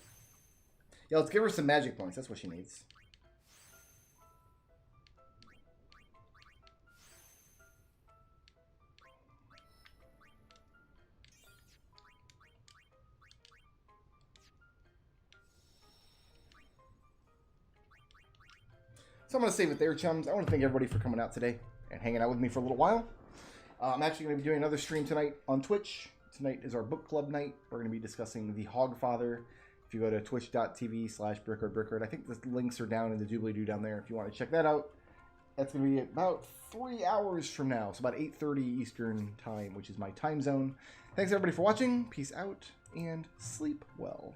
Yeah, let's give her some magic points. That's what she needs. So I'm going to save it there, chums. I want to thank everybody for coming out today and hanging out with me for a little while. I'm actually going to be doing another stream tonight on Twitch. Tonight is our book club night. We're going to be discussing The Hogfather. If you go to twitch.tv/brickardbrickard, I think the links are down in the doobly-doo down there if you want to check that out. That's going to be about 3 hours from now, so about 8:30 Eastern time, which is my time zone. Thanks everybody for watching. Peace out and sleep well.